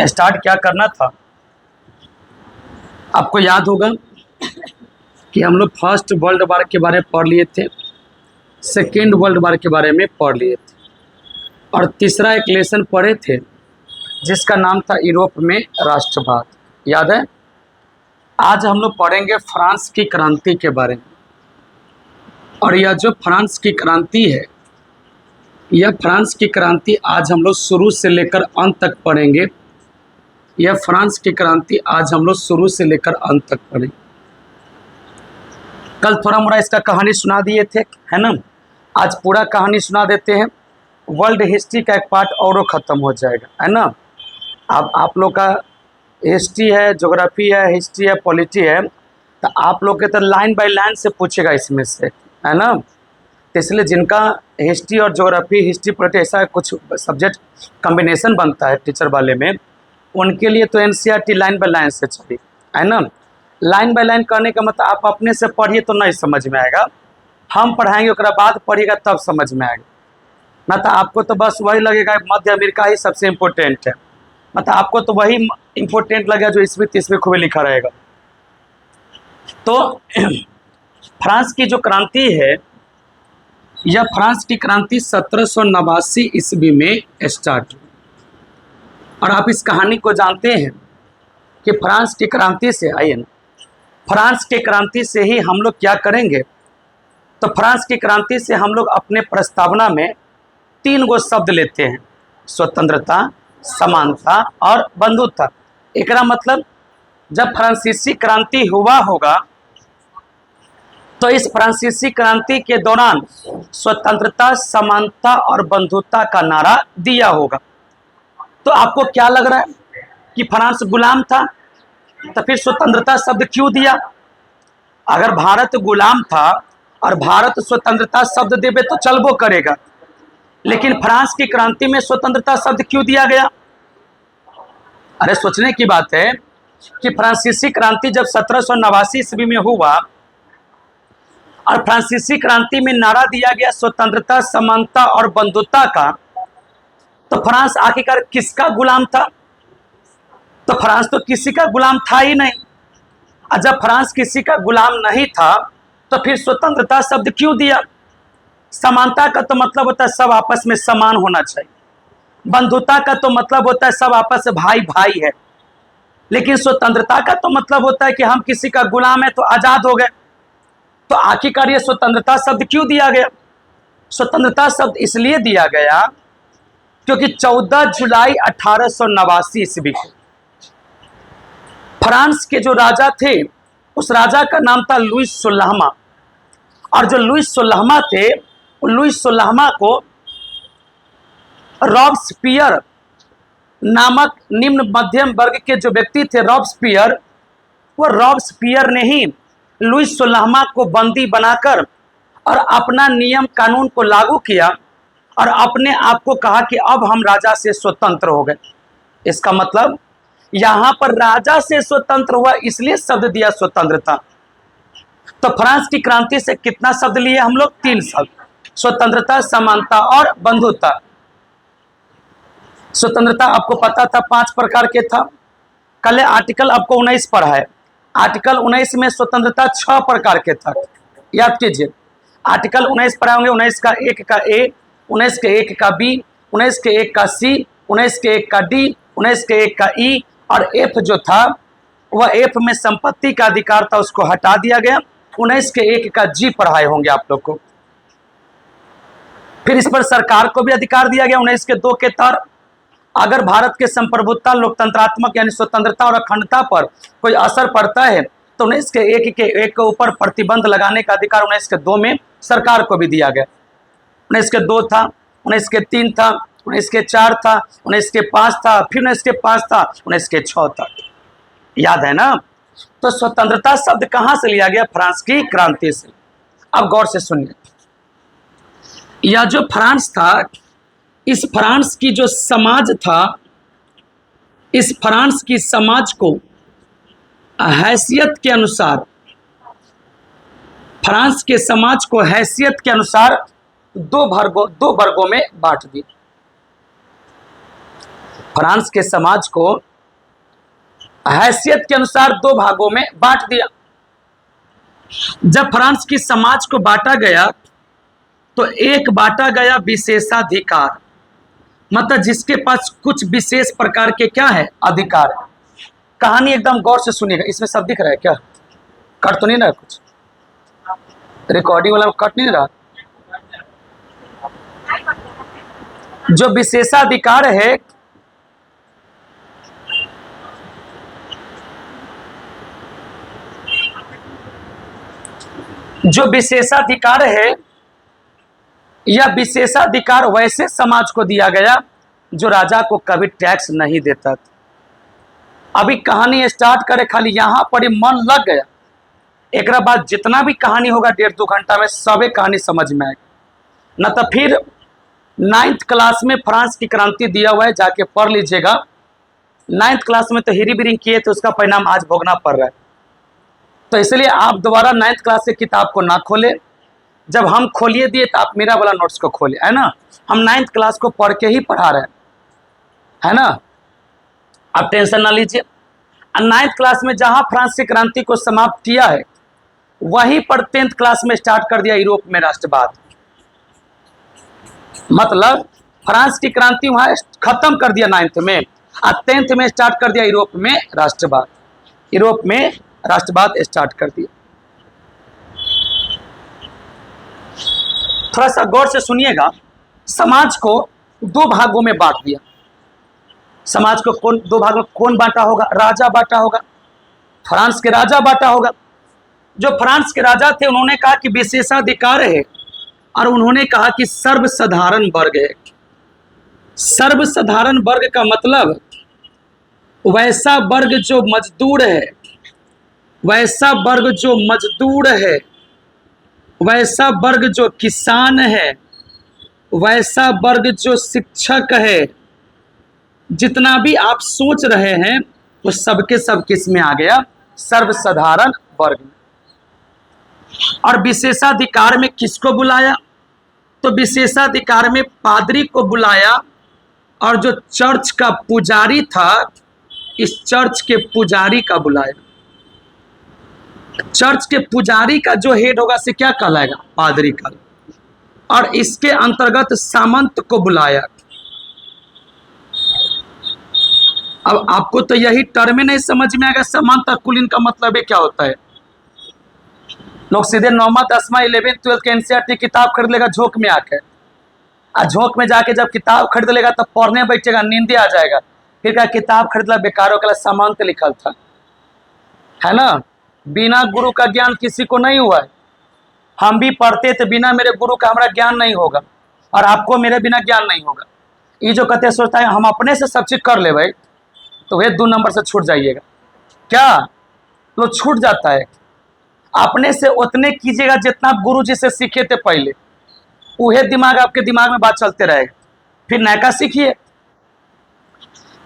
Start क्या करना था। आपको याद होगा कि हम लोग फर्स्ट वर्ल्ड वार के बारे में पढ़ लिए थे, सेकेंड वर्ल्ड वार के बारे में पढ़ लिए थे, और तीसरा एक लेसन पढ़े थे जिसका नाम था यूरोप में राष्ट्रवाद। याद है? आज हम लोग पढ़ेंगे फ्रांस की क्रांति के बारे में। और यह जो फ्रांस की क्रांति है, यह फ्रांस की क्रांति आज हम लोग शुरू से लेकर अंत तक पढ़ेंगे। यह फ्रांस की क्रांति आज हम लोग शुरू से लेकर अंत तक पढ़ेंगे। कल थोड़ा मोड़ा इसका कहानी सुना दिए थे, है ना? आज पूरा कहानी सुना देते हैं। वर्ल्ड हिस्ट्री का एक पार्ट और ख़त्म हो जाएगा, है ना? अब आप लोग का हिस्ट्री है, ज्योग्राफी है, हिस्ट्री है, पॉलिटी है, तो आप लोग के तो लाइन बाय लाइन से पूछेगा इसमें से, है ना? तो इसलिए जिनका हिस्ट्री और ज्योग्राफी, हिस्ट्री पॉलिटी ऐसा कुछ सब्जेक्ट कॉम्बिनेशन बनता है टीचर वाले में, उनके लिए तो एनसीईआरटी लाइन बाय लाइन से चली, है ना? लाइन बाय लाइन करने का मतलब आप अपने से पढ़िए तो नहीं समझ में आएगा, हम पढ़ाएंगे उसके बाद पढ़िएगा तब समझ में आएगा। ना तो आपको तो बस वही लगेगा मध्य अमेरिका ही सबसे इम्पोर्टेंट है, मतलब आपको तो वही इम्पोर्टेंट लगेगा जो इसमें 30वें खूबे लिखा रहेगा। तो फ्रांस की जो क्रांति है, यह फ्रांस की क्रांति 1789 ईस्वी में स्टार्ट हुई। और आप इस कहानी को जानते हैं कि फ्रांस की क्रांति से, आइए ना, फ्रांस की क्रांति से ही हम लोग क्या करेंगे। तो फ्रांस की क्रांति से हम लोग अपने प्रस्तावना में 3 गो शब्द लेते हैं: स्वतंत्रता, समानता और बंधुत्व। एकरा मतलब जब फ्रांसीसी क्रांति हुआ होगा तो इस फ्रांसीसी क्रांति के दौरान स्वतंत्रता, समानता और बंधुत्व का नारा दिया होगा। तो आपको क्या लग रहा है कि फ्रांस गुलाम था, तो फिर स्वतंत्रता शब्द क्यों दिया? अगर भारत गुलाम था और भारत स्वतंत्रता शब्द देवे तो चलबो करेगा, लेकिन फ्रांस की क्रांति में स्वतंत्रता शब्द क्यों दिया गया? अरे सोचने की बात है कि फ्रांसीसी क्रांति जब 1789 ईस्वी में हुआ और फ्रांसीसी क्रांति में नारा दिया गया स्वतंत्रता, समानता और बंधुत्व का, तो फ्रांस आखिरकार किसका गुलाम था? तो फ्रांस तो किसी का गुलाम था ही नहीं। और जब फ्रांस किसी का गुलाम नहीं था तो फिर स्वतंत्रता शब्द क्यों दिया? समानता का तो मतलब होता है सब आपस में समान होना चाहिए, बंधुता का तो मतलब होता है सब आपस में भाई भाई है, लेकिन स्वतंत्रता का तो मतलब होता है कि हम किसी का गुलाम है तो आजाद हो गए। तो आखिरकार ये स्वतंत्रता शब्द क्यों दिया गया? स्वतंत्रता शब्द इसलिए दिया गया क्योंकि 14 जुलाई 1889 ईस्वी को फ्रांस के जो राजा थे, उस राजा का नाम था लुईस 16वां। और जो लुईस 16वां थे, लुईस 16वां को रॉबस्पियर नामक निम्न मध्यम वर्ग के जो व्यक्ति थे, रॉबस्पियर, वो रॉबस्पियर ने ही लुईस 16वां को बंदी बनाकर और अपना नियम कानून को लागू किया और अपने आप को कहा कि अब हम राजा से स्वतंत्र हो गए। इसका मतलब यहां पर राजा से स्वतंत्र हुआ, इसलिए शब्द दिया स्वतंत्रता। तो फ्रांस की क्रांति से कितना शब्द लिए हम लोग? 3 शब्द: स्वतंत्रता, समानता और बंधुत्व। स्वतंत्रता आपको पता था 5 प्रकार के था। कल आर्टिकल आपको 19 पढ़ा है। आर्टिकल 19 में स्वतंत्रता 6 प्रकार के था, याद कीजिए। आर्टिकल 19 पढ़ा होंगे। 19 का 1 का ए, 19 के 1 का बी, 19 के 1 का सी, 19 के 1 का डी, 19 के 1 का ई, और एफ जो था वह एफ में संपत्ति का अधिकार था, उसको हटा दिया गया। 19 के 1 का जी पढ़ाए होंगे आप लोग को। फिर इस पर सरकार को भी अधिकार दिया गया 19 के 2 के तहत। अगर भारत के संप्रभुता, लोकतंत्रात्मक यानी स्वतंत्रता और अखंडता पर कोई असर पड़ता है तो 19 के 1 के ऊपर प्रतिबंध लगाने का अधिकार 19 के 2 में सरकार को भी दिया गया। 19 के 2 था, 19 के 3 था, 19 के 4 था, 19 के 5 था, फिर 19 के 5 था, 19 के 6 था। याद है ना? तो स्वतंत्रता शब्द कहां से लिया गया? फ्रांस की क्रांति से। अब गौर से सुनिए, यह जो फ्रांस था, इस फ्रांस की जो समाज था, इस फ्रांस की समाज को हैसियत के अनुसार, फ्रांस के समाज को हैसियत के अनुसार दो वर्गों में बांट दिया। फ्रांस के समाज को हैसियत के अनुसार दो भागों में बांट दिया। जब फ्रांस की समाज को बांटा गया तो एक बांटा गया विशेषाधिकार, मतलब जिसके पास कुछ विशेष प्रकार के क्या है, अधिकार। कहानी एकदम गौर से सुनिएगा। इसमें सब दिख रहा है क्या? कट तो नहीं रहा? कुछ रिकॉर्डिंग वाला कट नहीं रहा? जो विशेषाधिकार है, जो विशेषाधिकार है, यह विशेषाधिकार वैसे समाज को दिया गया जो राजा को कभी टैक्स नहीं देता था। अभी कहानी स्टार्ट करे, खाली यहां पर ही मन लग गया। एक बाद जितना भी कहानी होगा 1.5-2 घंटा में सबे कहानी समझ में आएगी। न तो फिर 9th क्लास में फ्रांस की क्रांति दिया हुआ है, जाके पढ़ लीजिएगा। 9th क्लास में तो हिरी बिरी किए तो उसका परिणाम आज भोगना पड़ रहा है। तो इसलिए आप दोबारा 9th क्लास की किताब को ना खोले। जब हम खोलिए दिए तो आप मेरा वाला नोट्स को खोले, है ना। हम 9th क्लास को पढ़ के ही पढ़ा रहे हैं, है ना। आप टेंशन ना लीजिए। 9th क्लास में जहां फ्रांस की क्रांति को समाप्त किया है, वहीं पर 10th क्लास में स्टार्ट कर दिया यूरोप में राष्ट्रवाद। मतलब फ्रांस की क्रांति वहां खत्म कर दिया 9th में, और 10th में स्टार्ट कर दिया यूरोप में राष्ट्रवाद। यूरोप में राष्ट्रवाद स्टार्ट कर दिया। थोड़ा सा गौर से सुनिएगा। समाज को दो भागों में बांट दिया। समाज को कौन दो भागों में कौन बांटा होगा? राजा बांटा होगा। फ्रांस के राजा बांटा होगा। जो फ्रांस के राजा थे उन्होंने कहा कि विशेषाधिकार है, और उन्होंने कहा कि सर्वसाधारण वर्ग है। सर्वसाधारण वर्ग का मतलब वैसा वर्ग जो मजदूर है, वैसा वर्ग जो मजदूर है, वैसा वर्ग जो किसान है, वैसा वर्ग जो शिक्षक है, जितना भी आप सोच रहे हैं वो सबके सब किस में आ गया? सर्वसाधारण वर्ग में। और विशेषाधिकार में किसको बुलाया? तो विशेषाधिकार में पादरी को बुलाया, और जो चर्च का पुजारी था, इस चर्च के पुजारी का बुलाया। चर्च के पुजारी का जो हेड होगा से क्या कहलाएगा? पादरी का। और इसके अंतर्गत सामंत को बुलाया। अब आपको तो यही टर्म नहीं समझ में आएगा, सामंत और कुलीन का मतलब है क्या होता है। लोग सीधे 9वां 10वां 11th 12th के एनसीईआरटी किताब खरीद लेगा झोंक में आके, और झोंक में जाके जब किताब खरीद लेगा तब पढ़ने बैठेगा, नींद आ जाएगा। फिर क्या किताब खरीदला बेकार हो गया, सामंत लिखल था, है ना। बिना गुरु का ज्ञान किसी को नहीं हुआ है। हम भी पढ़ते थे, बिना मेरे गुरु का हमारा ज्ञान नहीं होगा, और आपको मेरे बिना ज्ञान नहीं होगा। ये जो कहते सोचता है हम अपने से सब चीज कर ले भाई, तो वे 2 नंबर से छूट जाइएगा। क्या तो छूट जाता है? अपने से उतने कीजिएगा जितना गुरु जी से सीखे थे पहले, वह दिमाग आपके दिमाग में बात चलते रहेगा। फिर नयका सीखिए।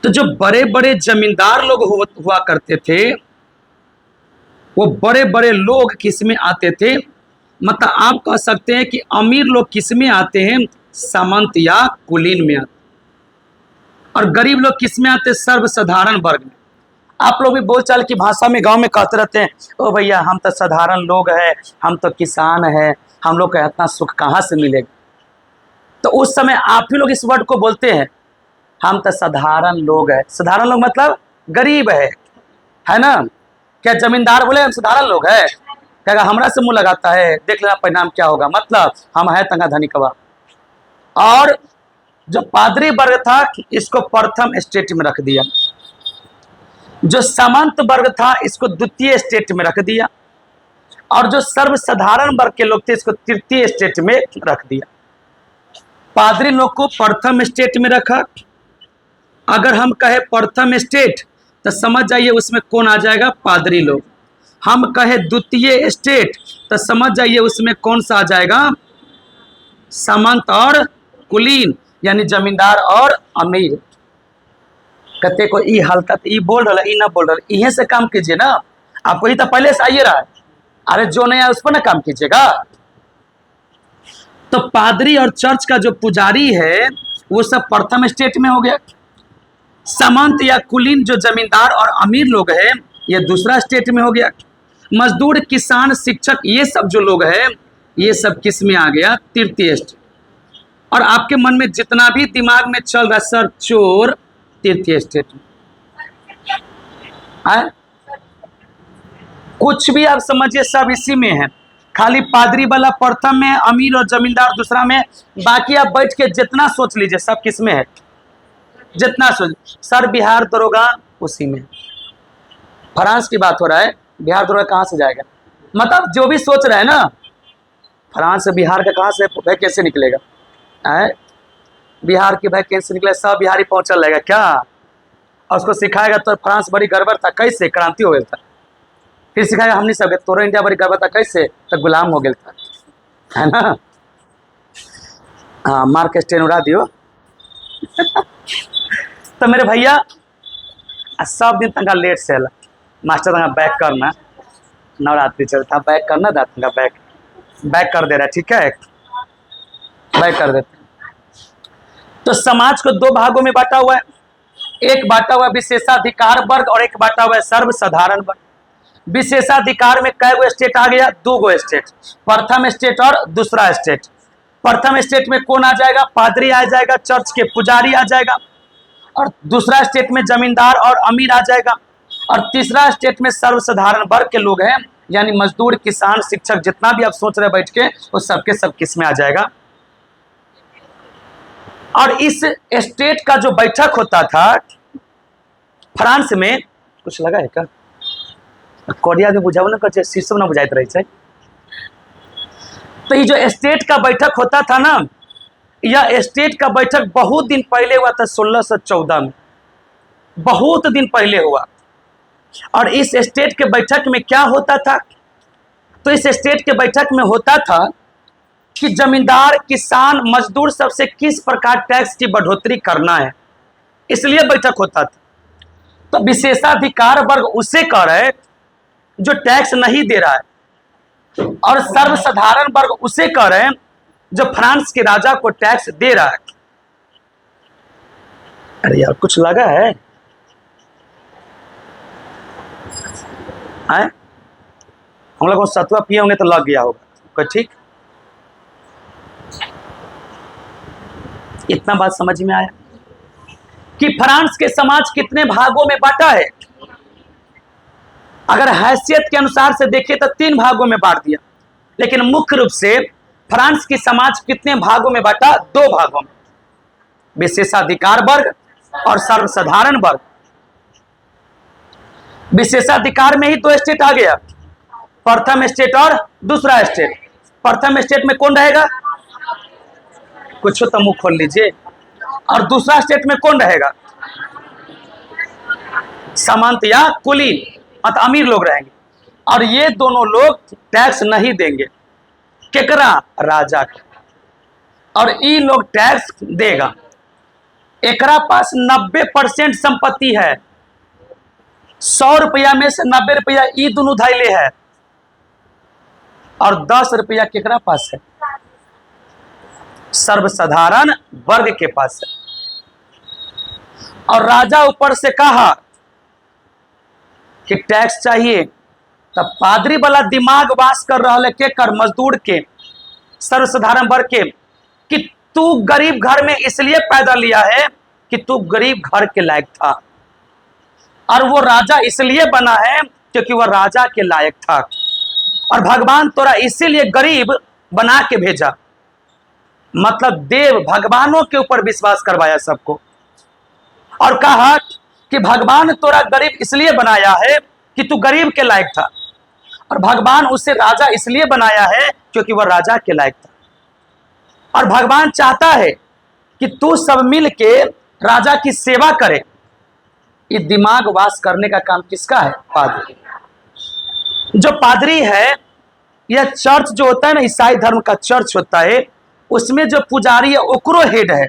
तो जो बड़े बड़े जमींदार लोग हुआ करते थे, वो बड़े बड़े लोग किस में आते थे? मतलब आप कह सकते हैं कि अमीर लोग किस में आते हैं? सामंत या कुलीन में आते। और गरीब लोग किस में आते? सर्वसाधारण वर्ग में। आप लोग भी बोलचाल की भाषा में गांव में कहते रहते हैं, ओ भैया हम तो साधारण लोग हैं, हम तो किसान हैं, हम लोग को इतना सुख कहाँ से मिलेगा। तो उस समय आप ही लोग इस वर्ड को बोलते हैं, हम तो साधारण लोग हैं। साधारण लोग मतलब गरीब है ना। क्या जमींदार बोले हम साधारण लोग हैं? क्या हमरा से मुंह लगाता है, देख लेना परिणाम क्या होगा। मतलब हम है तंगा धनी कबा। और जो पादरी वर्ग था इसको प्रथम स्टेट में रख दिया, जो सामंत वर्ग था इसको द्वितीय स्टेट में रख दिया, और जो सर्वसाधारण वर्ग के लोग थे इसको तृतीय स्टेट में रख दिया। पादरी लोग को प्रथम स्टेट में रखा। अगर हम कहे प्रथम स्टेट तो समझ जाइए उसमें कौन आ जाएगा? पादरी लोग। हम कहे द्वितीय स्टेट तो समझ जाइए उसमें कौन सा आ जाएगा? सामंत और कुलीन, यानी जमींदार और अमीर। कहते को ई हल्का ई बोल रहा, ई ना बोल रहा, इहे से काम कीजिए ना। आपको ही तो पहले से आइए रहा है, अरे जो नहीं है उस पर ना काम कीजिएगा। तो पादरी और चर्च का जो पुजारी है वो सब प्रथम स्टेट में हो गया। सामंत या कुलीन जो जमींदार और अमीर लोग हैं ये दूसरा स्टेट में हो गया। मजदूर, किसान, शिक्षक, ये सब जो लोग हैं ये सब किस में आ गया? तृतीय स्टेट। और आपके मन में जितना भी दिमाग में चल रहा है सर चोर, तृतीय स्टेट में है। कुछ भी आप समझिए सब इसी में है। खाली पादरी वाला प्रथम में, अमीर और जमींदार दूसरा में, बाकी आप बैठ के जितना सोच लीजिए सब किस में है? जितना सोच सर बिहार दरोगा उसी में। फ्रांस की बात हो रहा है, बिहार दरोगा कहाँ से जाएगा? मतलब जो भी सोच रहा है ना, फ्रांस से बिहार का कहाँ से भाई कैसे निकलेगा? है बिहार की भाई कैसे निकले? सब बिहारी पहुंचल रहेगा क्या? और उसको सिखाएगा तो फ्रांस बड़ी गड़बड़ था, कैसे क्रांति हो गया था। फिर सिखाएगा हम नहीं सकते, तोरो इंडिया बड़ी गड़बड़ था, कैसे? तो गुलाम हो गया था, है ना। हाँ, मार के स्टेन उड़ा दियो। तो मेरे भैया सब दिन तंगा लेट से अला मास्टर तंगा बैक करना, नवरात्रि चलता बैक करना था, तंगा बैक कर दे रहा है, ठीक है, बैक कर देते। तो समाज को दो भागों में बांटा हुआ है, एक बांटा हुआ है विशेषाधिकार वर्ग और एक बांटा हुआ है सर्वसाधारण वर्ग। विशेषाधिकार में कै गो स्टेट आ गया? 2 गो स्टेट, प्रथम स्टेट और दूसरा स्टेट। प्रथम स्टेट में कौन आ जाएगा? पादरी आ जाएगा, चर्च के पुजारी आ जाएगा। और दूसरा स्टेट में जमींदार और अमीर आ जाएगा। और तीसरा स्टेट में सर्वसाधारण वर्ग के लोग हैं, यानी मजदूर, किसान, शिक्षक, जितना भी आप सोच रहे बैठ के, वो सबके सब किस में आ जाएगा? और इस स्टेट का जो बैठक होता था फ्रांस में, कुछ लगा है क्या? कोरिया में बुझाओ ना, कर शीशो ना बुझाते रहे। तो ये जो स्टेट का बैठक होता था ना, यह स्टेट का बैठक बहुत दिन पहले हुआ था, 1614 में, बहुत दिन पहले हुआ। और इस स्टेट के बैठक में क्या होता था? तो इस स्टेट के बैठक में होता था कि जमींदार, किसान, मजदूर सबसे किस प्रकार टैक्स की बढ़ोतरी करना है, इसलिए बैठक होता था। तो विशेषाधिकार वर्ग उसे कह रहे जो टैक्स नहीं दे रहा है, और सर्वसाधारण वर्ग उसे कह रहे हैं जो फ्रांस के राजा को टैक्स दे रहा है। अरे यार कुछ लगा है? हम लोग सतुआ पिए होंगे तो लग गया होगा कोई, ठीक। इतना बात समझ में आया कि फ्रांस के समाज कितने भागों में बांटा है। अगर हैसियत के अनुसार से देखें तो 3 भागों में बांट दिया, लेकिन मुख्य रूप से फ्रांस की समाज कितने भागों में बांटा? 2 भागों में, विशेषाधिकार वर्ग और सर्वसाधारण वर्ग। विशेषाधिकार में ही 2 स्टेट आ गया, प्रथम स्टेट और दूसरा स्टेट। प्रथम स्टेट में कौन रहेगा? कुछ तो मुंह खोल लीजिए। और दूसरा स्टेट में कौन रहेगा? सामंत या कुलीन, मतलब अमीर लोग रहेंगे। और ये दोनों लोग टैक्स नहीं देंगे, केकरा? राजा का। और ये लोग टैक्स देगा। एकरा पास 90% संपत्ति है, 100 रुपया में से 90 रुपया ई दोनों धैले है, और 10 रुपया केकरा पास है? सर्वसाधारण वर्ग के पास है। और राजा ऊपर से कहा कि टैक्स चाहिए, तब पादरी वाला दिमाग वास कर रहा है के कर? मजदूर के, सर्वसाधारण वर्ग के, कि तू गरीब घर में इसलिए पैदा लिया है कि तू गरीब घर के लायक था, और वो राजा इसलिए बना है क्योंकि वह राजा के लायक था, और भगवान तोरा इसीलिए गरीब बना के भेजा। मतलब देव भगवानों के ऊपर विश्वास करवाया सबको, और कहा कि भगवान तोरा गरीब इसलिए बनाया है कि तू गरीब के लायक था, और भगवान उसे राजा इसलिए बनाया है क्योंकि वह राजा के लायक था, और भगवान चाहता है कि तू सब मिल के राजा की सेवा करे। ये दिमाग वास करने का काम किसका है? पादरी। जो पादरी है, यह चर्च जो होता है ना, ईसाई धर्म का चर्च होता है, उसमें जो पुजारी है ओकरो हेड है।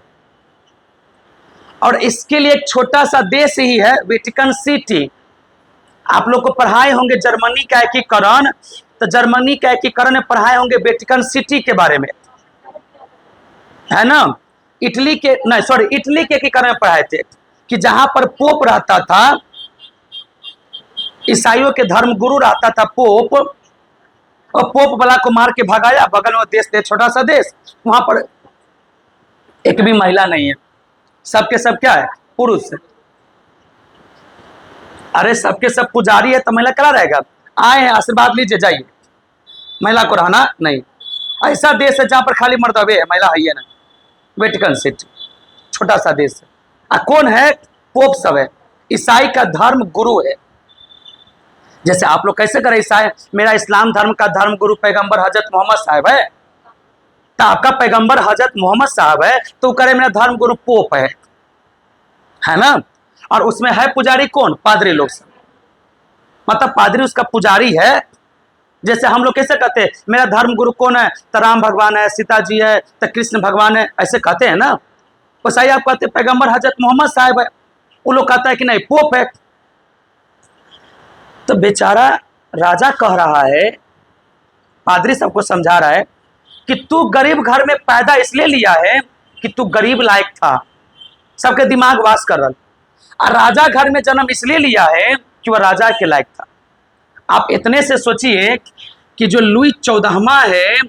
और इसके लिए एक छोटा सा देश ही है, वेटिकन सिटी। आप लोग को पढ़ाए होंगे जर्मनी का एकीकरण, तो जर्मनी का एकीकरण में पढ़ाए होंगे वेटिकन सिटी के बारे में, है ना। इटली के नहीं, सॉरी, इटली के एकीकरण में पढ़ाए थे। कि जहां पर पोप रहता था, ईसाइयों के धर्म गुरु रहता था पोप, और पोप वाला को मार के भगाया, बगल में देश थे छोटा सा देश, वहां पर एक भी महिला नहीं है, सबके सब क्या है, पुरुष है। अरे सबके सब पुजारी है तो महिला करा रहेगा, आए हैं आशीर्वाद लीजिए जाइए, महिला को रहना नहीं। ऐसा देश है जहां पर खाली मर्दवे है, महिला है ना, वेटिकन सिटी, छोटा सा देश है। कौन है, पोप सब है, ईसाई का धर्म गुरु है। जैसे आप लोग कैसे करें, ईसाई मेरा इस्लाम धर्म का धर्म गुरु पैगंबर हजरत मोहम्मद साहब है, तो आपका पैगंबर हजरत मोहम्मद साहब है, तो करे मेरा धर्म गुरु पोप है ना। और उसमें है पुजारी कौन, पादरी लोग सब, मतलब पादरी उसका पुजारी है। जैसे हम लोग कैसे कहते हैं मेरा धर्म गुरु कौन है, तो राम भगवान है, सीता जी है, तो कृष्ण भगवान है, ऐसे कहते हैं ना। वैसा ही आप कहते हैं पैगंबर हजरत मोहम्मद साहब है, वो लोग कहता है कि नहीं पोप है। तो बेचारा राजा कह रहा है, पादरी सबको समझा रहा है कि तू गरीब घर में पैदा इसलिए लिया है कि तू गरीब लायक था, सबके दिमाग वास कर रहा, और राजा घर में जन्म इसलिए लिया है कि वह राजा के लायक था। आप इतने से सोचिए कि जो लुई 14वां है,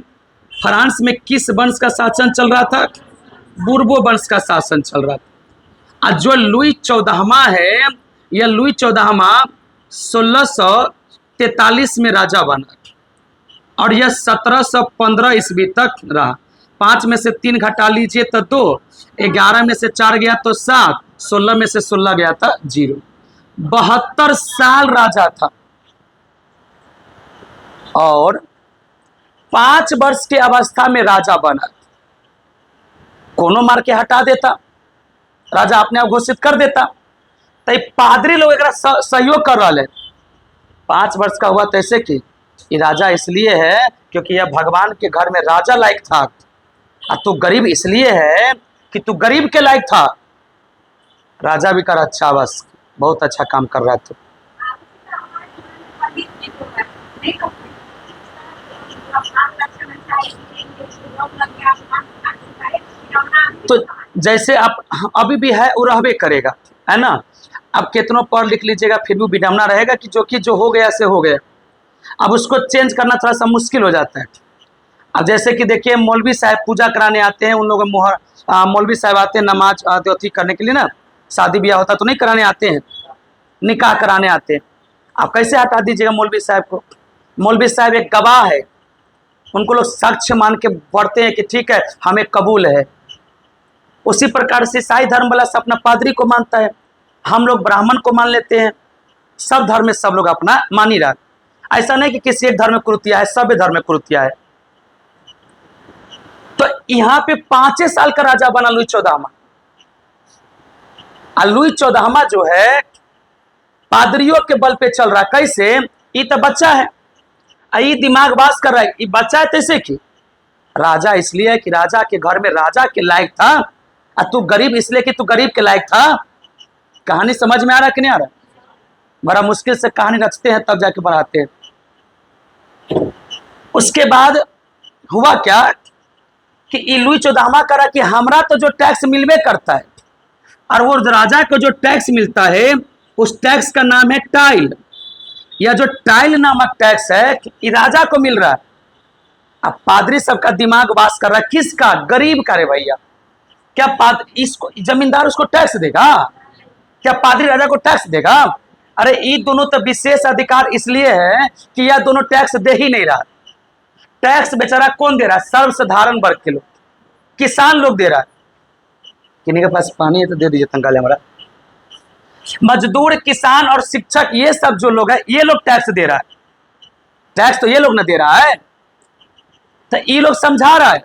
फ्रांस में किस वंश का शासन चल रहा था, बुर्बो वंश का शासन चल रहा था। और जो लुई 14वां है, यह लुई 14वां 1643 में राजा बना, और यह 1715 ईस्वी तक रहा। 5 में से 3 घटा लीजिए तो 2, 11 में से 4 गया तो 7, 16 में से 16 गया था 0। 72 साल राजा था, और 5 वर्ष की अवस्था में राजा बना। कोनो मार के हटा देता, राजा अपने आप घोषित कर देता। तो पादरी लोग एक सहयोग कर रहा है। 5 वर्ष का हुआ तो ऐसे कि ये राजा इसलिए है क्योंकि यह भगवान के घर में राजा लायक था, और तू गरीब इसलिए है कि तू गरीब के लायक था। राजा भी कर अच्छा, बस बहुत अच्छा काम कर रहा तू। तो जैसे आप अभी भी है वो रहबे करेगा, है ना। अब कितनों पढ़ लिख लीजिएगा फिर भी विडम्बना रहेगा कि जो हो गया से हो गया। अब उसको चेंज करना थोड़ा सा मुश्किल हो जाता है। अब जैसे कि देखिए मौलवी साहब पूजा कराने आते हैं, उन लोग मौलवी साहब आते हैं नमाज अथी करने के लिए ना, शादी ब्याह होता तो नहीं कराने आते हैं, निकाह कराने आते हैं। आप कैसे हटा दीजिएगा मौलवी साहब को। मौलवी साहब एक गवाह है, उनको लोग साक्ष्य मान के पढ़ते हैं कि ठीक है हमें कबूल है। उसी प्रकार से ईसाई धर्म वाला सब अपना पादरी को मानता है, हम लोग ब्राह्मण को मान लेते हैं। सब धर्म में सब लोग अपना मान ही रहा। ऐसा नहीं कि किसी एक धर्म में कुरीतियां है, सब धर्म में कुरीतियां है। तो यहाँ पे 5 साल का राजा बना लुई 14वां। लुई 14वां जो है पादरियों के बल पे चल रहा है। कैसे, ये तो बच्चा है, ये दिमाग बास कर रहा है, ये बच्चा है तैसे कि राजा इसलिए है कि राजा के घर में राजा के लायक था, और तू गरीब इसलिए कि तू गरीब के लायक था। कहानी समझ में आ रहा कि नहीं आ रहा। बड़ा मुश्किल से कहानी रचते हैं तब जाके बढ़ाते हैं। उसके बाद हुआ क्या कि लुई 14वां करा कि हमरा तो जो टैक्स मिलवे करता है, और वो राजा को जो टैक्स मिलता है उस टैक्स का नाम है टाइल। या जो टाइल नामक टैक्स है ये राजा को मिल रहा है। अब पादरी सबका दिमाग वास कर रहा है, किसका, गरीब का। रे भैया, क्या इसको जमींदार उसको टैक्स देगा? क्या पादरी राजा को टैक्स देगा? अरे ये दोनों तो विशेष अधिकार इसलिए है कि यह दोनों टैक्स दे ही नहीं रहा। टैक्स बेचारा कौन दे रहा है? सर्वसाधारण वर्ग के लोग, किसान लोग दे रहा है। किन्हीं के पास पानी है तो दे दीजिए तंगाले हमारा। मजदूर, किसान और शिक्षक, ये सब जो लोग हैं ये लोग टैक्स दे रहा है। टैक्स तो ये लोग ना दे रहा है, तो ये लोग समझा रहा है।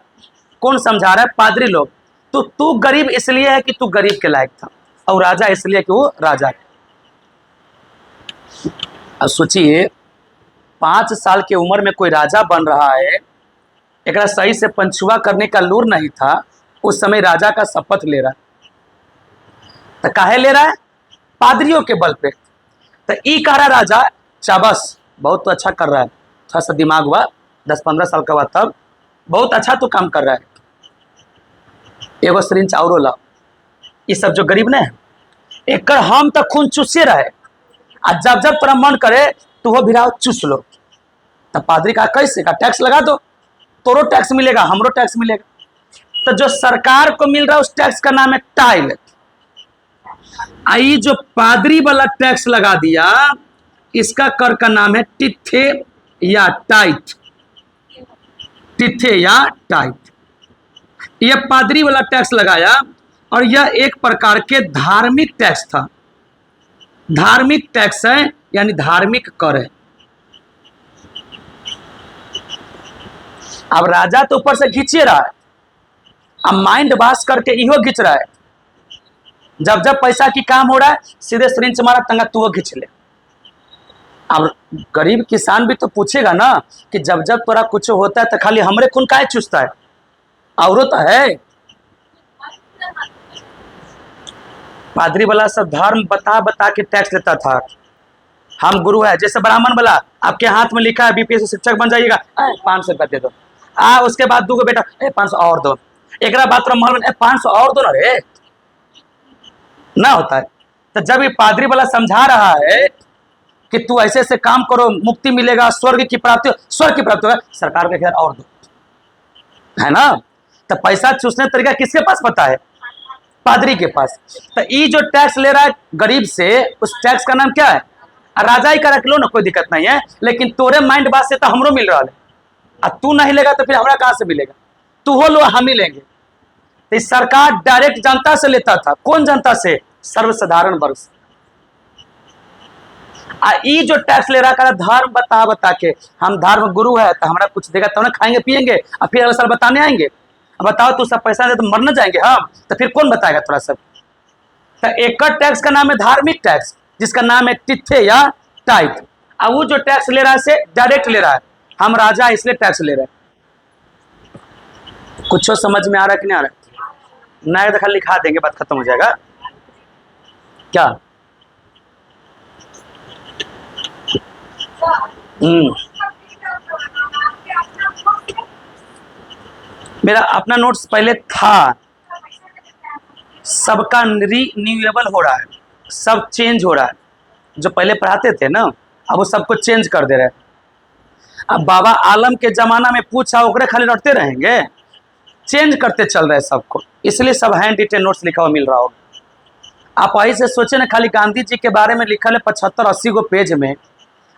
कौन समझा रहा है? पादरी लोग। तो तू गरीब इसलिए है कि तू गरीब के लायक था, और राजा इसलिए कि वो राजा है। अब सोचिए 5 साल की उम्र में कोई राजा बन रहा है, एक सही से पंचुआ करने का लूर नहीं था, उस समय राजा का शपथ ले रहा है। तो काहे ले रहा है? पादरियों के बल पे। तो ई कह रहा राजा, शाबाश बहुत तो अच्छा कर रहा है, थोड़ा सा दिमाग हुआ, 10-15 साल का हुआ तब, बहुत अच्छा तो काम कर रहा है। एगो सिरिंज और लाओ। ये सब जो गरीब ने एक हम तो खून चूसे रहे, आ जब जब तोरा मन करे तो वो भिड़ा चूस लो। तो पादरी का कैसे का टैक्स लगा दो, तोरो टैक्स मिलेगा हमरो टैक्स मिलेगा। तो जो सरकार को मिल रहा है उस टैक्स का नाम है टाइल। आई जो पादरी वाला टैक्स लगा दिया इसका कर का नाम है टिथे या टाइथ। टिथे या टाइथ, यह पादरी वाला टैक्स लगाया और यह एक प्रकार के धार्मिक टैक्स था। धार्मिक टैक्स है यानी धार्मिक कर है। अब राजा तो ऊपर से खींचे रहा है, अब माइंड वाश करके इहो खींच रहा है। जब जब पैसा की काम हो रहा है सीधे सिरिंच मारा तंगा तू वो खींच ले। अब गरीब किसान भी तो पूछेगा ना कि जब जब तोरा कुछ होता है तो खाली हमरे खून काहे चूसता है, औरो तो है। पादरी वाला सब धर्म बता बता के टैक्स लेता था। हम गुरु है, जैसे ब्राह्मण वाला आपके हाथ में लिखा है बीपीएससी शिक्षक बन जाइएगा, 500 रुपया दे दो। उसके बाद दूगो बेटा 500 और दो, एक बात 500 और दो ना रे, ना होता है। तो जब ये पादरी वाला समझा रहा है कि तू ऐसे ऐसे काम करो मुक्ति मिलेगा, स्वर्ग की प्राप्ति हो, सरकार के खैर और दो, है ना। तो पैसा चूसने तरीका किसके पास पता है? पादरी के पास। तो ये जो टैक्स ले रहा है गरीब से, उस टैक्स का नाम क्या है? राजा ही का रख लो ना, कोई दिक्कत नहीं है, लेकिन तोरे माइंड बात से तो हमरो मिल रहा है। अब तू नहीं लेगा तो फिर हमरा कहां से मिलेगा? तू हो लो हम ही लेंगे। तो सरकार डायरेक्ट जनता से लेता था। कौन जनता से? सर्वसाधारण वर्ग से। ये जो टैक्स ले रहा है धर्म बता बता के, हम धर्म गुरु है तो हमारा कुछ देगा तो ना खाएंगे पिएंगे, और फिर अगले साल बताने आएंगे बताओ तू सब पैसा दे तो मर न जाएंगे हम, तो फिर कौन बताएगा थोड़ा सब। तो एक टैक्स का नाम है धार्मिक टैक्स, जिसका नाम है टिथे या टाइथ। अब वो जो टैक्स ले रहा है से डायरेक्ट ले रहा है, हम राजा इसलिए टैक्स ले रहे हैं। कुछ समझ में आ रहा है कि नहीं आ रहा है? नया देखा लिखा देंगे, बात खत्म हो जाएगा क्या? मेरा अपना नोट्स पहले था, सबका रिन्यूएबल हो रहा है, सब चेंज हो रहा है। जो पहले पढ़ाते थे ना अब वो सबको चेंज कर दे रहे हैं। अब बाबा आलम के जमाना में पूछा ओकरे खाली रटते रहेंगे, चेंज करते चल रहे हैं सबको, इसलिए सब हैंड रिटेन नोट्स लिखा हुआ मिल रहा होगा। आप वही से सोचे ना, खाली गांधी जी के बारे में लिखा है 75-80 गो पेज में,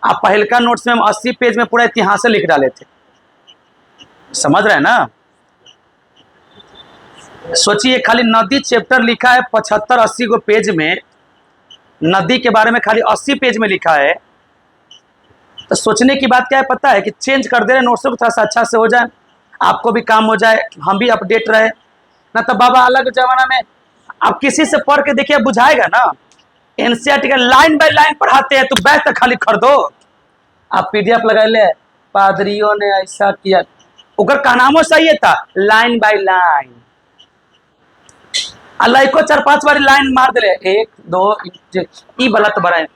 आप पहल का नोट्स में हम 80 पेज में पूरा इतिहास लिख डाले थे। समझ रहे हैं ना? सोचिए खाली नदी चैप्टर लिखा है 75-80 गो पेज में, नदी के बारे में खाली 80 पेज में लिखा है। तो सोचने की बात क्या है पता है कि चेंज कर दे रहे नोट्स को, थोड़ा सा अच्छा से हो जाए, आपको भी काम हो जाए, हम भी अपडेट रहे ना। तो बाबा अलग जमाना में आप किसी से पढ़ के देखिए बुझाएगा ना, एनसीईआरटी का लाइन बाय लाइन पढ़ाते हैं, तो बैच तक खाली खरीदो। आप पीडीएफ लगा ले, पादरियों ने ऐसा किया, उकर का नामो सही था, लाइन बाय लाइन। अल्लाह को 4-5 बार लाइन मार दे, 1 2 ई गलत बड़ा है।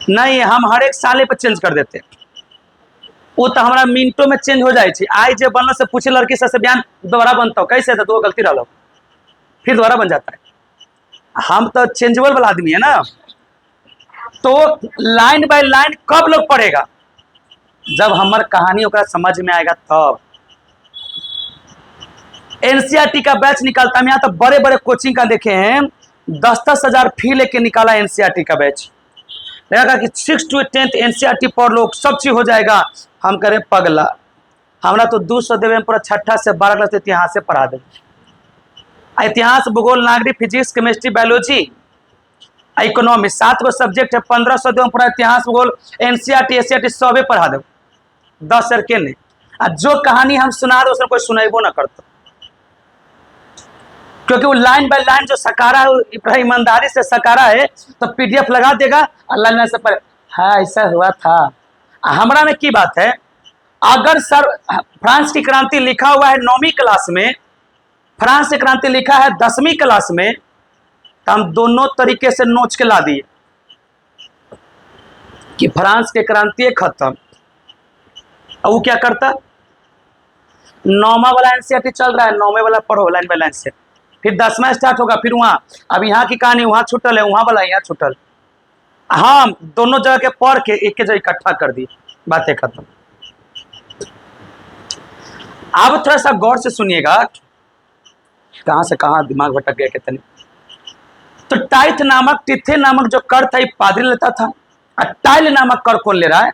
नहीं, हम हर एक साले पर चेंज कर देते, वो तो हमारा मिनटों में चेंज हो जाए। आई जे बनल से पूछे लड़की से बयान दोबारा बनता हो कैसे था, तो वो गलती रहा फिर दोबारा बन जाता है। हम तो चेंजेबल वाला आदमी है ना। तो लाइन बाय लाइन कब लोग पढ़ेगा? जब हमार कहानी ओकरा समझ में आएगा तब। एनसीईआरटी का बैच निकालता है, यहाँ तो बड़े बड़े कोचिंग का देखे हैं, 10-10 हजार फी लेके निकाला एनसीईआरटी का बैच। लगा कि 6 to 10 एनसीईआरटी पढ़ लो सब चीज हो जाएगा। हम करे पगला, हमरा तो 200 देवे में पूरा 6ठा से 12 क्लास इतिहास से पढ़ा दे। इतिहास, भूगोल, नागरिक, फिजिक्स, केमिस्ट्री, बायोलॉजी, इकोनॉमिक्स, 7 गो सब्जेक्ट है, 1500 देव पूरा इतिहास, भूगोल, एनसीईआरटी एससीईआरटी सबे पढ़ा दे 10 सर के ने। जो कहानी हम सुना दे उसमें कोई सुनाइबो ना करता, क्योंकि वो लाइन बाय लाइन जो सकारा है ईमानदारी से सकारा है, तो पीडीएफ लगा देगा अल्लाह से पर हाँ ऐसा हुआ था। हमरा में की बात है, अगर सर फ्रांस की क्रांति लिखा हुआ है 9वीं क्लास में, फ्रांस की क्रांति लिखा है 10वीं क्लास में, तो हम दोनों तरीके से नोच के ला दिए कि फ्रांस की क्रांति खत्म। अब वो क्या करता, 9वां वाला एनसीईआरटी चल रहा है, 9वें वाला पढ़ो लाइन बाय लाइन से, फिर 10वां स्टार्ट होगा, फिर वहां, अब यहाँ की कहानी वहां छुटल है, वहां वाला यहाँ छुटल। हाँ, दोनों जगह के पढ़ के एक जगह इकट्ठा कर दी, बातें खत्म। अब थोड़ा सा गौर से सुनिएगा, कहां से कहां दिमाग भटक गया कितने। तो टाइथ नामक, टिथे नामक जो कर था, पादरी लेता था, और टाइल नामक कर कौन ले रहा है?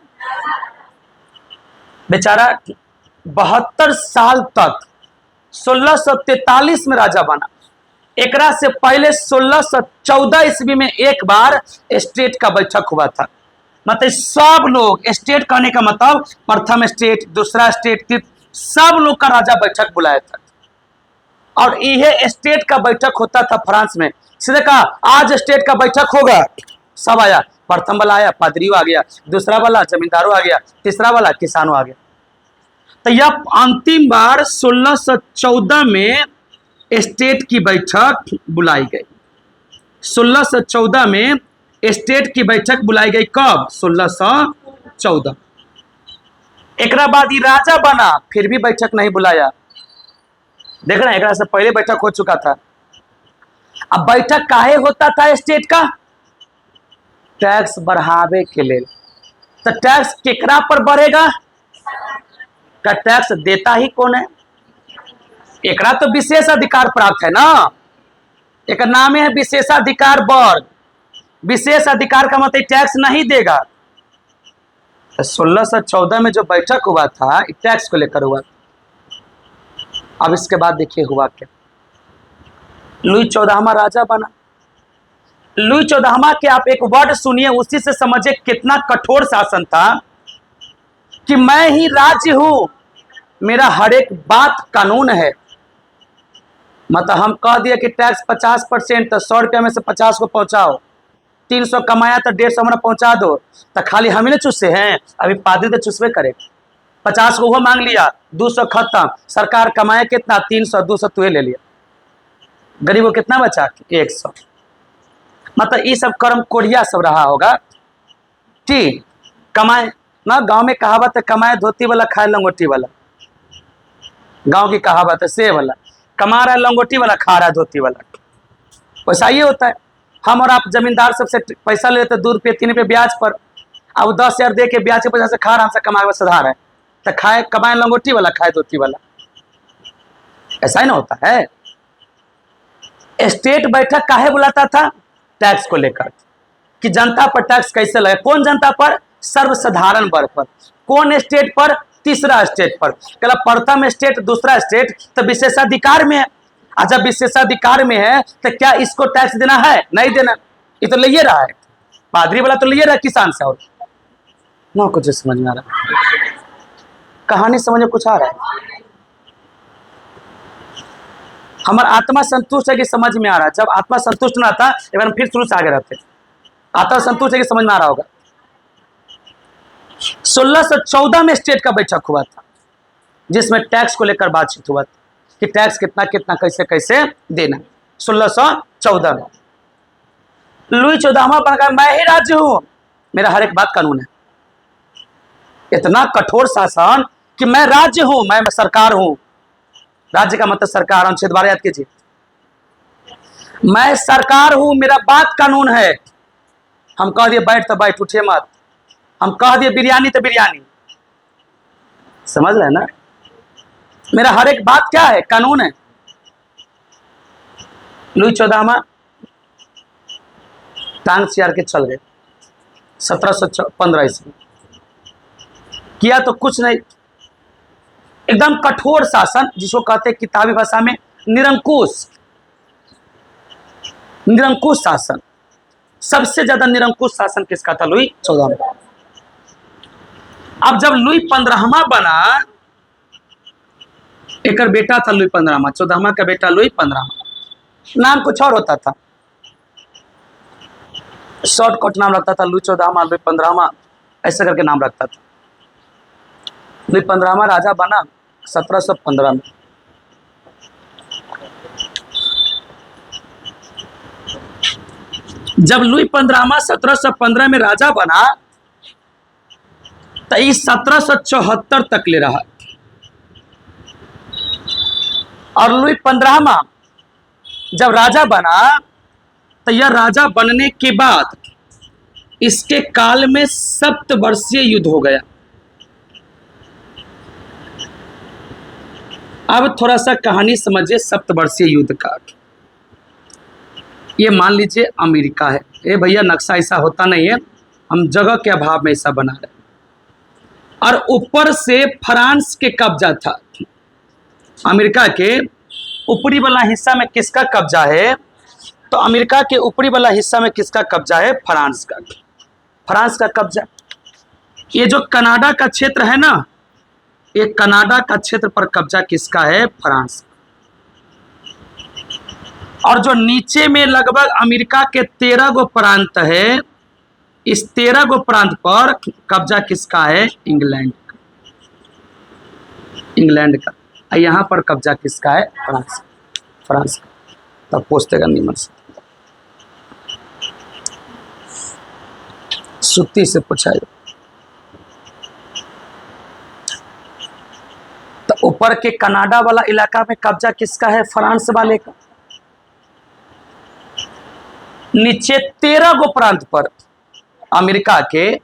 बेचारा 72 साल तक 1643 में राजा बना। एकरा से पहले 1614 ईस्वी में एक बार स्टेट का बैठक हुआ था। मतलब सब लोग, स्टेट कहने का मतलब प्रथम स्टेट, दूसरा स्टेट, सब लोग का राजा बैठक बुलाया था। और यह स्टेट का बैठक होता था फ्रांस में। सीधे कहा आज स्टेट का बैठक होगा, सब आया। प्रथम वाला आया, पादरी आ गया, दूसरा वाला जमींदारों आ गया, तीसरा वाला किसानों आ गया। तो यह अंतिम बार 1614 में स्टेट की बैठक बुलाई गई। 1614 में स्टेट की बैठक बुलाई गई। कब? 1614। एक बाद ही राजा बना, फिर भी बैठक नहीं बुलाया। देख रहे हैं, एक से पहले बैठक हो चुका था। अब बैठक काहे होता था स्टेट का? टैक्स बढ़ावे के लिए। तो टैक्स केकरा पर बढ़ेगा? का टैक्स देता ही कौन है? एकरा तो विशेष अधिकार प्राप्त है ना, एक नाम है विशेषाधिकार वर्ग। विशेष अधिकार का मतलब टैक्स नहीं देगा। तो 1614 में जो बैठक हुआ था, टैक्स को लेकर हुआ था। अब इसके बाद देखिए हुआ क्या। लुई 14वां राजा बना। लुई 14वां के आप एक वर्ड सुनिए, उसी से समझिए कितना कठोर शासन था कि मैं ही राज्य हूं, मेरा हर एक बात कानून है। मतलब हम कह दिए कि टैक्स 50%, तो 100 रुपया में से 50 को पहुंचाओ। 300 कमाया तो 150 हमारा पहुंचा दो। तो खाली हम ही ना चुस्से हैं, अभी पादरी तो चुस्वे करे। 50 को वो मांग लिया, 200 खत्म। सरकार कमाया कितना? 300, 200 तुहे ले लिया। गरीब को कितना बचा? 100। मतलब ये सब कर्म कोढ़िया सब रहा होगा। ठीक, कमाए ना, गांव में कहावत है, कमाए धोती वाला खाए लंगोटी वाला। गांव की कहावत है, से वाला कमा रहा है लंगोटी वाला, खा रहा है धोती वाला। वैसा ये होता है। हम और आप जमींदार सबसे पैसा ले लेते 2 रुपये 3 रुपये ब्याज पर, अब 10,000 दे के ब्याज के पैसा से खा रहा, हमसे कमा सुधार है। तो खाए, कमाए लंगोटी वाला, खाए धोती वाला। ऐसा ही ना होता है। स्टेट बैठक काहे बुलाता था? टैक्स को लेकर, कि जनता पर टैक्स कैसे लगे। कौन जनता पर? सर्वसाधारण वर्ग पर। कौन स्टेट पर? तीसरा स्टेट पर। कहला प्रथम स्टेट, दूसरा स्टेट तो विशेषाधिकार में है। जब विशेषाधिकार में है तो क्या इसको टैक्स देना है? नहीं देना। ये तो ले रहा है, पादरी वाला तो ले रहा है किसान से। और ना कुछ समझ में आ रहा, कहानी समझ में कुछ आ रहा है? हमारा आत्मा संतुष्ट है कि समझ में आ रहा है? जब आत्मा संतुष्ट ना था, एक बार फिर शुरू से आगे रहते। आत्मा संतुष्ट है कि समझ में आ रहा होगा। 1614 में स्टेट का बैठक हुआ था, जिसमें टैक्स को लेकर बातचीत हुआ था कि टैक्स कितना कितना कैसे कैसे देना। 1614 में लुई 14वां बनकर मैं ही राज्य हूं, मेरा हर एक बात कानून है। इतना कठोर शासन कि मैं राज्य हूं, मैं सरकार हूं। राज्य का मतलब सरकार। अनुच्छेद 12 याद कीजिए। मैं सरकार हूं, मेरा बात कानून है। हम कह दिए बैठ तो बैठ, उठे मत। हम कह दिए बिरयानी तो बिरयानी। समझ रहे हैं ना? मेरा हर एक बात क्या है? कानून है। लुई 14वां टांग चियार के चल गए। 1715 ईस्वी किया तो कुछ नहीं, एकदम कठोर शासन, जिसको कहते हैं किताबी भाषा में निरंकुश। निरंकुश शासन। सबसे ज्यादा निरंकुश शासन किसका था? लुई 14वां में। अब जब लुई 15वां बना, एक बेटा था लुई 15वां, 14वां का बेटा लुई 15वां। नाम कुछ और होता था, शॉर्टकट नाम रखता था। लुई 14वां, लुई 15वां, ऐसे करके नाम रखता था। लुई 15वां राजा बना 1715 में। जब लुई 15वां 1715 में राजा बना, तो इस 1774 तक ले रहा। और लुई 15वां जब राजा बना तो यह राजा बनने के बाद इसके काल में सप्तवर्षीय युद्ध हो गया। अब थोड़ा सा कहानी समझिए सप्तवर्षीय युद्ध का। ये मान लीजिए अमेरिका है, ये भैया नक्शा ऐसा होता नहीं है, हम जगह के अभाव में ऐसा बना रहे। और ऊपर से फ्रांस के कब्जा था। अमेरिका के ऊपरी वाला हिस्सा में किसका कब्जा है? तो अमेरिका के ऊपरी वाला हिस्सा में किसका कब्जा है? फ्रांस का। फ्रांस का कब्जा। ये जो कनाडा का क्षेत्र है ना, ये कनाडा का क्षेत्र पर कब्जा किसका है? फ्रांस। और जो नीचे में लगभग अमेरिका के 13 गो प्रांत है, इस 13 गो प्रांत पर कब्जा किसका है? इंग्लैंड का। इंग्लैंड का। यहाँ पर कब्जा किसका है? फ्रांस। फ्रांस का। तब पूछतेगा निमन से, सुत्ती से पूछाएगा। तो ऊपर के कनाडा वाला इलाका में कब्जा किसका है? फ्रांस वाले का। नीचे 13 गो प्रांत पर अमेरिका के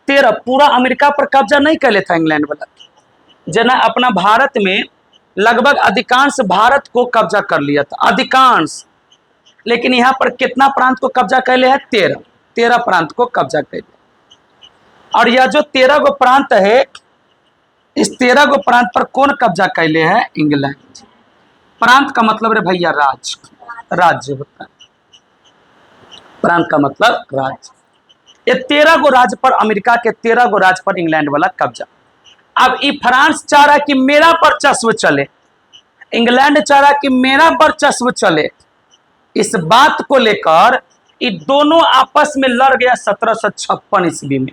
13, पूरा अमेरिका पर कब्जा नहीं कर लेता इंग्लैंड वाला। जना अपना भारत में लगभग अधिकांश भारत को कब्जा कर लिया था, अधिकांश। लेकिन यहाँ पर कितना प्रांत को कब्जा कर लिया है? 13 प्रांत को कब्जा कर लिया। और यह जो 13 गो प्रांत है, इस 13 गो प्रांत पर कौन कब्जा कर लिया है? इंग्लैंड। प्रांत का मतलब है भैया राज्य, राज्य होता है। प्रांत का मतलब राज्य। ये 13 गो राज्य पर, अमेरिका के 13 गो राज्य पर इंग्लैंड वाला कब्जा। अब ये फ्रांस चाह रहा कि मेरा वर्चस्व चले, इंग्लैंड चाह रहा कि मेरा वर्चस्व चले। इस बात को लेकर ये दोनों आपस में लड़ गया 1756 ईस्वी में।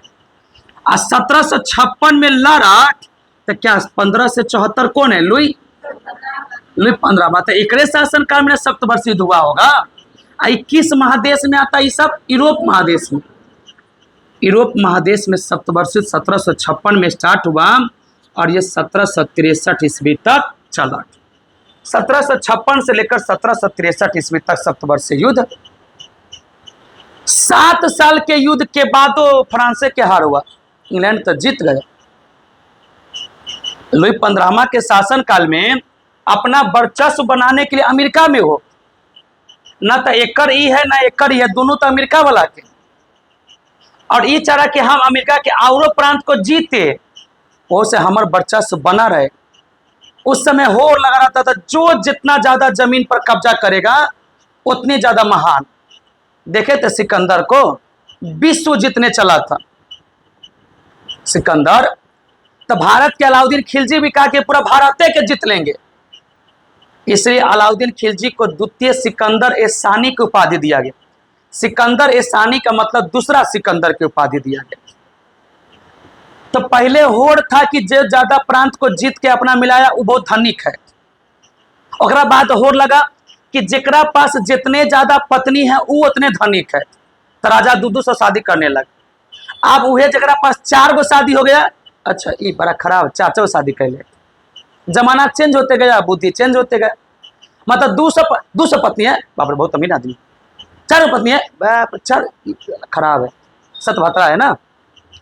और 1756 में लड़ा तो क्या 15 से 74 कौन है? लुई 15वां। तो एक शासन काल में सप्तवर्षीय युद्ध हुआ होगा। किस महादेश में आता है ये सब? यूरोप महादेश में। यूरोप महादेश में सप्तवर्षीय 1756 में स्टार्ट हुआ और ये 1763 ईस्वी तक चला। 1756 से लेकर 1763 ईस्वी तक सप्तवर्षीय युद्ध। 7 साल के युद्ध के बाद फ्रांस के हार हुआ, इंग्लैंड तो जीत गया। लुई 15वां के शासन काल में अपना वर्चस्व बनाने के लिए अमेरिका में हो, ना तो एकड़ ई है ना एकड़ ई है, दोनों तो अमेरिका वाला के। और ये चाह रहा कि हम अमेरिका के औरों प्रांत को जीते, वो से हमारा वर्चस्व बना रहे। उस समय हो लगा रहता था जो जितना ज्यादा जमीन पर कब्जा करेगा उतने ज्यादा महान। देखे थे सिकंदर को, विश्व जीतने चला था सिकंदर। तो भारत के अलाउद्दीन खिलजी भी कहा कि पूरा भारत के जीत लेंगे। इसलिए अलाउद्दीन खिलजी को द्वितीय सिकंदर ए सानी की उपाधि दिया गया। सिकंदर ए सानी का मतलब दूसरा सिकंदर की उपाधि दिया गया। तो पहले होड़ था कि जो ज्यादा प्रांत को जीत के अपना मिलाया वो बहुत धनिक है। और बाद होड़ लगा कि जेकरा पास जितने ज्यादा पत्नी है वो उतने धनिक है। तो राजा 200 शादी करने लगा। अब वह जरा पास 4 गो शादी हो गया, अच्छा ये बड़ा खराब, 4 शादी कर ले। जमाना चेंज होते गया, बुद्धि चेंज होते गया। मतलब 200 पत्नी है, बाप रे बहुत अमीर आदमी। 4 पत्नी है, बाप 4 खराब है, सतभतरा है ना,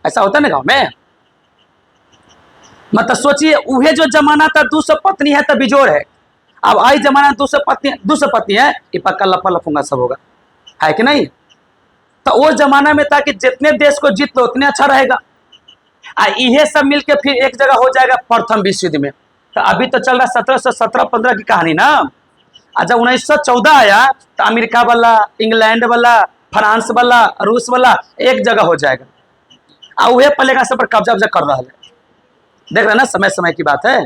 ऐसा होता है ना गाँव में। मतलब सोचिए वह जो जमाना था 200 पत्नी है तो बिजोड़ है। अब आई जमाना 200 पत्नी है, ये पक्का लफा लफूंगा सब होगा, है कि नहीं। तो वो जमाना में था कि जितने देश को जीत लो उतने अच्छा रहेगा। ये सब मिलके फिर एक जगह हो जाएगा प्रथम विश्व युद्ध में। तो अभी तो चल रहा 1717-15 की कहानी ना। जब 1914 आया तो अमेरिका वाला, इंग्लैंड वाला, फ्रांस वाला, रूस वाला एक जगह हो जाएगा। और वह पलेगा सब पर कब्जा कर रहा है। देख रहे ना, समय समय की बात है।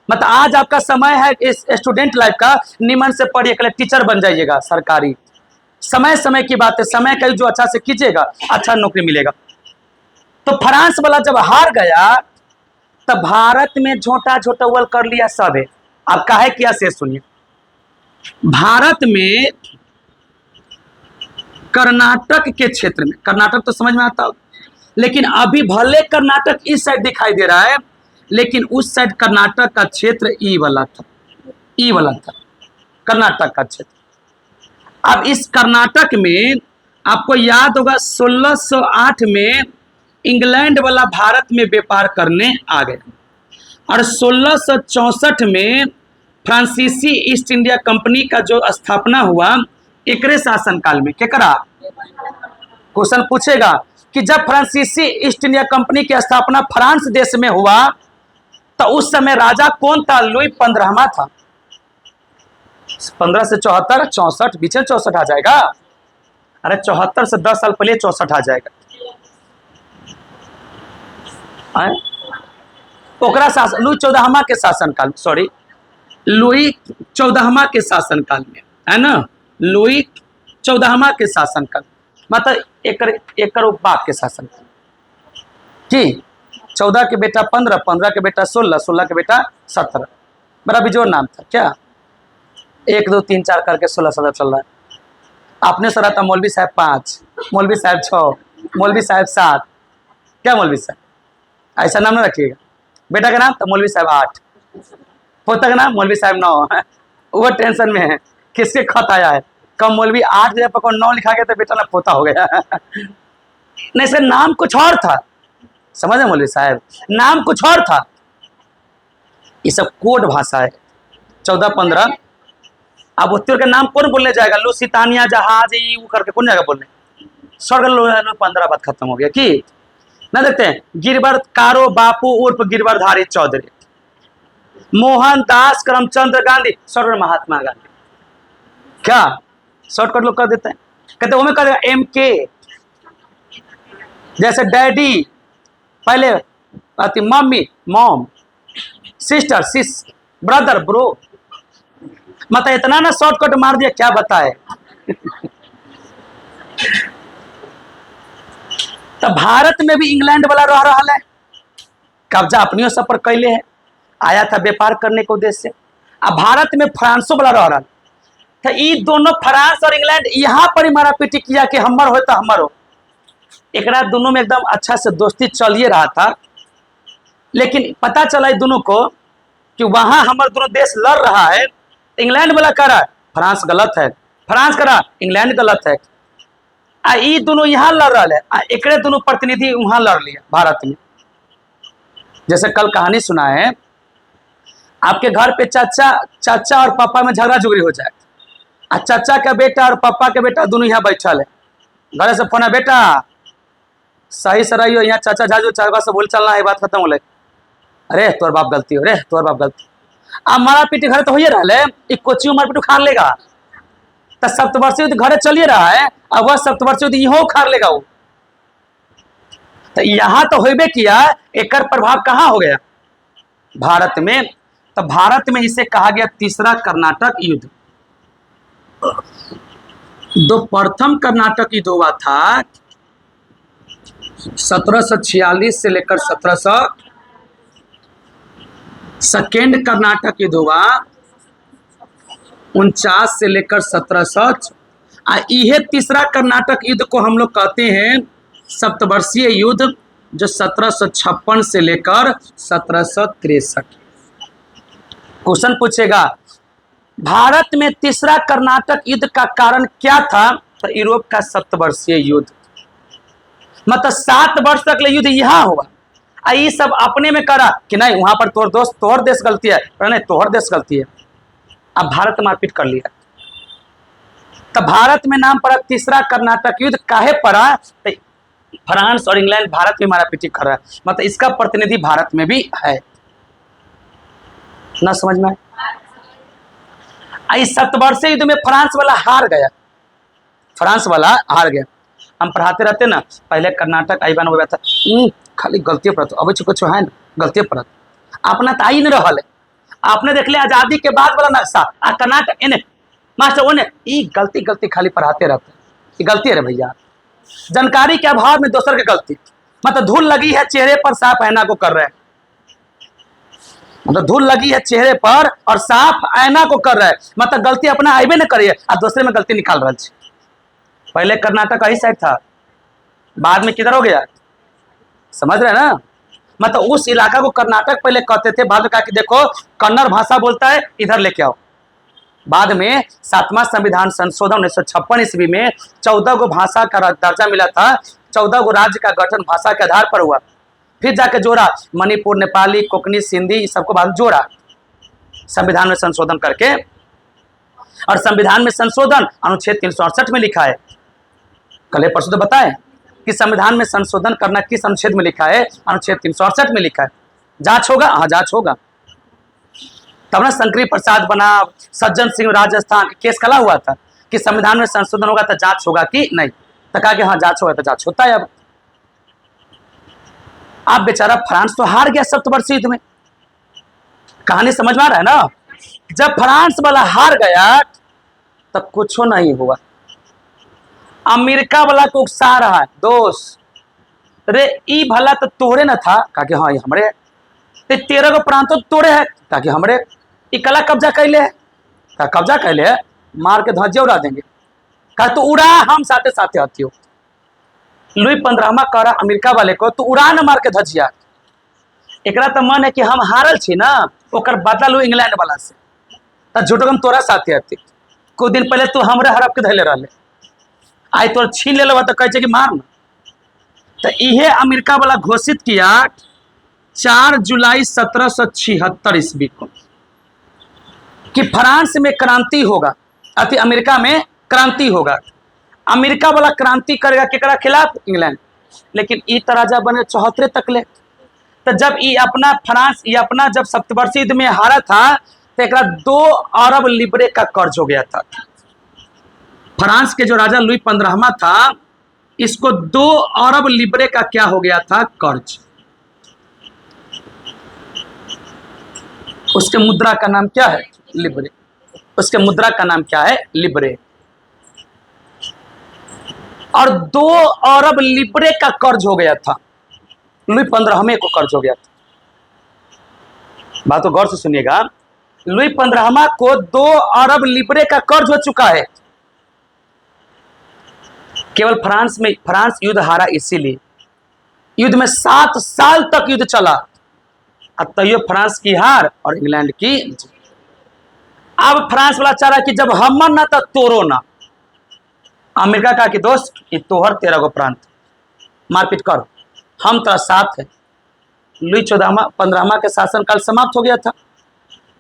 मतलब आज आपका समय है इस स्टूडेंट लाइफ का, निमन से पढ़िए, कल टीचर बन जाइएगा सरकारी। समय समय की बात है, समय का जो अच्छा से कीजिएगा अच्छा नौकरी मिलेगा। तो फ्रांस वाला जब हार गया तब भारत में झोटा झोटवल कर लिया सब है। अब काहे किया से सुनिए। भारत में कर्नाटक के क्षेत्र में, कर्नाटक तो समझ में आता हो, लेकिन अभी भले कर्नाटक इस साइड दिखाई दे रहा है, लेकिन उस साइड कर्नाटक का क्षेत्र ई वाला था। ई वाला था, कर्नाटक का क्षेत्र। अब इस कर्नाटक में आपको याद होगा 1608 में इंग्लैंड वाला भारत में व्यापार करने आ गए और 1664 में फ्रांसीसी ईस्ट इंडिया कंपनी का जो स्थापना हुआ एकरे शासनकाल में। क्या करा? क्वेश्चन पूछेगा कि जब फ्रांसीसी ईस्ट इंडिया कंपनी की स्थापना फ्रांस देश में हुआ तो उस समय राजा कौन था? लुई 15वां था। 15 से 74, 64 बीच में 64 आ जाएगा। अरे 74 से 10 साल पहले 64 आ जाएगा। ओकरा शासन लुई 14वां के शासनकाल, सॉरी लुई 14वां के शासनकाल में, है ना, लुई 14वां के शासनकाल, मतलब एकर बाप के शासनकाल कि 14 के बेटा 15, 15 के बेटा 16, 16 के बेटा 17। मेरा बिजोड़ नाम था क्या? 1 2 3 4 करके 16 17 चल रहा है। आपने सरा था मौलवी साहब 5, मौलवी साहब 6, मौलवी साहब 7। क्या मौलवी साहब? ऐसा नाम ना रखिएगा। बेटा का नाम तो मौलवी साहब 8, पोता का नाम मौलवी साहब 9। वो टेंशन में है किसके खत आया है। कम मौलवी 8 जगह पर 9 लिखा गया तो बेटा ना पोता हो गया। नहीं, इसका नाम कुछ और था, समझे मौलवी साहब, नाम कुछ और था। ये सब कोड भाषा है। 14 15 अब उत्तर का नाम कौन बोलने जाएगा? लुसितानिया जहाज ये वो करके कौन जाएगा बोलने? स्वर्ग 15 बात खत्म हो गया कि ना। देखते हैं गिरवर कारो बापू उर्फ गिरवरधारी चौधरी, मोहन दास करमचंद्र गांधी, स्वर्ग महात्मा गांधी। क्या शॉर्टकट लोग कर देते हैं, कहते वो में कर देगा MK। जैसे डैडी पहले आती मम्मी मॉम, सिस्टर सिस, ब्रदर ब्रो, मतलब इतना ना शॉर्टकट मार दिया क्या बताए। तो भारत में भी इंग्लैंड वाला रह रहा है, कब्जा अपनियों सब पर कैले है, आया था व्यापार करने के उद्देश्य से। अब भारत में फ्रांसो वाला रह रहा तो ये दोनों फ्रांस और इंग्लैंड यहाँ पर ही मारा पीटी किया कि हमर हो तो हमर हो। एक दोनों में एकदम अच्छा से दोस्ती चलिए रहा था, लेकिन पता चला दोनों को कि वहां हमारे दोनों देश लड़ रहा है। इंग्लैंड वाला कह रहा है फ्रांस गलत है, फ्रांस कह रहा इंग्लैंड गलत है। ये दोनों यहाँ लड़ रहा है, एक दोनों प्रतिनिधि वहां लड़ लिया भारत में। जैसे कल कहानी सुना है, आपके घर पे चाचा और पापा में झगड़ा झुगड़ी हो जाए, चाचा का बेटा और पापा के बेटा दोनों यहाँ बैठल है, घर से फोन है बेटा सही से रहियो, यहाँ चाचा झाजू चाचा से बोल चलना है, बात खत्म हो ले। अरे तोर बाप गलती हो रे, तोर बाप गलती। अब मारा पीटी घर तो हो रहा, कोची मार पीट उखाड़ लेगा तो सप्तवर्षीय युद्ध घरे चलिए रहा है, अब वह सप्तवर्षीय युद्ध इहो उखाड़ लेगा वो। तो यहाँ तो होबे किया, एक प्रभाव कहाँ हो गया? भारत में। तो भारत में इसे कहा गया तीसरा कर्नाटक युद्ध। जो प्रथम कर्नाटक युद्ध हुआ था 1746 से लेकर 1700, सेकेंड कर्नाटक युद्ध हुआ 49 से लेकर 1700। यह तीसरा कर्नाटक युद्ध को हम लोग कहते हैं सप्तवर्षीय युद्ध, जो 1756 से लेकर 1763। क्वेश्चन पूछेगा भारत में तीसरा कर्नाटक युद्ध का कारण क्या था? तो यूरोप का सप्तवर्षीय युद्ध, मतलब 7 वर्ष तक युद्ध यहाँ हुआ। ये सब अपने में करा कि नहीं वहां पर तोहर देश गलती है, नहीं तोहर देश गलती है। अब भारत मारपीट कर लिया, तब भारत में नाम पड़ा तीसरा कर्नाटक युद्ध। काहे पड़ा? तो फ्रांस और इंग्लैंड भारत में मारापीटी कर रहा है, मतलब इसका प्रतिनिधि भारत में भी है। ना समझ में? इस सप्तवर्षीय युद्ध में फ्रांस वाला हार गया, फ्रांस वाला हार गया। हम पढ़ाते रहते ना, पहले कर्नाटक आई बन हुआ था, खाली गलती पड़त, अब कुछ है ना गलती पड़त, अपना तो आई नहीं रहा है। आपने देख लिया आजादी के बाद वाला नक्शा, कर्नाटक इन्हें मास्टर ओने ये गलती खाली पढ़ाते रहते, ये गलती है रे भैया, जानकारी के अभाव में दोसर की गलती। मतलब धूल लगी है चेहरे पर, साफ ऐना को कर रहे हैं, मतलब धूल लगी है चेहरे पर और साफ ऐना को कर रहे हैं, मतलब गलती अपना आईबे न करिए और दूसरे में गलती निकाल रहा है। पहले कर्नाटक यही साइड था, बाद में किधर हो गया? समझ रहे हैं ना? मतलब उस इलाका को कर्नाटक पहले कहते थे, बाद में कहा कि देखो कन्नड़ भाषा बोलता है, इधर लेके आओ, बाद में 7वां संविधान संशोधन 1956 ईस्वी में 14 गो भाषा का दर्जा मिला था। 14 गो राज्य का गठन भाषा के आधार पर हुआ। फिर जाके जोड़ा मणिपुर, नेपाली, कोंकणी, सिंधी, इस सबको बाद जोड़ा संविधान में संशोधन करके। और संविधान में संशोधन अनुच्छेद 368 में लिखा है। कल परसों तो बताए कि संविधान में संशोधन करना किस अनुच्छेद में लिखा है? अनुच्छेद 368 में लिखा है। जांच होगा? हाँ, जांच होगा। तब ना शंकरी प्रसाद बना, सज्जन सिंह राजस्थान केस कला हुआ था कि संविधान में संशोधन होगा तो जांच होगा कि नहीं, तो कहा कि हाँ जांच होगा, तो जांच होता है। अब आप बेचारा फ्रांस तो हार गया सप्तवर्षीय युद्ध में। कहानी समझ में आ रहा है ना? जब फ्रांस वाला हार गया तब कुछ नहीं हुआ। अमेरिका वाला को उकसा रहा है, दोस्त रे ई भला तो तोड़े न था, कहा कि हाँ ये हमरे 13 गो प्रांत तो तोड़े है, कहा कि हमरे ई कला कब्जा कैले है, कहा कब्जा कैले है, मार के ध्वजिया उड़ा देंगे, कहा तो उड़ा, हम साथे साथे हथियो। लुई 15वां कह रहा अमेरिका वाले को तो उड़ा न मार के ध्वजिया। एकरा तो मन है कि हम हारल छी ना, ओकर बदला लू इंग्लैंड वाला से, तो झूठो हम तोरा साथे हथी। कुछ दिन पहले तू हमरे हड़प के धैले रहले, आई तोर छीन ले लेवा तो कहे कि मार ना। तो इहे अमेरिका वाला घोषित किया 4 जुलाई 1776 ईस्वी को कि फ्रांस में क्रांति होगा, अति अमेरिका में क्रांति होगा। अमेरिका वाला क्रांति करेगा केकरा खिलाफ? इंग्लैंड। लेकिन ई तराजा बने 74 तक ले। तो जब ई अपना फ्रांस ये अपना जब सप्तवर्षीय युद्ध में हारा था तो एक 2 अरब लिब्रे का कर्ज हो गया था। फ्रांस के जो राजा लुई 15वां था, इसको 2 अरब लिब्रे का क्या हो गया था? कर्ज। उसके मुद्रा का नाम क्या है? लिब्रे। उसके मुद्रा का नाम क्या है? लिब्रे। और 2 अरब लिब्रे का कर्ज हो गया था। लुई 15वें को कर्ज हो गया था। बात तो गौर से सुनिएगा, लुई 15वां को 2 अरब लिब्रे का कर्ज हो चुका है। केवल फ्रांस में, फ्रांस युद्ध हारा इसीलिए। युद्ध में 7 साल तक युद्ध चला, अब तैयो फ्रांस की हार और इंग्लैंड की। अब फ्रांस वाला चाह रहा कि जब हमन ना तो तोरो ना। अमेरिका कहा कि दोस्त ये तोहर 13 गो प्रांत, मारपीट कर, हम तेरा साथ है। लुई 15वां के शासनकाल समाप्त हो गया था।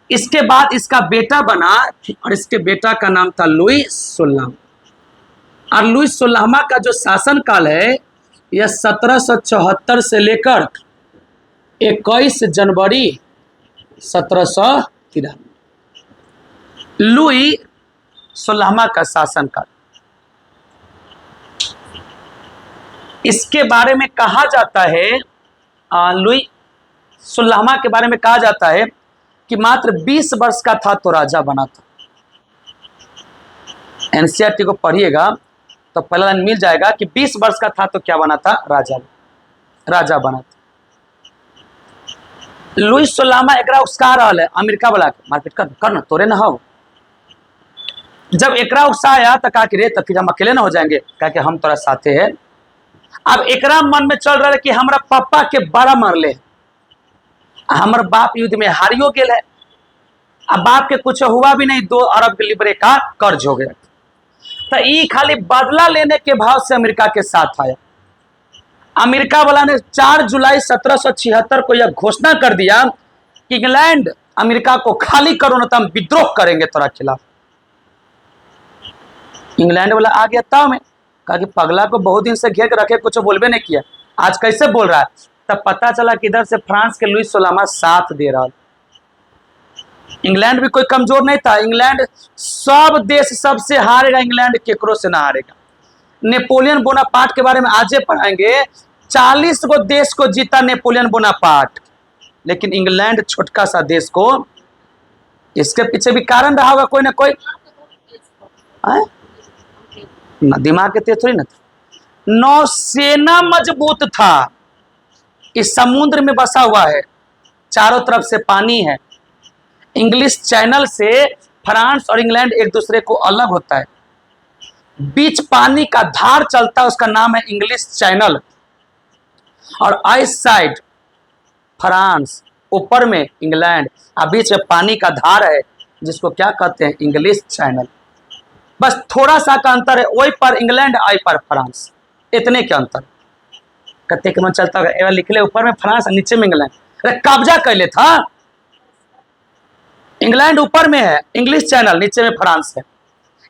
इसके बाद इसका बेटा बना और इसके बेटा का नाम था लुई 16। और लुई 16वां का जो शासनकाल है यह 1774 से लेकर 21 जनवरी 1793। लुई 16वां का शासनकाल। इसके बारे में कहा जाता है, लुई 16वां के बारे में कहा जाता है कि मात्र 20 वर्ष का था तो राजा बना था। एनसीईआरटी को पढ़िएगा तो पहला लाइन मिल जाएगा कि 20 वर्ष का था तो क्या बना था? राजा बना था। लुई 16वां एकरा उकसा रहा है अमेरिका वाला के, मारपीट कर ना तोरे ना हो। जब एकरा उकसाया तो कहा कि रे तो फिर हम अकेले ना हो जाएंगे, कहा कि हम तोरा साथे है। अब एकरा मन में चल रहा है कि हमारा पापा के बड़ा मारले, हमारे बाप युद्ध में हारियो गेल है, अब बाप के कुछ हुआ भी नहीं, 2 अरब के लिब्रे का कर्ज हो गया। तो ये खाली बदला लेने के भाव से अमेरिका के साथ आया। अमेरिका वाला ने 4 जुलाई 1776 को यह घोषणा कर दिया कि इंग्लैंड अमेरिका को खाली करो न तो हम विद्रोह करेंगे तोरा खिलाफ। इंग्लैंड वाला आ गया ताव में, कहा कि पगला को बहुत दिन से घेर के रखे, कुछ बोलबे नहीं किया, आज कैसे बोल रहा है? तब पता चला कि इधर से फ्रांस के लुई 16वां साथ दे रहा। इंग्लैंड भी कोई कमजोर नहीं था। इंग्लैंड सब देश सबसे हारेगा, इंग्लैंड केकरो से ना हारेगा। नेपोलियन बोनापार्ट के बारे में आजे पढ़ाएंगे। 40 गो देश को जीता नेपोलियन बोनापार्ट, लेकिन इंग्लैंड छोटका सा देश को। इसके पीछे भी कारण रहा होगा कोई ना कोई, ना दिमाग के तेज थोड़ी ना था। नौसेना मजबूत था, इस समुद्र में बसा हुआ है, चारों तरफ से पानी है। इंग्लिश चैनल से फ्रांस और इंग्लैंड एक दूसरे को अलग होता है, बीच पानी का धार चलता है, उसका नाम है इंग्लिश चैनल। और आइस साइड फ्रांस, ऊपर में इंग्लैंड, और बीच में पानी का धार है, जिसको क्या कहते हैं इंग्लिश चैनल। बस थोड़ा सा का अंतर है, वही पर इंग्लैंड आई पर फ्रांस, इतने के अंतर। कत्ते के मन चलता है लिख ले ऊपर में फ्रांस नीचे में इंग्लैंड। अरे कब्जा कर ले था, इंग्लैंड ऊपर में है इंग्लिश चैनल, नीचे में फ्रांस है।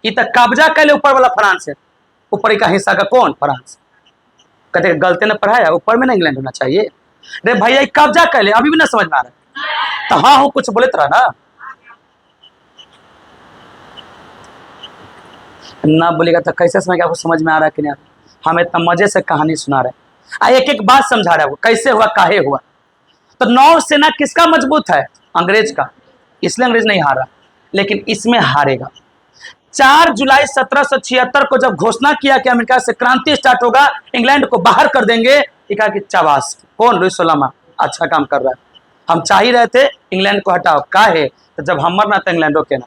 ये तो कब्जा कर ले ऊपर वाला फ्रांस है, ऊपर का हिस्सा का कौन फ्रांस। कहते गलती ने पढ़ाया ऊपर में ना इंग्लैंड होना चाहिए। अरे भैया कब्जा कर ले, अभी भी ना समझ में आ रहा है तो हाँ हूँ कुछ बोले तो रहा ना बोलेगा तो कैसे समझ आपको समझ में आ रहा है कि नहीं। हम इतना मजे से कहानी सुना रहे, एक एक बात समझा रहे हैं, कैसे हुआ काहे हुआ। तो नौसेना किसका मजबूत है, अंग्रेज का, इसलिए अंग्रेज नहीं हारा, लेकिन इसमें हारेगा। 4 जुलाई 1776 को जब घोषणा किया कि अमेरिका से क्रांति स्टार्ट होगा, इंग्लैंड को बाहर कर देंगे, कहा कि चाबास कौन लुइस सोलामा अच्छा काम कर रहा है, हम चाह ही रहे थे इंग्लैंड को हटाओ, का है तो जब हमर ना तो इंग्लैंडो के ना।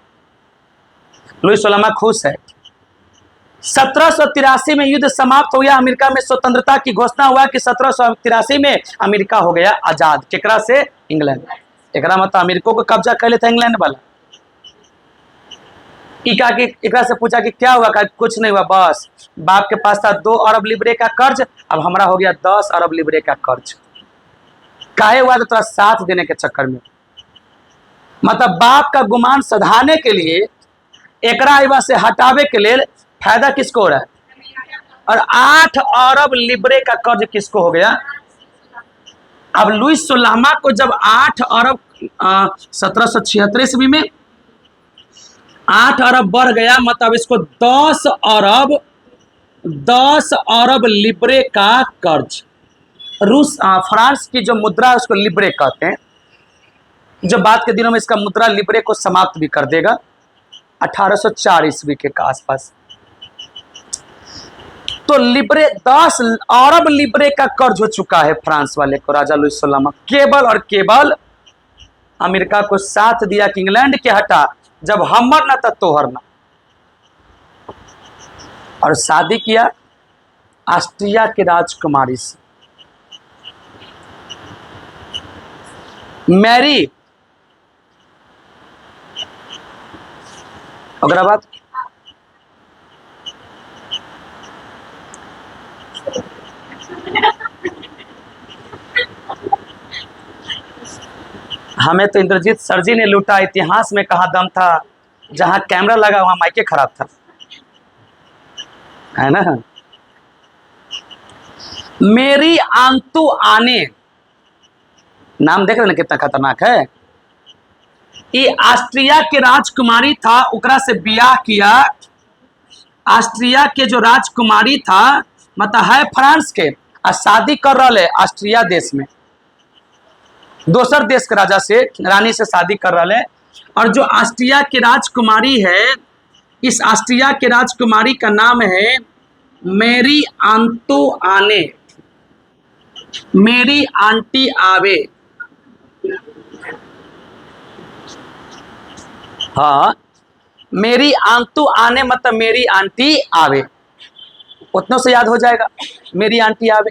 लुइस सोलामा खुश है। 1783 में युद्ध समाप्त हो गया, अमेरिका में स्वतंत्रता की घोषणा हुआ कि 1783 में अमेरिका हो गया आजाद। केकरा से, इंग्लैंड। एक मतलब अमेरिका को कब्जा कर लेता इंग्लैंड वाला। एकरा से पूछा कि क्या हुआ, कुछ नहीं हुआ, बस बाप के पास था 2 अरब लिबरे का कर्ज, अब हमारा हो गया 10 अरब लिबरे का कर्ज। काहे हुआ तो थोड़ा साथ देने के चक्कर में, मतलब बाप का गुमान सधाने के लिए, एकरा से हटावे के लिए फायदा किसको हो रहा है। और 8 अरब लिबरे का कर्ज किसको हो गया। अब लुइस सोलामा को जब 8 अरब 1776 ईस्वी में 8 अरब बढ़ गया, मतलब इसको 10 अरब लिबरे का कर्ज। फ्रांस की जो मुद्रा है उसको लिबरे कहते हैं, जो बाद के दिनों में इसका मुद्रा लिबरे को समाप्त भी कर देगा 1804 ईस्वी के आसपास। तो लिबरे 10 अरब लिबरे का कर्ज हो चुका है फ्रांस वाले को, राजा लुइस सोलामा। केवल और केवल अमेरिका को साथ दिया कि इंग्लैंड के हटा, जब हमर ना तब तोहर ना। और शादी किया ऑस्ट्रिया के राजकुमारी से, मैरी। अगर बात हमें तो इंद्रजीत सर जी ने लूटा, इतिहास में कहा दम था, जहां कैमरा लगा वहां माइके खराब था, है ना। मेरी आंतु आने, नाम देख रहे ना कितना खतरनाक है। ये ऑस्ट्रिया के राजकुमारी था, ओकरा से बियाह किया। ऑस्ट्रिया के जो राजकुमारी था, मतलब है फ्रांस के, और शादी कर रहा है ऑस्ट्रिया देश में, दोसर देश के राजा से, रानी से शादी कर रहा है। और जो ऑस्ट्रिया की राजकुमारी है, इस ऑस्ट्रिया के राजकुमारी का नाम है मेरी आंतु आने, मेरी आंटी आवे। हाँ, मेरी आंतु आने मतलब मेरी आंटी आवे, उतनों से याद हो जाएगा, मेरी आंटी आवे।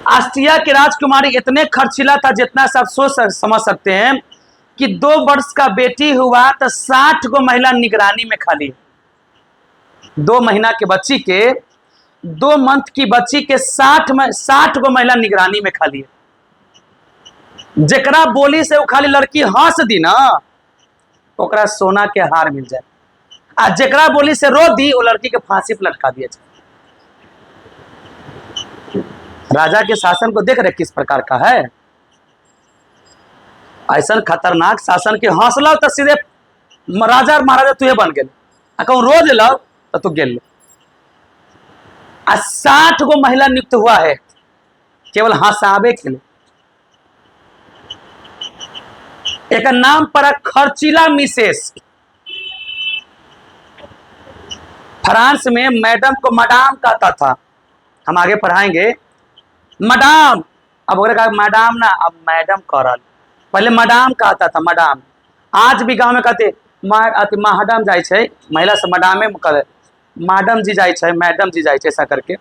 ऑस्ट्रिया के राजकुमारी इतने खर्चीला था, जितना सब सोच समझ सकते हैं, कि 2 वर्ष का बेटी हुआ तो 60 गो महिला निगरानी में खाली। 2 महीना के बच्ची के, 2 मंथ की बच्ची के 60 गो महिला निगरानी में खाली। जेकरा बोली से वो खाली लड़की हंस दी ना, ओकरा सोना के हार मिल जाए, आ जेकरा बोली से रो दी, वो लड़की के फांसी पर लटका दिया जाए। राजा के शासन को देख रहे किस प्रकार का है। ऐसा खतरनाक शासन के हौसला तो सीधे राजा और महाराजा तुहे बन गए, कहूँ रो दिल तो तू गेल। 60 गो महिला नियुक्त हुआ है केवल हंसावे के लिए। एक नाम पर खर्चीला मिसेस। फ्रांस में मैडम को मडाम कहता था, हम आगे पढ़ाएंगे। मडाम, अब मैडम ना, अब मैडम कह रहा, पहले मडाम कहता था, मडाम। आज भी गांव में कहते मैडम जाए छे, महिला से मडामे करे, मैडम जी जाए छे, मैडम जी जाए छे, ऐसा करके।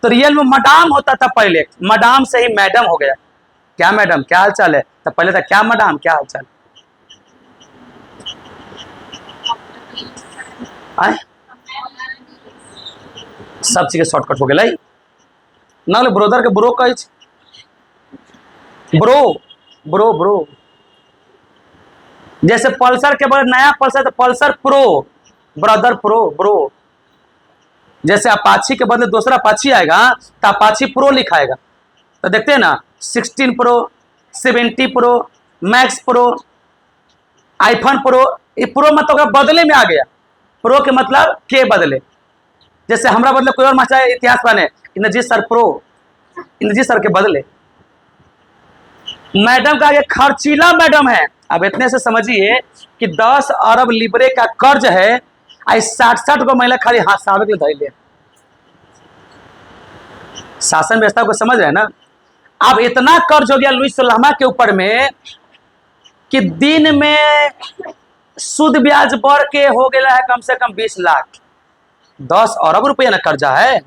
तो रियल में मडाम होता था पहले, मडाम से ही मैडम हो गया। क्या मैडम क्या हाल चाल है, तो पहले था क्या मडाम क्या हाल चाल। आए सब चीज शॉर्टकट हो गया ना ब्रोदर के ब्रो कह ब्रो ब्रो ब्रो जैसे पल्सर के बड़े नया पल्सर तो Pulsar pro brother pro bro जैसे अपाची के बदले दूसरा अपाची आएगा तो अपाची प्रो लिखाएगा तो देखते हैं ना 16 pro 70 pro max pro iPhone pro ये प्रो मतलब बदले में आ गया प्रो के मतलब के बदले जैसे हमारा बदले कोई और मास्टर इतिहास बने Indrajit sir prof Indrajit sir के बदले मैडम का ये खर्चीला मैडम है। अब इतने से समझिए कि 10 अरब लिबरे का कर्ज है आई 60 को महिला खाली हाथ के धैले शासन व्यवस्था को समझ रहे हैं ना। अब इतना कर्ज हो गया लुइस सोलामा के ऊपर में कि दिन में शुद्ध ब्याज बढ़ के हो गया है कम से कम 20 लाख 10 अरब रुपया ना कर्जा है।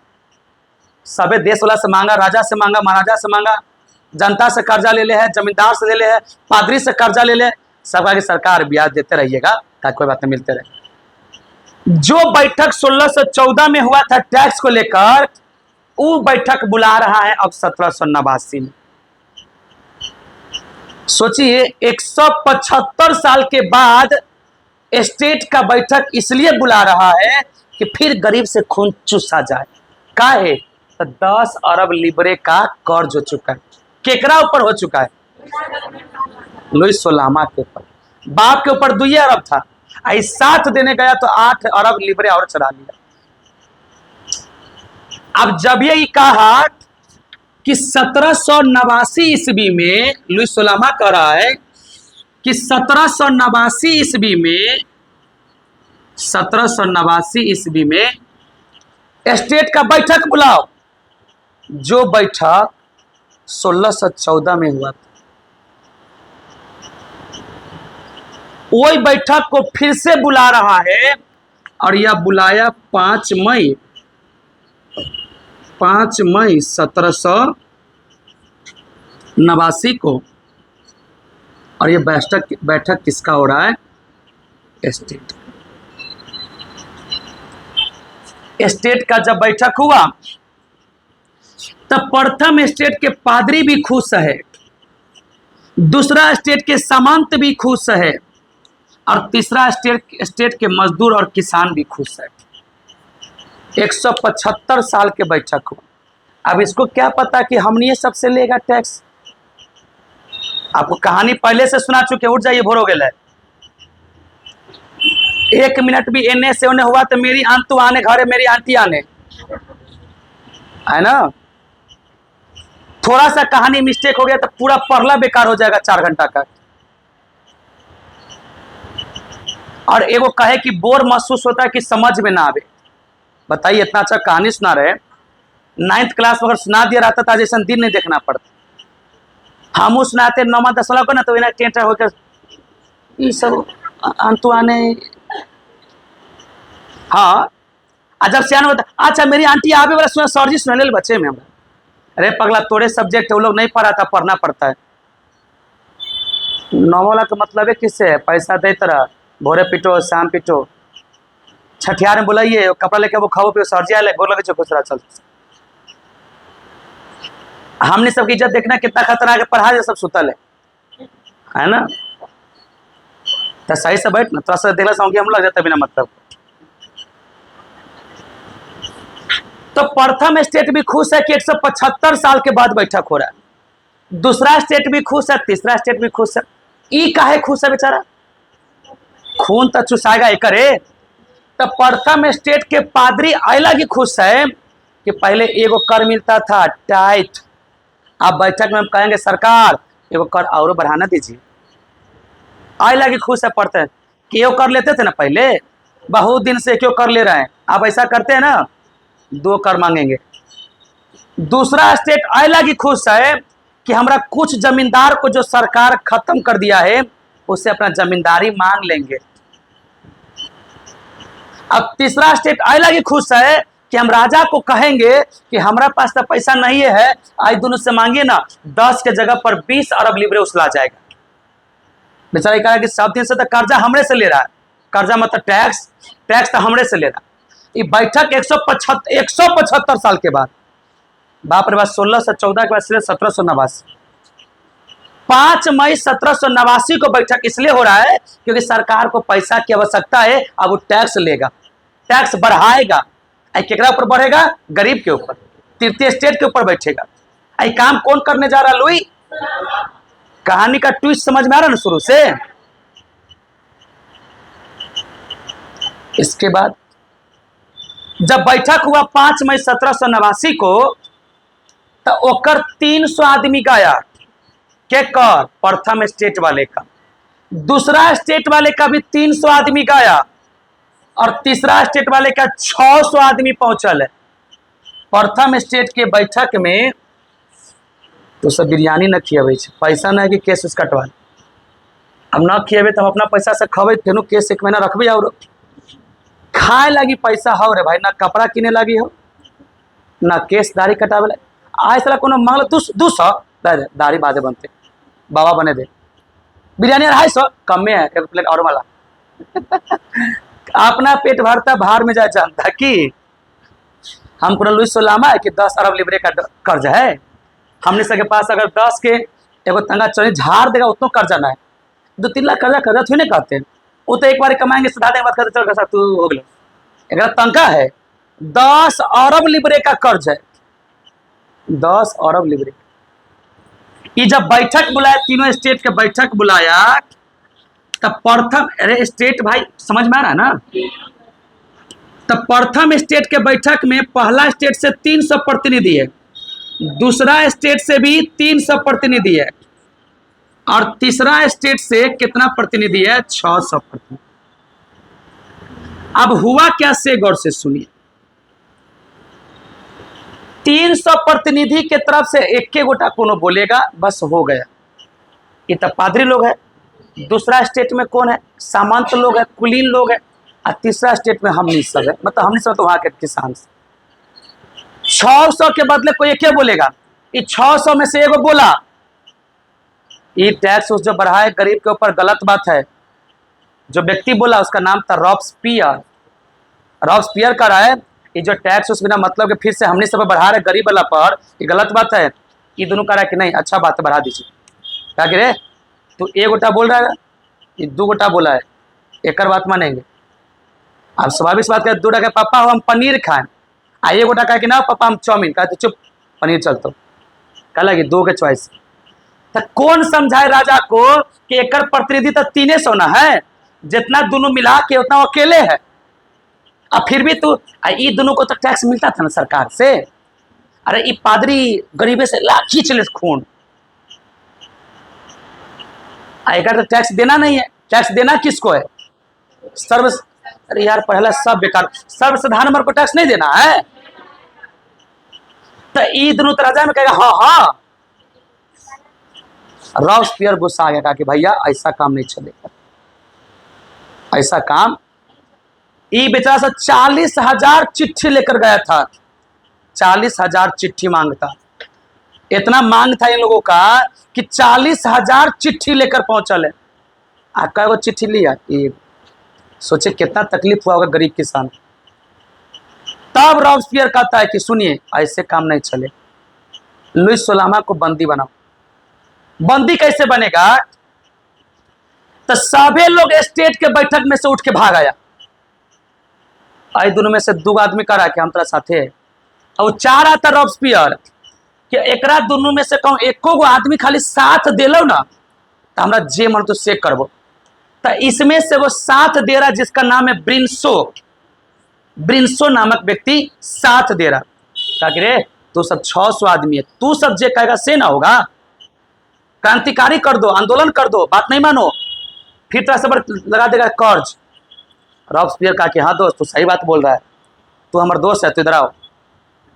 सबे देश वाला से मांगा राजा से मांगा महाराजा से मांगा जनता से कर्जा ले ले है जमींदार से ले ले है पादरी से कर्जा ले ले सब आगे सरकार ब्याज देते रहिएगा ताकि कोई बात नहीं मिलते रहे। जो बैठक 1614 में हुआ था टैक्स को लेकर वो बैठक बुला रहा है अब 1789 में। सोचिए 175 साल के बाद स्टेट का बैठक इसलिए बुला रहा है कि फिर गरीब से खून चूसा जाए। का है तो 10 अरब लिबरे का कर्ज हो चुका है। केकरा ऊपर हो चुका है? लुइस सोलामा के ऊपर। बाप के ऊपर 2 अरब था आई साथ देने गया तो 8 अरब लिबरे और चढ़ा लिया। अब जब ये कहा कि 1789 ईस्वी में लुइस सोलामा कह रहा है कि 1789 ईस्वी में स्टेट का बैठक बुलाओ। जो बैठक 1614 में हुआ था वही बैठक को फिर से बुला रहा है और यह बुलाया 5 मई 1789 को। और ये बैठक किसका हो रहा है? स्टेट का जब बैठक हुआ तब प्रथम स्टेट के पादरी भी खुश है, दूसरा स्टेट के सामंत भी खुश है और तीसरा स्टेट के मजदूर और किसान भी खुश है। 175 साल के बैठक हुआ। अब इसको क्या पता कि हमने सबसे लेगा टैक्स। आपको कहानी पहले से सुना चुके, उठ जाइए भोर हो गया। 1 मिनट भी एने से उन्हें हुआ तो मेरी आंतू आने घरे मेरी आंटी आने है ना। थोड़ा सा कहानी मिस्टेक हो गया तो पूरा पढ़ला बेकार हो जाएगा 4 घंटा का। और एगो कहे कि बोर महसूस होता है कि समझ में ना आवे। बताइए इतना अच्छा कहानी सुना रहे 9th क्लास में अगर सुना दिया रहता था जैसा दिन नहीं देखना पड़ता। हम सुनाते 9वां 10वां को ना तो इन्हें टेंटर होकर ये सब अंतु आने। हाँ जब सियान होता अच्छा मेरी आंटी आवे वाला सुना सर जी सुना ले बच्चे में हमरा। अरे पगला तोड़े सब्जेक्ट वो लोग नहीं पढ़ाता पढ़ना पड़ता है। 9वां वाला का मतलब है किससे है? पैसा दे तरह भोरे पिटो शाम पिटो। छठियार में बुलाइए कपड़ा लेके वो खाओ पियो सर जी आए गोर लगे खुश रहा चल। हमने सबकी इज्जत देखना कितना खतरनाक है। पढ़ा जो सब सुतल है ना। तो सही से बैठ ना थोड़ा सा देखला सौंगी हम लग जाता बिना मतलब। तो प्रथम स्टेट भी खुश है कि 175 साल के बाद बैठक हो रहा है। दूसरा स्टेट भी खुश है, तीसरा स्टेट भी खुश है। ई काहे खुश है बेचारा? खून तो चुसाएगा एक करे। तो प्रथम स्टेट के पादरी आयला की खुश है कि पहले एगो कर मिलता था टाइट। आप बैठक में हम कहेंगे सरकार एगो कर और बढ़ाना दीजिए। आयला की खुश है पढ़ते हैं कि एगो कर लेते थे ना पहले बहुत दिन से क्यों कर ले रहे हैं। आप ऐसा करते हैं ना 2 कर मांगेंगे। दूसरा स्टेट आयला की खुश है कि हमारा कुछ जमींदार को जो सरकार खत्म कर दिया है उससे अपना जमींदारी मांग लेंगे। अब तीसरा स्टेट आयला की खुश है कि हम राजा को कहेंगे कि हमारा पास तो पैसा नहीं है आज दोनों से मांगिए ना 10 के जगह पर 20 अरब लिबरे उसला जाएगा। बेचारा कहा कि सब दिन से तो कर्जा हमरे से ले रहा है। कर्जा मतलब टैक्स टैक्स तो हमरे से लेना। ये बैठक 175 साल के बाद, बाप रे बाप, 1614 के बाद 1789, 5 मई 1789 को बैठक इसलिए हो रहा है क्योंकि सरकार को पैसा की आवश्यकता है। अब वो टैक्स लेगा, टैक्स बढ़ाएगा। केकरा ऊपर बढ़ेगा? गरीब के ऊपर, तृतीय स्टेट के ऊपर बैठेगा। आई काम कौन करने जा रहा लुई? कहानी का ट्विस्ट समझ में आ रहा ना शुरू से। इसके बाद जब बैठक हुआ 5 मई 1789 को, तो ओकर 300 आदमी गया के कर प्रथम स्टेट वाले का, दूसरा स्टेट वाले का भी 300 आदमी गया, और तीसरा स्टेट वाले का 600 आदमी पहुंचल है। प्रथम स्टेट के बैठक में तो सब बिरयानी न खियाबे, पैसा न है कि केस कटवा। अब न खिएबे तो हम अपना पैसा से खबे, फेनू केस 1 महीना रखबे, और खाए लगी पैसा हो रे भाई, ना कपड़ा किने लगी हो, ना केस दाढ़ी कटावे लगी। आज साला कोनो मांगल 200 दाढ़ी बादे बनते, बाबा बने दे, बिरयानी 250 कम में है, 1 प्लेट और वाला। अपना पेट भरता, बाहर में जाए जानता कि हमको लुइस सोलामा है कि 10 अरब लिबरे का कर्ज है। हमने सबके पास अगर 10 के एगो तंगा चोरी झाड़ देगा उतना कर्जा ना है, 2-3 लाख कर्जा थोड़ी नहीं कहते हैं। वो तो एक बार कमाएंगे, सुधा देंगे, बात करते चल तू हो गया। एक तंका है 10 अरब लिबरे का कर्ज है, 10 अरब लिबरे। ये जब बैठक बुलाया, तीनों स्टेट के बैठक बुलाया, तब प्रथम, अरे स्टेट भाई समझ में आ रहा है ना, तब प्रथम स्टेट के बैठक में पहला स्टेट से 300 प्रतिनिधि है, दूसरा स्टेट से भी 300 प्रतिनिधि है, और तीसरा स्टेट से कितना प्रतिनिधि है? 600 प्रतिनिधि। अब हुआ क्या से गौर से सुनिए। 300 प्रतिनिधि के तरफ से एक गोटा कोनो बोलेगा, बस हो गया। ये तो पादरी लोग है, दूसरा स्टेट में कौन है? सामंत लोग है, कुलीन लोग है, और तीसरा स्टेट में हमनी सब है, मतलब हमनी सब तो वहां के किसान से। 600 के बदले कोई एक बोलेगा, ये 600 में से एगो बोला, ये टैक्स जो बढ़ाए गरीब के ऊपर गलत बात है। जो व्यक्ति बोला उसका नाम था रॉब्सपियर। रॉब्सपियर का रहा है ये जो टैक्स उस बिना मतलब के फिर से हमने सब बढ़ा रहे गरीब वाला पर, ये गलत बात है। ये दोनों कह रहा है कि नहीं अच्छा बात है, बढ़ा दीजिए। क्या कह रहे तो एक गोटा बोल रहा है, ये 2 गोटा बोला है, एक बात मानेंगे। अब स्वाभाविक बात करें, 2 के पापा हम पनीर खाएं, आइए गोटा कहे कि ना पापा हम चाउमीन खाए, तो चुप पनीर चलते कह लगी 2 के चॉइस। तो कौन समझाए राजा को कि एक प्रतिनिधि तो 300 ना है, जितना दोनों मिला के उतना अकेले है। अब फिर भी तू ये दोनों को तो टैक्स मिलता था ना सरकार से। अरे ये पादरी गरीबे से ला खींच ले खून, एक तो टैक्स देना नहीं है। टैक्स देना किसको है? सर्व, अरे यार पहला सब बेकार, सर्वसाधारण वर्ग को टैक्स नहीं देना है। तो ये दोनों तो राजा में कहेगा हाँ हाँ। रॉब्सपियर गुस्सा आ गया, कहा कि भैया ऐसा काम नहीं चलेगा, ऐसा काम। ये बेचारा सा 40,000 चिट्ठी लेकर गया था, 40,000 चिट्ठी मांगता। इतना मांग था इन लोगों का कि 40,000 चिट्ठी लेकर पहुंचल है। आपका वो चिट्ठी लिया, ये सोचे कितना तकलीफ हुआ होगा गरीब किसान। तब रॉब्सपियर कहता है कि सुनिए ऐसे काम नहीं चले, लुइस सोलामा को बंदी बनाओ। बंदी कैसे बनेगा? तो सभी लोग स्टेट के बैठक में से उठ के भाग आया। आई दोनों में से 2 आदमी करा कि हम तेरा साथे है, और 4 आता रॉब्सपियर कि एकरा दोनों में से कहूँ एको गो आदमी खाली साथ दिलो ना तो हमरा जे मन तो से करबो। तो इसमें से वो साथ दे रहा जिसका नाम है ब्रिंसो। ब्रिंसो नामक व्यक्ति साथ दे रहा। क्या करे तू सब 600 आदमी है, तू सब जे कहेगा से ना होगा, क्रांतिकारी कर दो, आंदोलन कर दो, बात नहीं मानो, फिर तरह से लगा देगा कर्ज। रॉब्सपियर कहा कि हाँ दोस्त तू सही बात बोल रहा है, तू हमारा दोस्त है, तू इधर आओ।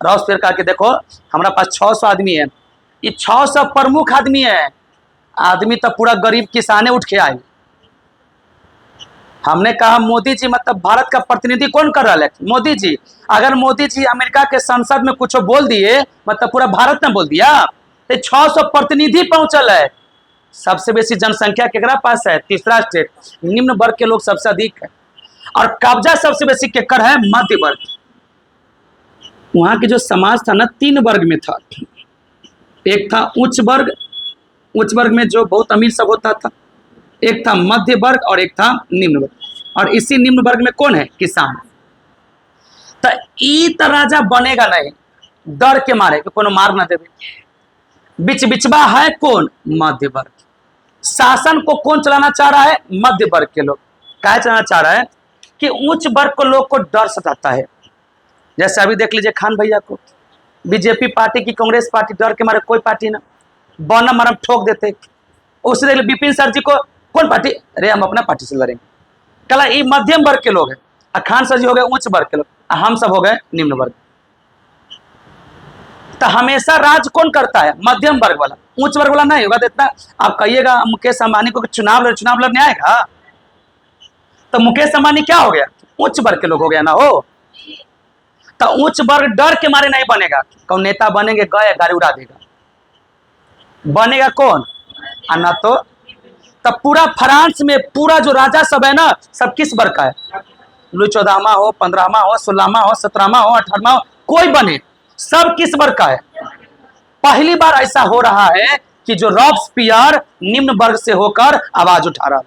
रॉब्सपियर कहा कि देखो हमारा पास 600 आदमी है, ये 600 प्रमुख आदमी है, आदमी तो पूरा गरीब किसाने उठ के आए। हमने कहा मोदी जी मतलब भारत का प्रतिनिधि कौन कर रहा है? मोदी जी। अगर मोदी जी अमेरिका के संसद में कुछ बोल दिए मतलब पूरा भारत ने बोल दिया। तो 600 प्रतिनिधि पहुंचल है। सबसे बेसी जनसंख्या केकरा पास है? तीसरा स्टेट, निम्न वर्ग के लोग सबसे अधिक है। और कब्जा सबसे बेसी केकर है? मध्य वर्ग। वहां के जो समाज था ना, 3 वर्ग में था। एक था उच्च वर्ग, उच्च वर्ग में जो बहुत अमीर सब होता था, एक था मध्य वर्ग और एक था निम्न वर्ग। और इसी निम्न वर्ग में कौन है? किसान। तो ई तो राजा बनेगा नहीं, डर के मारे कि कोनो मार ना देवे। बीच बिचवा है कौन? मध्य वर्ग। शासन को कौन चलाना चाह रहा है? मध्य वर्ग के लोग। क्या चलाना चाह रहा है? कि उच्च वर्ग को लोग को डर सताता है। जैसे अभी देख लीजिए खान भैया को, बीजेपी पार्टी की, कांग्रेस पार्टी, डर के मारे कोई पार्टी ना, बना मरम ठोक देते। उससे देख विपिन सर जी को, कौन पार्टी? अरे हम अपना पार्टी से लड़ेंगे। कला ये मध्यम वर्ग के लोग हैं, और खान सर जी हो गए उच्च वर्ग के लोग, हम सब हो गए निम्न वर्ग। तो हमेशा राज कौन करता है? मध्यम वर्ग वाला। उच्च वर्ग वाला नहीं होगा। तो इतना आप कहिएगा मुकेश अंबानी को चुनाव लड़ने आएगा, तो मुकेश अंबानी क्या हो गया? उच्च वर्ग के लोग हो गया ना हो। तो उच्च वर्ग डर के मारे नहीं बनेगा। कौन नेता बनेंगे? गए गाड़ी उड़ा देगा। बनेगा कौन? ना तो तब पूरा फ्रांस में पूरा जो राजा सब है ना, सब किस वर्ग का है? लुई 14वां हो, 15वां हो, 16वां हो, 17वां हो, 18वां हो, कोई बने, सब किस वर्ग का है? पहली बार ऐसा हो रहा है कि जो रॉबस्पियर निम्न वर्ग से होकर आवाज उठा रहा है।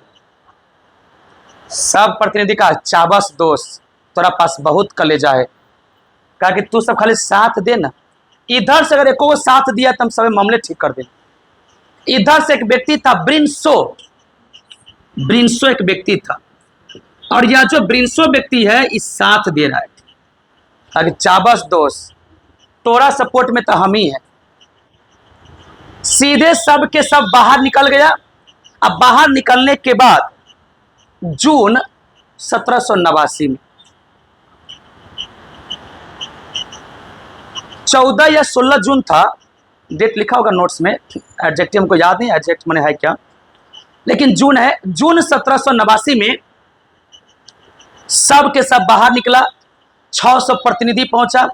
सब प्रतिनिधि का चाबस दोस्त, तोरा पास बहुत कलेजा है, कहा कि तू सब खाली साथ दे ना। इधर से अगर एको साथ दिया तो हम सब मामले ठीक कर दे। इधर से एक व्यक्ति था ब्रिंसो, ब्रिंसो एक व्यक्ति था, और यह जो ब्रिंसो व्यक्ति है इस साथ दे रहा है। अगर चाबस दोस्त, तोरा सपोर्ट में तो हम ही है। सीधे सब के सब बाहर निकल गया। अब बाहर निकलने के बाद जून 1789 में 14 या 16 जून था, डेट लिखा होगा नोट्स में, एग्जैक्ट हमको याद नहीं, एग्जैक्ट मैंने है क्या, लेकिन जून है। जून 1789 में सब के सब बाहर निकला। 600 प्रतिनिधि पहुंचा।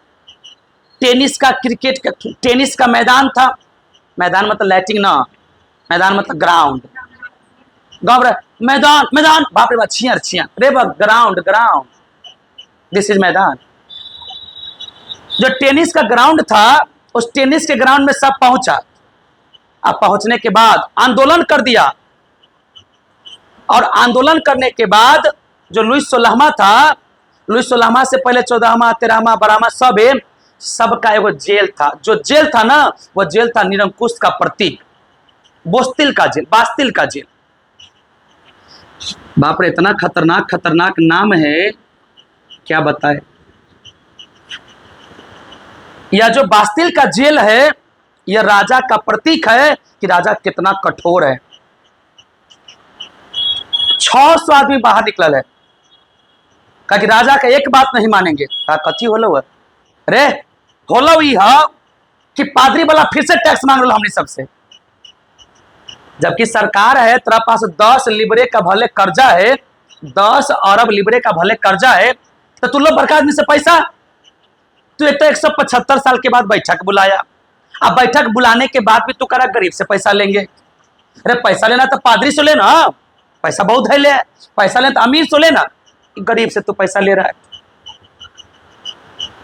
टेनिस का, क्रिकेट का, टेनिस का मैदान था। मैदान मतलब लैटिंग ना, मैदान मतलब ग्राउंड। गाँव मैदान, मैदान, बाप रे बाप, छिया छिया, रे बाप, ग्राउंड, ग्राउंड, दिस इज मैदान। जो टेनिस का ग्राउंड था, उस टेनिस के ग्राउंड में सब पहुंचा। अब पहुंचने के बाद आंदोलन कर दिया, और आंदोलन करने के बाद जो लुई 16वां था, लुई 16वां से पहले 14वां, 13वां, 12वां सबका एगो जेल था। जो जेल था ना, वो जेल था निरंकुश का प्रतीक, बोस्तिल का जेल, बास्तिल का जेल। बाप रे, इतना खतरनाक खतरनाक नाम है, क्या बताए। यह जो बास्तिल का जेल है, यह राजा का प्रतीक है कि राजा कितना कठोर है। 600 आदमी बाहर निकल है, कहा कि राजा का एक बात नहीं मानेंगे। कहा कथी होलो है? रे होलो ही है कि पादरी वाला फिर से टैक्स मांग लो हमने सबसे, जबकि सरकार है, तेरा पास 10 लिबरे का भले कर्जा है, 10 अरब लिबरे का भले कर्जा है, तो तू लोग बड़का आदमी से पैसा, तू एक तो 175 साल के बाद बैठक बुलाया। अब बैठक बुलाने के बाद भी तू करा गरीब से पैसा लेंगे। अरे पैसा लेना तो पादरी से लेना, पैसा बहुत है, ले पैसा लेना तो अमीर से लेना, गरीब से तू पैसा ले रहा है।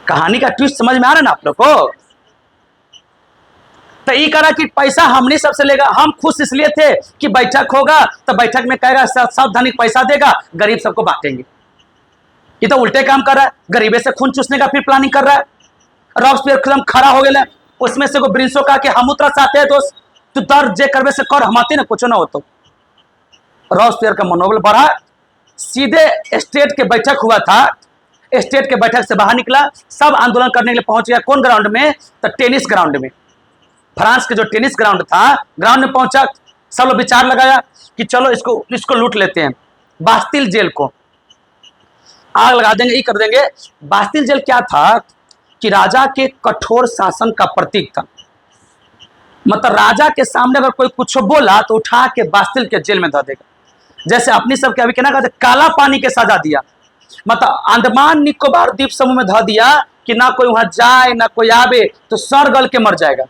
कहानी का ट्विस्ट समझ में आ रहा है ना आप लोग को? तो ये करा कि पैसा हमने सबसे लेगा। हम खुश इसलिए थे कि बैठक होगा तो बैठक में कहेगा सब धनिक पैसा देगा, गरीब सबको बांटेंगे। ये तो उल्टे काम कर रहा है, गरीबे से खून चूसने का फिर प्लानिंग कर रहा है। रॉबस्पियर एकदम खड़ा हो गया। उसमें से को ब्रिंसो कहा कि हम उतरा चाहते हैं दोस्त, तू दर जे करवे से कर, हम आते ना कुछ ना हो। तो रॉबस्पियर का मनोबल बढ़ा, सीधे स्टेट के बैठक हुआ था, स्टेट के बैठक से बाहर निकला, सब आंदोलन करने के लिए पहुंच गया। कौन ग्राउंड में? तो टेनिस ग्राउंड में। फ्रांस के जो टेनिस ग्राउंड था, ग्राउंड में पहुंचा, सब लोग विचार लगाया कि चलो इसको लूट लेते हैं, बास्तिल जेल को आग लगा देंगे, ये कर देंगे। बास्तिल जेल क्या था कि राजा के कठोर शासन का प्रतीक था। मतलब राजा के सामने अगर कोई कुछ बोला तो उठा के बास्तिल के जेल में धर देगा। जैसे अपनी सबके अभी कहना कहते काला पानी के सजा दिया, मतलब अंडमान निकोबार द्वीप समूह में धर दिया कि ना कोई वहां जाए ना कोई आवे, तो सर गल के मर जाएगा।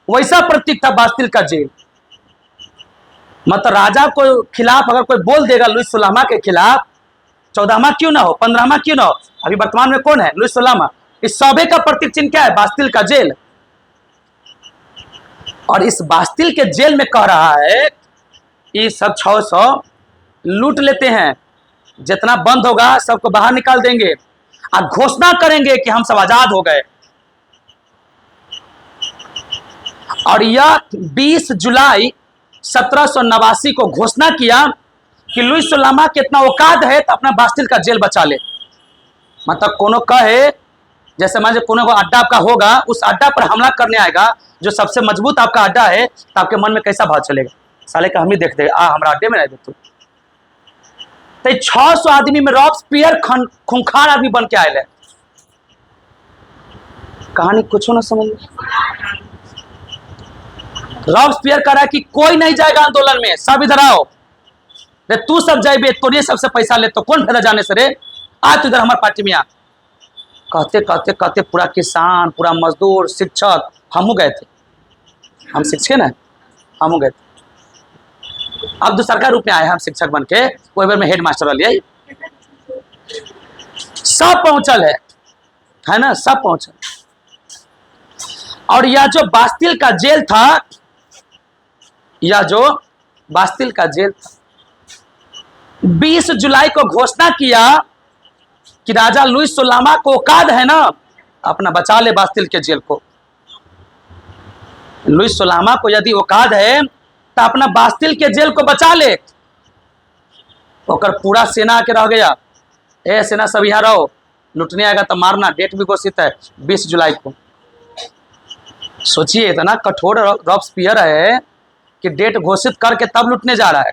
वैसा प्रतीक था बास्तिल का जेल। मतलब राजा को खिलाफ अगर कोई बोल देगा, लुई 16वां के खिलाफ, 14वां क्यों ना हो, 15वां क्यों ना हो? अभी वर्तमान में कौन है? लुइस सोलामा। इस सौबे का प्रतीक चिन्ह क्या है? बास्तिल का जेल। और इस बास्तिल के जेल में कह रहा है कि सब 600 लूट लेते हैं, जितना बंद होगा सबको बाहर निकाल देंगे और घोषणा करेंगे कि हम सब आजाद हो गए। और यह 20 जुलाई 1789 को घोषणा किया कि लुइस सोलामा के इतना औकात है तो अपना बास्तिल का जेल बचा ले। मतलब कोनो कहे, जैसे मान लीजिए कोनो को अड्डा आपका होगा, उस अड्डा पर हमला करने आएगा जो सबसे मजबूत आपका अड्डा है, तो आपके मन में कैसा भाव चलेगा? साले का हम ही देख देगा, हमारा अड्डे में नहीं देते। तो 600 आदमी में रॉबस्पियर खूंखार आदमी बन के आए। कहानी कुछ ना समझ। रॉबस्पियर कह रहा है कि कोई नहीं जाएगा आंदोलन में, सब इधर आओ। रे तू सब जाइबे, तोड़िए सबसे पैसा ले, तो कौन फायदा जाने से रे? आ तू इधर हमारे पार्टी में आ। कहते कहते कहते पूरा किसान, पूरा मजदूर, शिक्षक, हम गए थे। हम शिक्षक ना, हम गए थे। अब दूसरा रूप में आए हम शिक्षक बन के, कोई बार में हेड मास्टर वाली सब पहुंचल है ना, सब पहुंचल। और यह जो बास्तिल का जेल था, यह जो बास्तिल का जेल था, 20 जुलाई को घोषणा किया कि राजा लुइस सोलामा को औकात है ना, अपना बचा ले बास्तिल के जेल को। लुइस सोलामा को यदि औकात है तो अपना बास्तिल के जेल को बचा ले। पूरा सेना आके रह गया, ए सेना सब यहाँ रहो, लुटने आएगा तो मारना। डेट भी घोषित है 20 जुलाई को। सोचिए, इतना कठोर रॉबस्पियर है कि डेट घोषित करके तब लुटने जा रहा है।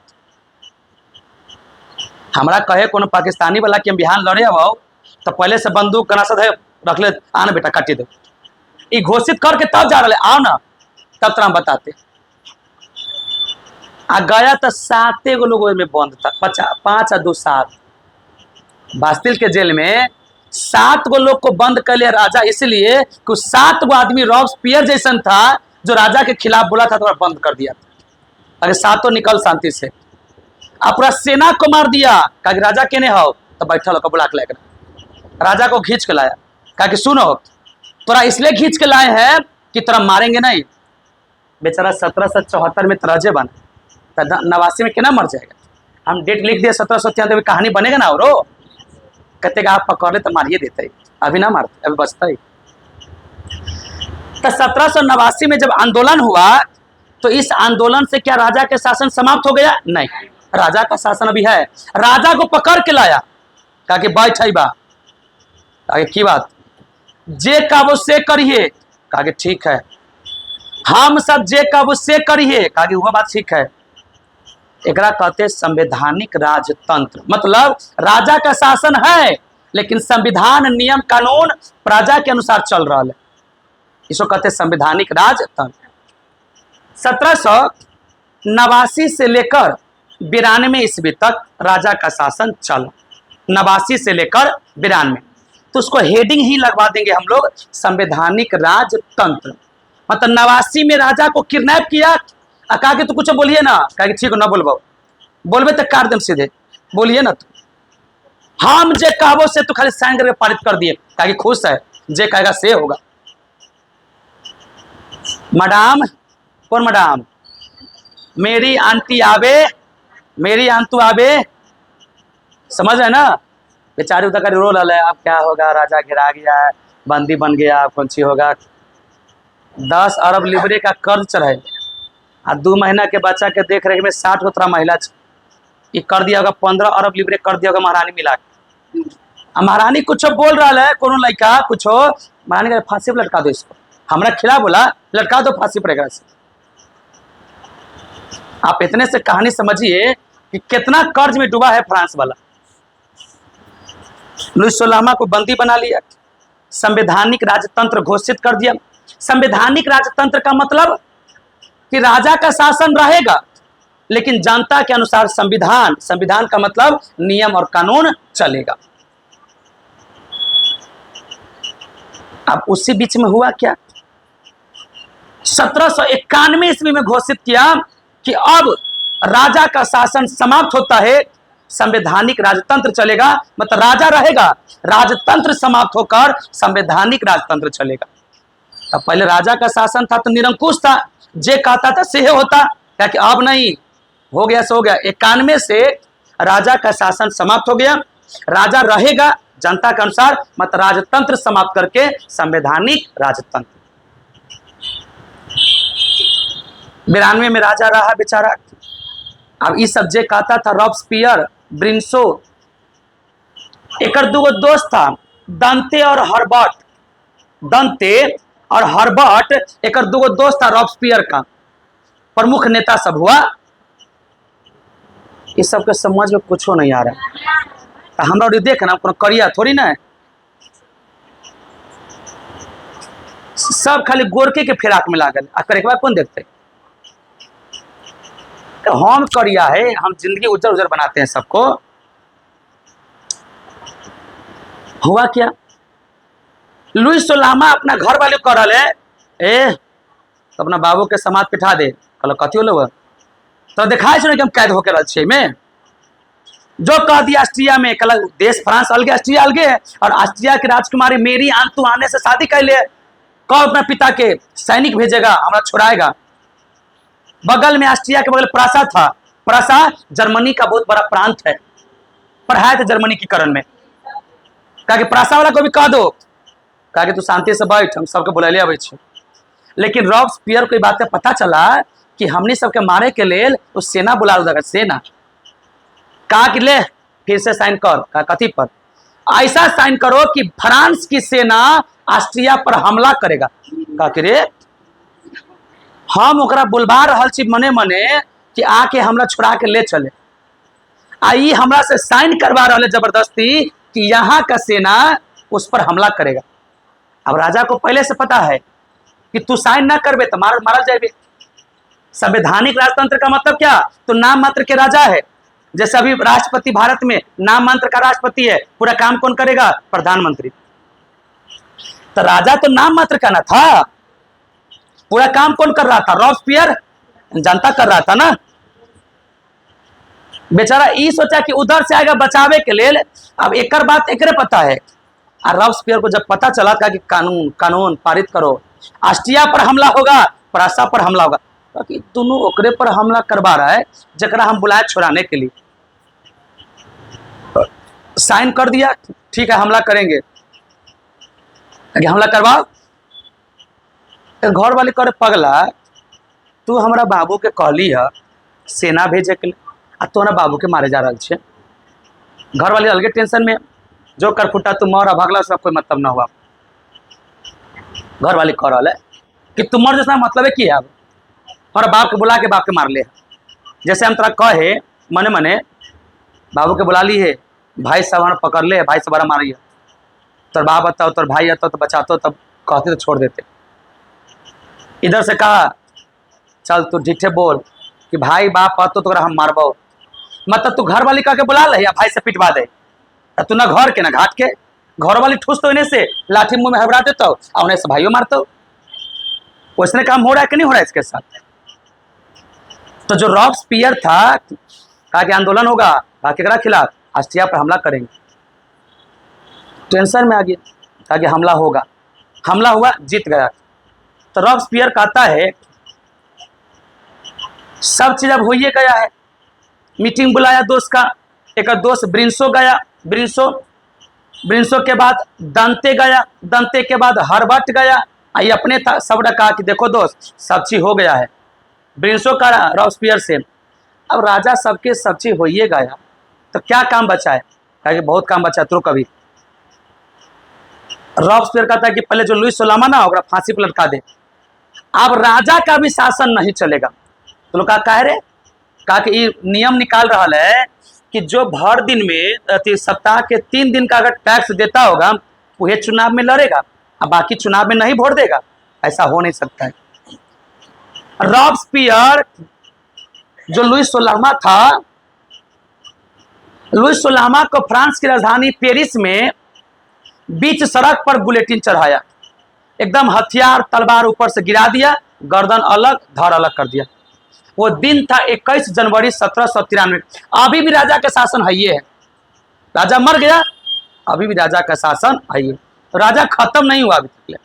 हमारा कहे कोनो पाकिस्तानी वाला कि हम बिहार लड़े आओ, तो पहले से बंदूक गनासद है रख ले, आना बेटा काटी दो। ये घोषित करके तब जा रहे, आओ ना, तब तरह हम बताते। आ गया तो 7 गो लोगों में बंद था, 5 और 2 7। बास्तिल के जेल में 7 गो लोग को बंद कर लिया राजा, इसलिए कि 7 गो आदमी रॉबस्पियर जैसन था जो राजा के खिलाफ बोला था, तो बंद कर दिया था। अरे 7 निकल शांति से। अब पूरा सेना को मार दिया, कहा कि राजा केने हो, तो बैठल होकर बुला के लाएगा। राजा को खींच के लाया, कहा कि सुनो, तोरा इसलिए खींच के लाए हैं कि तोरा मारेंगे नहीं। बेचारा 1774 में तराजे बना, 89 में क्या मर जाएगा। हम डेट लिख दिए 1793, कहानी बनेगा ना। और कहते आप पकड़ ले तो मारिए देते, अभी ना मारते, अभी बचता ही। तो 1789 में जब आंदोलन हुआ, तो इस आंदोलन से क्या राजा के शासन समाप्त हो गया? नहीं, राजा का शासन अभी है। राजा को पकड़ के लाया, कहा कि बैठ बा, कहा की बात, जे काबू से करिए, कहा कि ठीक है। हम सब जे काबू से करिए, कहा कि वह बात ठीक है। एकरा कहते संवैधानिक राजतंत्र, मतलब राजा का शासन है लेकिन संविधान, नियम, कानून प्रजा के अनुसार चल रहा है, इसको कहते संवैधानिक राजतंत्र। 1789 से लेकर 92 ईस्वी तक राजा का शासन चला, 89 से लेकर 92। तो उसको हेडिंग ही लगवा देंगे हम लोग, संवैधानिक राजतंत्र। मतलब 89 में राजा को किडनैप किया, कहा कि तू कुछ बोलिए ना, कहा कि ठीक हो ना बोलबो, बोलबे तो काट देम सीधे, बोलिए ना तू। हम जे कहबो से तू खाली साइन करके पारित कर दिए, कहा कि खुश है, जे कहेगा से होगा। मैडम, कौन मैडम? मेरी आंटी आवे, मेरी आंटू आवे, समझ है ना। बेचारी उधर रो रहा है, अब क्या होगा, राजा गिरा गया है, बंदी बन गया, कौन सी होगा। 10 अरब लिबरे का कर्ज चढ़ाए, आ 2 महीना के बच्चा के देख रेख में 60 उतरा महिला कर दिया होगा, 15 अरब लिबरे कर दिया होगा महारानी मिला के। महारानी कुछ बोल रहा है, कोनो लड़का कुछ महारानी का फांसी पर लटका दो इसको, हमारा खिलाफ बोला लटका दो फांसी पर। आप इतने से कहानी समझिए कि कितना कर्ज में डूबा है फ्रांस वाला। लुइस सोलामा को बंदी बना लिया, संवैधानिक राजतंत्र घोषित कर दिया। संवैधानिक राजतंत्र का मतलब कि राजा का शासन रहेगा लेकिन जनता के अनुसार संविधान, संविधान का मतलब नियम और कानून चलेगा। अब उसी बीच में हुआ क्या, 1791 ईस्वी में घोषित किया कि अब राजा का शासन समाप्त होता है, संवैधानिक राजतंत्र चलेगा, मतलब राजा रहेगा, राजतंत्र समाप्त होकर संवैधानिक राजतंत्र चलेगा। तब पहले राजा का शासन था तो निरंकुश था, जे कहता था से होता, क्या कि अब नहीं, हो गया सो गया। 91 से राजा का शासन समाप्त हो गया, राजा रहेगा जनता के अनुसार, मत राजतंत्र समाप्त करके संवैधानिक राजतंत्र। 92 में राजा रहा बेचारा। अब इस सब्जेक्ट कहता था रॉबस्पियर, ब्रिंसो, एक दूगो दोस्त था दंते और हर्बर्ट, दंते और हर्बर्ट एक दूगो दोस्त था रॉबस्पियर का, प्रमुख नेता सब हुआ। इस सब के समझ में कुछ नहीं आ रहा है, तो हमरा देख ना कोनो करिया थोड़ी ना है, सब खाली गोरके के फिराक में लागल, आ करे के बाद कौन देखते? तो हम करिया है, हम जिंदगी उज्जर उज्जर बनाते हैं सबको। हुआ क्या, लुइस सोलामा अपना घर वाले कर रहे ए तो अपना बाबू के समाज पिठा दे, कहल कथी होलो तो दिखाई कि हम कैद होकर रहे में, जो कह दिया ऑस्ट्रिया में, कहल देश फ्रांस अलगे ऑस्ट्रिया अलगे है, और ऑस्ट्रिया की राजकुमारी मेरी आने से शादी कर ले, कब अपना पिता के सैनिक भेजेगा, हमारा छुड़ाएगा। बगल में ऑस्ट्रिया के बगल प्रासा था, प्रासा जर्मनी का बहुत बड़ा प्रांत है, पढ़ाया था जर्मनी की करण में, कहा कि प्रासा वाला को भी कह दो, कहा कि तू शांति से बैठ, हम सबके बुला अबै छी। लेकिन रॉबस्पियर को बात पता चला कि हमने सबके मारे के लिए तो सेना बुला देगा, सेना। कहा कि ले फिर से साइन कर, कहा कथी पर? ऐसा साइन करो कि फ्रांस की सेना ऑस्ट्रिया पर हमला करेगा। कहा कि रे हम ओकरा बुलवा रहल छी मने मने कि आके हमरा छुड़ा के ले चले, आई हमरा से साइन करवा रहा है जबरदस्ती कि यहाँ का सेना उस पर हमला करेगा। अब राजा को पहले से पता है कि तू साइन ना करबे तो मारल जाएबे। संवैधानिक राजतंत्र का मतलब क्या, तो नाम मात्र के राजा है, जैसे अभी राष्ट्रपति भारत में नाम मात्र का राष्ट्रपति है, पूरा काम कौन करेगा? प्रधानमंत्री। तो राजा तो नाम मात्र का ना था, पूरा काम कौन कर रहा था? रॉबस्पियर, जनता कर रहा था ना। बेचारा ये सोचा कि उधर से आएगा बचावे के लिए। अब एक बात एकरे पता है, और रॉबस्पियर को जब पता चला था कि कानून पारित करो, ऑस्ट्रिया पर हमला होगा, प्रासा पर हमला होगा, कि दोनों ओकरे पर हमला करवा रहा है जकरा हम बुलाए छुड़ाने के लिए। साइन कर दिया, ठीक है हमला करेंगे, हमला करवाओ। घर वाले करे पगला, तू हमारा बाबू के कहली है सेना भेजे के लिए, आ तोरा बाबू के मारे जा रहा है। घर वाले अलगे टेंशन में, जो कर फुटा तू मर, भगला उसका कोई मतलब ना हुआ। घर वाले कह रहा है कि तुम मर जैसा मतलब है कि है, अब और बाप के बुला के बाप के मार ले। जैसे हम तोरा कहे मने मने बाबू के बुला ली है, भाई सब पकड़ ले, भाई से बड़ा मारिए, तोर बाप आता हो, तोर भाई आता तो बचाते, तब कहते तो छोड़ देते। इधर से कहा चल तू ठीक है बोल कि भाई बाप आतो तो हम मारबो, मतलब तू घर वाली कह के बुला ले या भाई से पिटवा दे, तू ना घर के ना घाट के। घर वाली ठूस तो इन्हें से लाठी मुंह में हबरा देता हो, और उन्हें से भाइयों मारता हो। उसने काम हो रहा है कि नहीं हो रहा है इसके साथ? तो जो रॉबस्पियर था, कहा कि आंदोलन होगा, कहा केकरा खिलाफ? ऑस्ट्रिया पर हमला करेंगे। टेंशन में आ गया, कहा कि हमला होगा, हमला हुआ, जीत गया। तो रॉबस्पियर कहता है सब चीज अब हो ही गया है। मीटिंग बुलाया दोस्त का, एक दोस्त ब्रिंसो गया, ब्रिंसो के बाद दंते गया, दंते के बाद हर्बर्ट गया, आई अपने सब ने कहा कि देखो दोस्त सब चीज हो गया है। ब्रिंसो का रॉबस्पियर से, अब राजा सबके सब चीज हो ही गया तो क्या काम बचा है? कहा कि बहुत काम बचा है, तो कभी रॉबस्पियर कहता है कि पहले जो लुइस सोलामा ना होगा फांसी पर लटका दे, अब राजा का भी शासन नहीं चलेगा। तो लोग कहा रे, कहा कि ये नियम निकाल रहा है कि जो भर दिन में सप्ताह के 3 दिन का अगर टैक्स देता होगा वह चुनाव में लड़ेगा, अब बाकी चुनाव में नहीं वोट देगा, ऐसा हो नहीं सकता है। रॉबस्पियर जो लुइस सोलामा था, लुइस सोलामा को फ्रांस की राजधानी पेरिस में बीच सड़क पर बुलेटिन चढ़ाया, एकदम हथियार तलवार ऊपर से गिरा दिया, गर्दन अलग धड़ अलग कर दिया। वो दिन था 21 जनवरी 1793। अभी भी राजा का शासन है ये है, राजा मर गया, अभी भी राजा का शासन है ये, तो राजा खत्म नहीं हुआ अभी तक।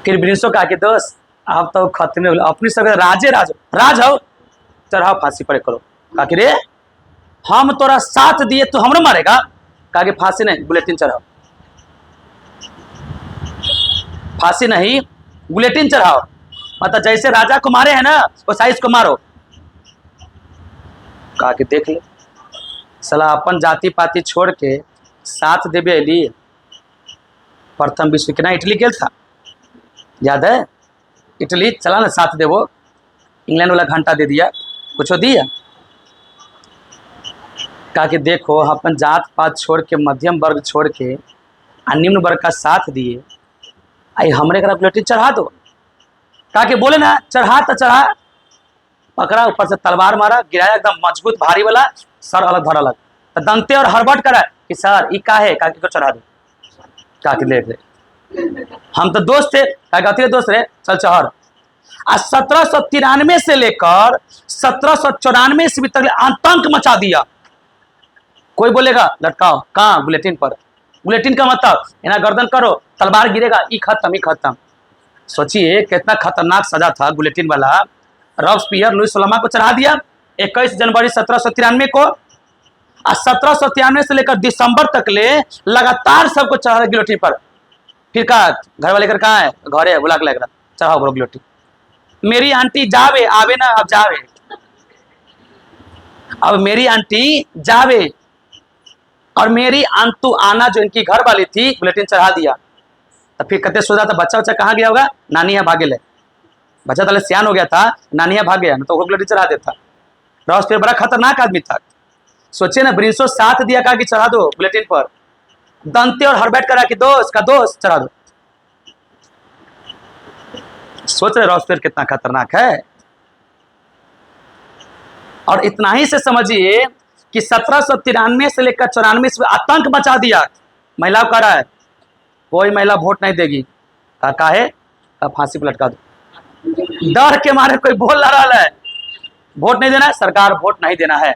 किरबिनिसो कहा कि दोस्त आप तो खत्म हो, अपनी सब राजे राज हो, चढ़ाओ फांसी पर करो। कहा कि रे हम तोरा साथ दिए तो हमरो मारेगा? कहा कि फांसी नहीं, बुलेटिन चढ़ाओ। फांसी नहीं, बुलेटिन चढ़ाओ। मतलब जैसे राजा को मारे हैं ना, वो साइज को मारो। कहा कि देख ले साला अपन जाति पाति छोड़ के साथ देवे अली। प्रथम विश्व के ना इटली गेल था, याद है? इटली चला ना साथ देवो, इंग्लैंड वाला घंटा दे दिया, कुछ दिया। कहा कि देखो अपन जात पात छोड़ के, मध्यम वर्ग छोड़ के निम्न वर्ग का साथ दिए, आई हमरे घर बुलेटिन चढ़ा दो। कहा कि बोले ना चढ़ा तो चढ़ा, पकड़ा, ऊपर से तलवार मारा, गिराया एकदम मजबूत भारी वाला, सर अलग धर अलग। तो दंते और हड़बड़ करा कि सर ई का है? कहा कि चढ़ा दो। कहा कि ले हम तो दोस्त थे। कहा कि दोस्त रे, चल चढ़। आज 1793 से लेकर 1794 ईस्वी तक आतंक मचा दिया। कोई बोलेगा लटकाओ, कहाँ? बुलेटिन पर। बुलेटिन का मतलब इना गर्दन करो, तलवार गिरेगा, ई खत्म, ई खत्म। सोचिए कितना खतरनाक सजा था बुलेटिन वाला। रॉबस्पियर लुई सोलमा को चढ़ा दिया 21 जनवरी 1793 को, और 1793 से लेकर दिसंबर तक ले लगातार सबको चढ़ा गिलोटिन पर। फिर कहा घर वाले कहाँ है? घर है, बुला के लेकर चढ़ाओ करो गिलोटिन। मेरी आंटी जावे, आवे ना, अब जावे, अब मेरी आंटी जावे। और मेरी आंतू आना जो इनकी घर वाली थी, बुलेटिन चढ़ा दिया। तो फिर कहते सोचा था बच्चा बच्चा कहाँ गया होगा? नानी यहाँ भागे ले। बच्चा तले सियान हो गया था, नानी यहाँ भाग गया ना, तो वो बुलेटिन चढ़ा देता। रॉबस्पियर बड़ा खतरनाक आदमी था। सोचे ना, ब्रिंसो साथ दिया, कहा कि चढ़ा दो बुलेटिन पर। दंते और हड़बैठ करा कि दोस्त का दोस्त चढ़ा दो। सोच रहे रॉबस्पियर कितना खतरनाक है। और इतना ही से समझिए कि 1793 से लेकर 94 में आतंक मचा दिया। महिलाओं का रहा है कोई महिला वोट नहीं देगी, कहा है फांसी पर लटका दो। डर के मारे कोई बोल रहा है वोट नहीं देना है, सरकार वोट नहीं देना है।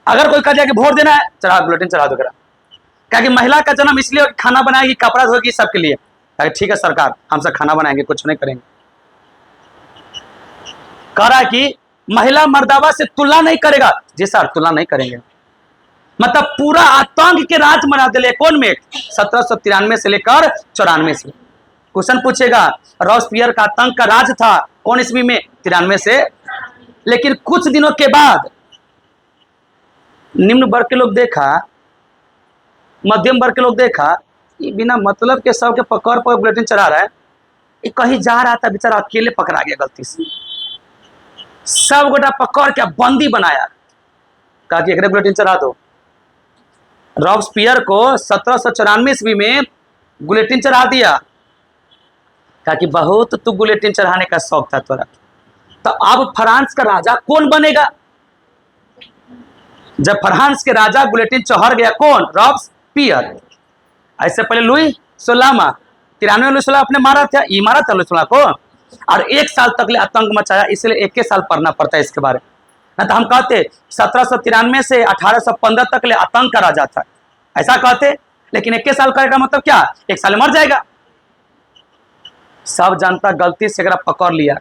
अगर कोई कह दिया कि वोट देना है, चढ़ा बुलेटिन चढ़ा दो करा। क्या कि महिला का जन्म इसलिए खाना बनाएगी, कपड़ा धोगी, सबके लिए। ठीक है सरकार, हम सब खाना बनाएंगे, कुछ नहीं करेंगे। कह रहा है कि महिला मर्दावा से तुलना नहीं करेगा। जी सर, तुलना नहीं करेंगे। मतलब पूरा आतंक के राज मना दिले। कौन में? 1793 से लेकर 94 से। क्वेश्चन पूछेगा, रॉबस्पियर का आतंक का राज था कौन ईस्वी में? 93 से। लेकिन कुछ दिनों के बाद निम्न वर्ग के लोग देखा, मध्यम वर्ग के लोग देखा, ये बिना मतलब के सबके पकड़ पर बुलेटिन चढ़ा रहा है। ये कहीं जा रहा था, बेचारा अकेले पकड़ा गया गलती से। सब गोटा पकड़ के बंदी बनाया, कहा कि एक बुलेटिन चढ़ा दो। रॉबस्पियर को 1794 ईस्वी में बुलेटिन चढ़ा दिया। कहा कि बहुत तू बुलेटिन चढ़ाने का शौक था तोरा। तो अब फ्रांस का राजा कौन बनेगा? जब फ्रांस के राजा बुलेटिन चढ़ गया, कौन? रॉबस्पियर। ऐसे पहले लुई सोलमा 93 लुई सोलमा अपने मारा था, ये मारा था लुई सोलमा को, और 1 साल तक ले आतंक मचाया। इसलिए 1 साल पढ़ना पड़ता है इसके बारे में। ना तो हम कहते 1793 से 1815 तक ले आतंक का राजा था, ऐसा कहते। लेकिन 1 साल करेगा मतलब क्या? 1 साल में मर जाएगा। सब जनता गलती से पकड़ लिया।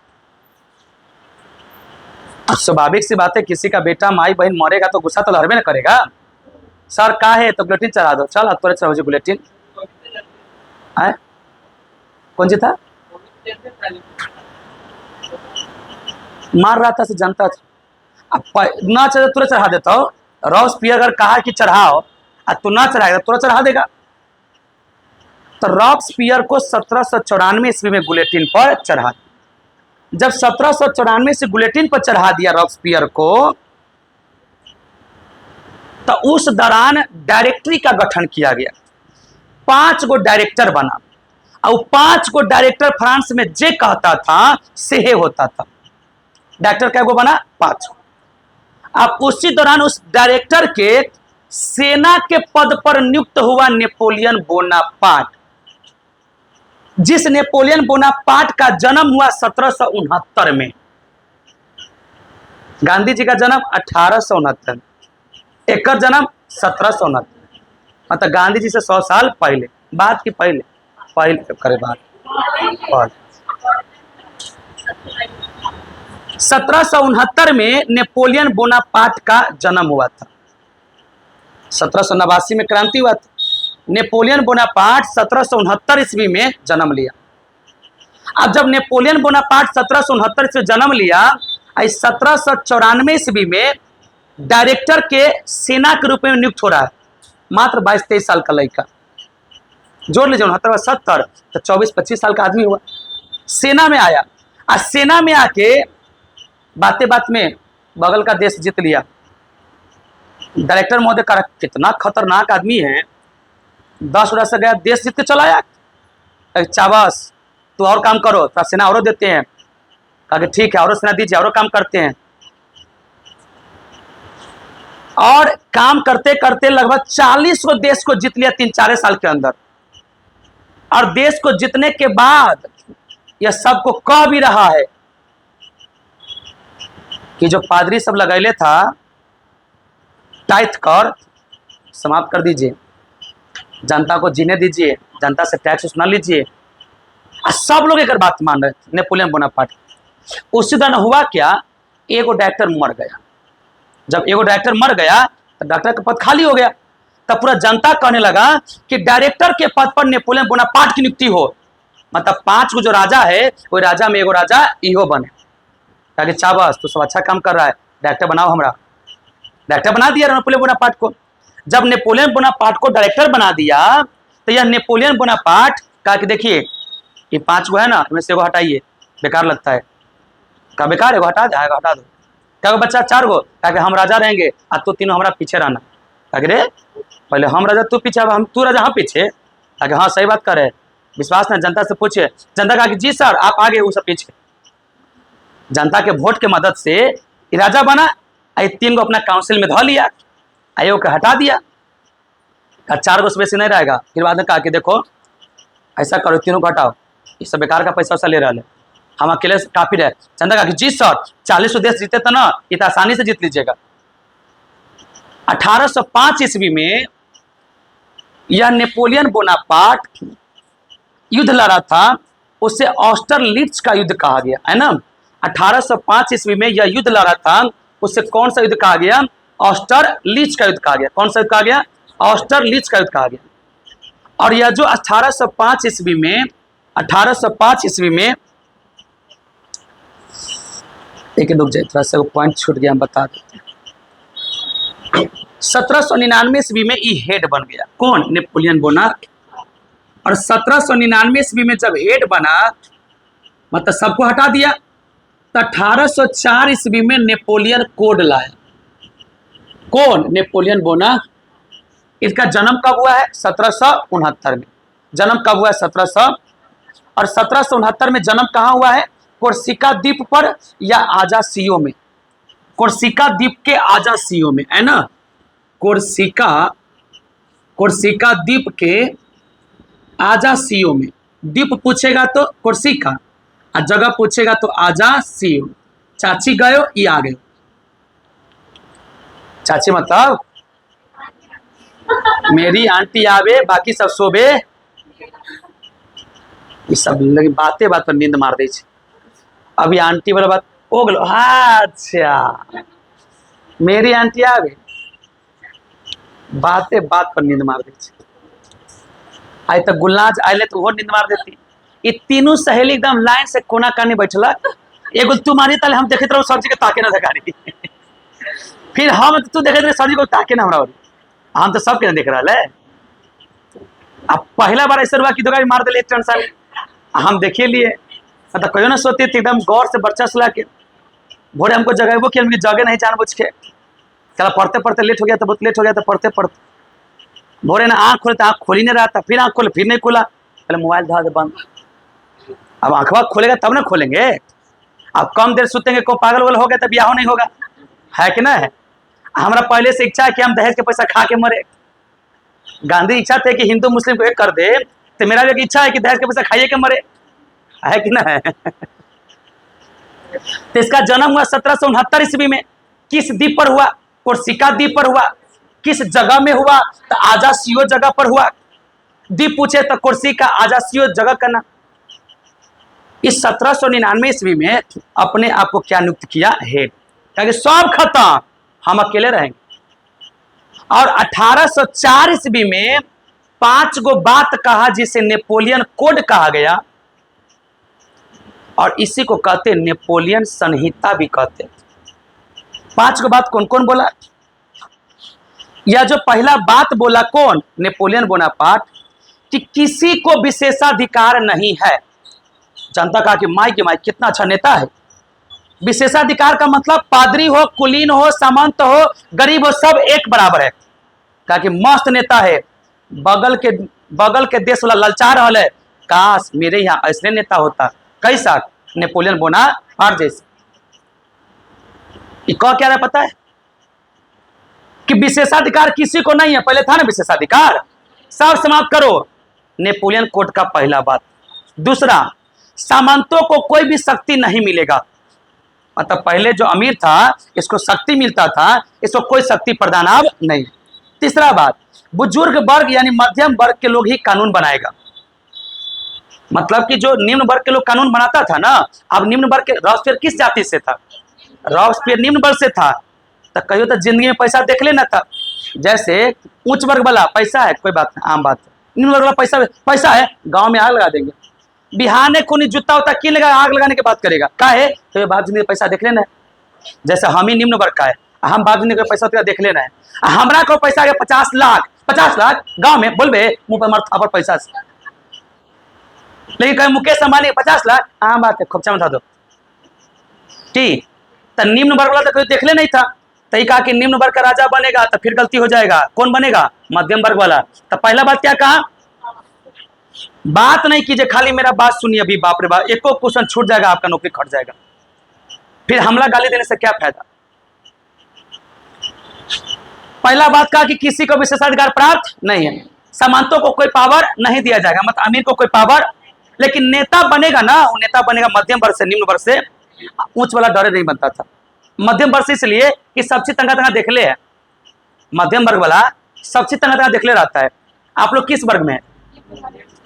अब स्वाभाविक सी बात है, किसी का बेटा माई बहन मरेगा तो गुस्सा तो लहरबे ना करेगा। सर का है तो बुलेटिन चढ़ा दो। चल तुरंत चढ़ो जी बुलेटिन। कौन जी था? मार रहा था से जनता था। अब ना चढ़े तुरंत चढ़ा देता हो। रॉबस्पियर अगर कहा कि चढ़ाओ और तू ना चढ़ाएगा तुरंत चढ़ा देगा। तो रॉबस्पियर को 1794 ईस्वी में बुलेटिन पर चढ़ा। जब 1794 से बुलेटिन पर चढ़ा दिया रॉबस्पियर को, तो उस दौरान डायरेक्टरी का गठन किया गया। 5 गो डायरेक्टर बना, और 5 गो डायरेक्टर फ्रांस में जे कहता था सेहे होता था। डायरेक्टर क्या गो बना? 5। अब उसी दौरान उस डायरेक्टर के सेना के पद पर नियुक्त हुआ नेपोलियन बोनापार्ट। जिस नेपोलियन बोनापार्ट का जन्म हुआ 1769 में। गांधी जी का जन्म 1869, एक जन्म 1769, मतलब गांधी जी से 100 साल पहले बात की, पहले करे बात। 1769 में नेपोलियन बोनापार्ट का जन्म हुआ था। 1789 में क्रांति हुआ था। नेपोलियन बोनापार्ट 1769 ईस्वी में जन्म लिया। अब जब नेपोलियन बोनापार्ट 1769 ईस्वी जन्म लिया, 1794 ईस्वी में डायरेक्टर के सेना के रूप में नियुक्त हो रहा है। मात्र 22-23 साल का लड़का, जोड़ लीजिए 69 70 तो 24-25 साल का आदमी हुआ। सेना में आया और सेना में आके बातें बात में बगल का देश जीत लिया। डायरेक्टर महोदय का कितना खतरनाक आदमी है, 10 वर्ष से गया देश जीत के चला आया। चाबस तो और काम करो, तो सेना और देते हैं। कहा कि ठीक है और सेना दीजिए, और काम करते हैं। और काम करते करते लगभग 40 को देश को जीत लिया 3-4 साल के अंदर। और देश को जीतने के बाद यह सबको कह भी रहा है कि जो पादरी सब लगैले था टाइथ कर समाप्त कर दीजिए, जनता को जीने दीजिए, जनता से टैक्स न लीजिए। सब लोग एक बात मान रहे थे, नेपोलियन बोनापार्ट। उसी दिन हुआ क्या, एगो डायरेक्टर मर गया। जब एगो डायरेक्टर मर गया तो डॉक्टर का पद खाली हो गया। तब पूरा जनता कहने लगा कि डायरेक्टर के पद पर नेपोलियन बोनापार्ट की नियुक्ति हो, मतलब 5 को जो राजा है वो राजा में एगो राजा इहो बने। ताकि चाबस तो सब अच्छा काम कर रहा है, डायरेक्टर बनाओ हमरा। डायरेक्टर बना दिया नेपोलियन बोनापार्ट को। जब नेपोलियन बोनापार्ट को डायरेक्टर बना दिया तो यह नेपोलियन बोनापार्ट कहा कि देखिए ये 5 को है ना, इसमें से एगो हटाइए, बेकार लगता है। कहा बेकार है, हटा दे, हटा दो। क्या बच्चा 4 गो, ताकि हम राजा रहेंगे और तू तीनों हमारा पीछे रहना। ताकि रे पहले हम राजा तू पीछे, हम तू राजा हम पीछे। ताकि हाँ सही बात करे, विश्वास नहीं, जनता से पूछे। जनता कहा कि जी सर आप आगे, वो सब पीछे। जनता के वोट के मदद से राजा बना। 3 को अपना काउंसिल में धो लिया, आयोग को हटा दिया। 4 को से बेसी नहीं रहेगा। फिर बाद में कहा कि देखो ऐसा करो, 3 को हटाओ, ये सब बेकार का पैसा वैसा ले रहा है, हम अकेले काफी रहे। जनता कहा कि जी सर 40 देश जीते तो ना, ये तो आसानी से जीत लीजिएगा। 1805 ईस्वी में यह नेपोलियन बोनापार्ट युद्ध लड़ा था, उसे ऑस्टरलिट्ज का युद्ध कहा गया है ना। 1805 ईस्वी में यह युद्ध लड़ा था, उसे कौन सा युद्ध कहा गया, ऑस्टरलिट्ज का युद्ध कहा गया। कौन सा युद्ध कहा गया, ऑस्टरलिट्ज का युद्ध कहा गया। और यह जो 1805 ईस्वी में एक रुक जाए, थोड़ा सा पॉइंट छूट गया, हम बता देते हैं। 1799 ईस्वी में ये हेड बन गया, कौन, नेपोलियन बोनापार्ट। और 1799 ईस्वी में जब हेड बना, मतलब सबको हटा दिया, तो 1804 ईस्वी में नेपोलियन कोड लाया। कौन, नेपोलियन बोनापार्ट। इसका जन्म कब हुआ है, 1769 में। जन्म कब हुआ है, 1700। और 1769 में जन्म कहाँ हुआ है, कोर्सिका द्वीप पर या आजासियो में। कोर्सिका द्वीप के आजासियो में, है ना। कोर्सिका द्वीप के आजासियो में। द्वीप पूछेगा तो कोर्सिका, और जगह पूछेगा तो आजासियो। चाची गयो, ये आ गए। चाची मतलब मेरी आंटी आवे, बाकी सब सोबे। ये सब बातें बात पर नींद मार दे। अभी आंटी वाला बात हो गलो, अच्छा मेरी आंटी आवे, बातें बात पर नींद मार दे। आज तक गुलनाज आये तो वो नींद मार देती। ये तीनों सहेली एकदम लाइन से कोना कानी बैठला। एगो तू मारी ताले हम देखते रहो सब्जी के ताके ना धकारी। फिर हम तू देखे सब्जी को ताके ना हमरा, हम तो सबके देख रहा है। अब पहला बार ऐसा हुआ कि दो मार दिले एक टन, हम देखे लिए, मतलब कहो ना सोते थे एकदम गौर से बच्चा सुला के। भोरे हमको जगह कि जगह नहीं जानबूझ के, चला पढ़ते पढ़ते लेट हो गया, तो बहुत लेट हो गया, तो पढ़ते पढ़ते भोरे ना आँख खोले तो आँख खोल ही नहीं रहा था। फिर आँख खोले, फिर नहीं खोला, पहले मोबाइल धरा दे बंद। अब आँखवा खोलेगा तब ना खोलेंगे। अब कम देर सुतेंगे, को पागल वागल हो गया तो ब्याह नहीं होगा, है कि ना है। हमारा पहले से इच्छा है कि हम दहेज के पैसा खा के मरे। गांधी इच्छा थे कि हिंदू मुस्लिम को एक कर दे, तो मेरा भी एक इच्छा है कि दहेज का पैसा खाइए के मरे, है कि ना है। तो इसका जन्म हुआ 1769 ईस्वी में। किस द्वीप पर हुआ? कोर्सिका द्वीप पर हुआ। किस जगह में हुआ? तो आजासियो जगह पर हुआ। द्वीप पूछे तो कोर्सिका, आजासियो जगह का नाम। इस 1799 ईस्वी में अपने आप को क्या नियुक्त किया? हेड। क्योंकि सब खत्म, हम अकेले रहेंगे। और 1804 ईस्वी में 5 गो बात कहा जिसे नेपोलियन कोड कहा गया, और इसी को कहते नेपोलियन संहिता भी कहते। 5 गो बात कौन कौन बोला? यह जो पहला बात बोला कौन? नेपोलियन बोनापार्ट, कि किसी को विशेषाधिकार नहीं है। जनता कहा कि माई के माई कितना अच्छा नेता है। विशेषाधिकार का मतलब पादरी हो, कुलीन हो, सामंत हो, गरीब हो, सब एक बराबर है। कहा कि मस्त नेता है। बगल के देश वाला ललचा रहा है, काश मेरे यहाँ ऐसे नेता होता। कैसा? नेपोलियन बोनापार्ट जैसे। कह क्या रहा पता है? कि विशेषाधिकार किसी को नहीं है। पहले था ना विशेषाधिकार, सब समाप्त करो। नेपोलियन कोड का पहला बात। दूसरा, सामंतों को कोई भी शक्ति नहीं मिलेगा। मतलब पहले जो अमीर था इसको शक्ति मिलता था, इसको कोई शक्ति प्रदान अब नहीं। तीसरा बात, बुजुर्ग वर्ग यानी मध्यम वर्ग के लोग ही कानून बनाएगा। मतलब कि जो निम्न वर्ग के लोग कानून बनाता था ना, अब निम्न वर्ग के, रॉबस्पियर किस जाति से था? रॉबस्पियर निम्न वर्ग से था। तो कहियो तो जिंदगी में पैसा देख लेना था। जैसे उच्च वर्ग वाला पैसा है, कोई बात नहीं, आम बात है। निम्न वर्ग वाला पैसा है, गांव में आग लगा देंगे। बिहार ने कोई जूता होता क्यों लगा, आग लगाने की बात करेगा? का है तो ये बात जिंदगी पैसा देख लेना है। जैसे हम ही निम्न वर्ग का है, हम बात जिंदगी पैसा तो देख लेना है। हमारा को पैसा आ गया 50 लाख, 50 लाख गांव में बोलबे मुंह पर मार पर पैसा से। लेकिन कहीं मुकेश अंबानी 50 लाख, आम बात है, खोपचा में था दो। ठीक, तो निम्न वर्ग वाला तो कोई देख ले नहीं था। तो कहा कि निम्न वर्ग का राजा बनेगा तो फिर गलती हो जाएगा। कौन बनेगा? मध्यम वर्ग वाला। तो पहला बात क्या कहा? बात नहीं कीजिए, खाली मेरा बात सुनिए। अभी बाप रे बाप, एको क्वेश्चन छूट जाएगा, आपका नौकरी खट जाएगा। फिर हमला गाली देने से क्या फायदा? पहला बात कहा कि किसी को विशेषाधिकार प्राप्त नहीं है, सामंतों को कोई पावर नहीं दिया जाएगा, मतलब अमीर को कोई पावर। लेकिन नेता बनेगा ना, वो नेता बनेगा मध्यम वर्ग से, निम्न वर्ग से। उच्च वाला डरे नहीं बनता था। मध्यम वर्ग से इसलिए कि सब चीज तंगा तंगा देख ले है। मध्यम वर्ग वाला सब चीज तंगा तंगा देख ले रहता है। आप लोग किस वर्ग में है?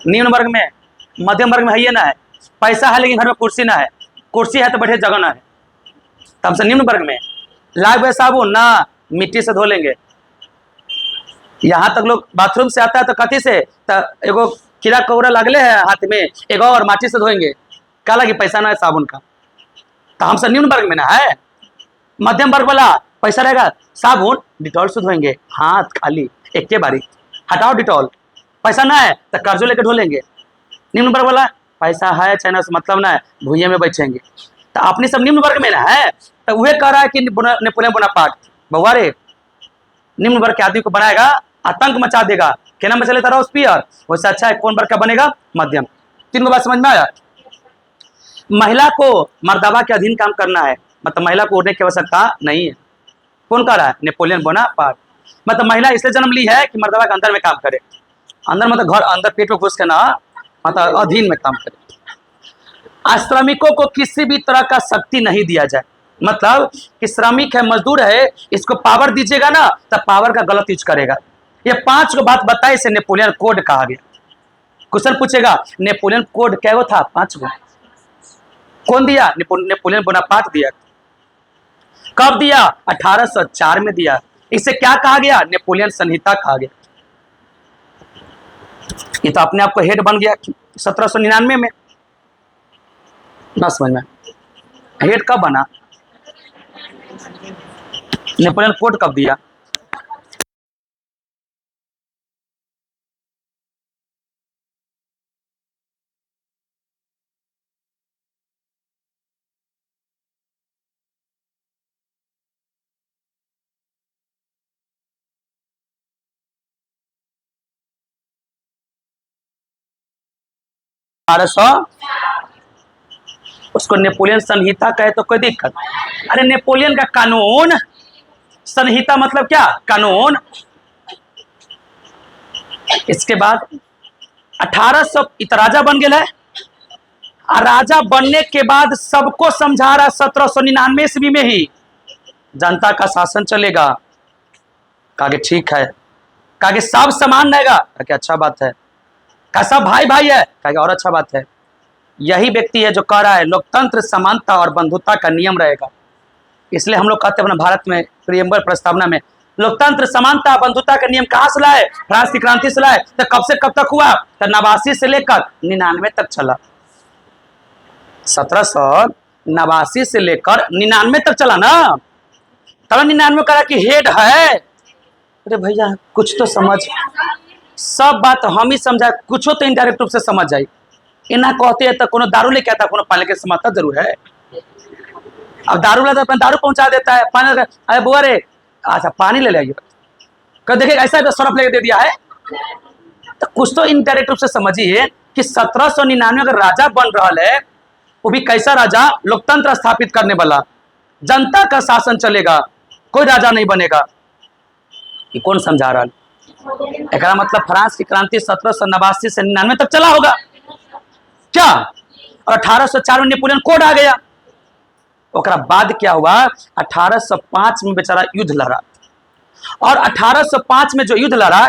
निम्न वर्ग में। मध्यम वर्ग में है ये ना है, पैसा है लेकिन घर में कुर्सी ना है, कुर्सी है तो बैठे जगह ना है, तो हमसे निम्न वर्ग में। लाख भाई साबुन ना, मिट्टी से धो लेंगे। यहां तक लोग बाथरूम से आता है तो कथी से, तो एगो कीड़ा कौड़ा लगले है हाथ में, एगो और माटी से धोएंगे। क्या लगी? पैसा ना है साबुन का। तो हमसे निम्न वर्ग में ना है। मध्यम वर्ग वाला पैसा रहेगा, साबुन डिटॉल से धोएंगे, हाथ खाली एक के बारी, हटाओ डिटॉल। पैसा ना है तो कर्जो लेकर धो लेंगे। निम्न वर्ग वाला पैसा है चाइना से मतलब ना है, भूये में बैठेंगे। तो अपने सब निम्न वर्ग में ना है। तो वह कह रहा है कि नेपोलियन बोनापार्ट बउआ रे, निम्न वर्ग के आदमी को बनाएगा, आतंक मचा देगा। क्या मचा लेता रॉबस्पियर, वैसे अच्छा है कौन वर्ग का बनेगा? मध्यम। 3 बात समझ में आया? महिला को मर्दावा के अधीन काम करना है, मतलब महिला को उड़ने की आवश्यकता नहीं है। कौन कह रहा है? Napoleon Bonaparte. मतलब महिला इसलिए जन्म ली है कि मर्दावा के अंदर में काम करे। अंदर मतलब घर अंदर पेट में घुस के ना, मतलब अधीन में काम करे। श्रमिकों को किसी भी तरह का शक्ति नहीं दिया जाए। मतलब कि श्रमिक है, मजदूर है, इसको पावर दीजिएगा ना तो पावर का गलत यूज करेगा। ये 5 को बात बताई से नेपोलियन कोड कहा गया। क्वेश्चन पूछेगा नेपोलियन कोड क्या वो था? 5 गो। कौन दिया? नेपोलियन बोनापार्ट दिया। कब दिया? 1804 में दिया। इसे क्या कहा गया? नेपोलियन संहिता कहा गया। ये तो अपने आप को हेड बन गया 1799 में। ना समझ में? हेड कब बना? नेपोलियन कोड कब दिया? उसको नेपोलियन संहिता कहे तो कोई दिक्कत? अरे नेपोलियन का कानून, संहिता मतलब क्या? कानून। इसके बाद 1800 राजा बन गया है। राजा बनने के बाद सबको समझा रहा 1799 ईस्वी में ही जनता का शासन चलेगा। कहा ठीक है, कहा सब समान रहेगा, कहा अच्छा बात है, कहा सब भाई भाई है, कहा और अच्छा बात है। यही व्यक्ति है जो कह रहा है लोकतंत्र समानता और बंधुता का नियम रहेगा। इसलिए हम लोग कहते हैं अपने भारत में प्रियम्बल प्रस्तावना में लोकतंत्र समानता बंधुता का नियम कहां से लाए? फ्रांस की क्रांति से लाए। तो कब से कब तक हुआ? तो 89 से लेकर 99 तक चला। 1789 से लेकर 99 तक चला ना। तब 99 कहा कि हेड है। अरे भैया कुछ तो समझ, सब बात हम ही समझाए, कुछ तो इनडायरेक्ट रूप से समझ जाए। इना कहते हैं तो कोनो दारू लेके आता, कोनो पानी के समझता जरूर है। अब दारू लाता अपना दारू पहुंचा देता है, पानी अरे बुआ रे अच्छा पानी ले लेंगे, कर देखिए ऐसा सरफ लेके दे दिया है। तो कुछ तो इनडायरेक्ट रूप से समझिए कि 1799 अगर राजा बन रहा है, वो भी कैसा राजा? लोकतंत्र स्थापित करने वाला, जनता का शासन चलेगा, कोई राजा नहीं बनेगा। ये कौन समझा रहा है? एक मतलब फ्रांस की क्रांति 1789 से 99 तक चला होगा क्या? और 1804 में नेपोलियन कोड आ गया। ओकरा बाद क्या हुआ? 1805 में बेचारा युद्ध लड़ा। और 1805 में जो युद्ध लड़ा,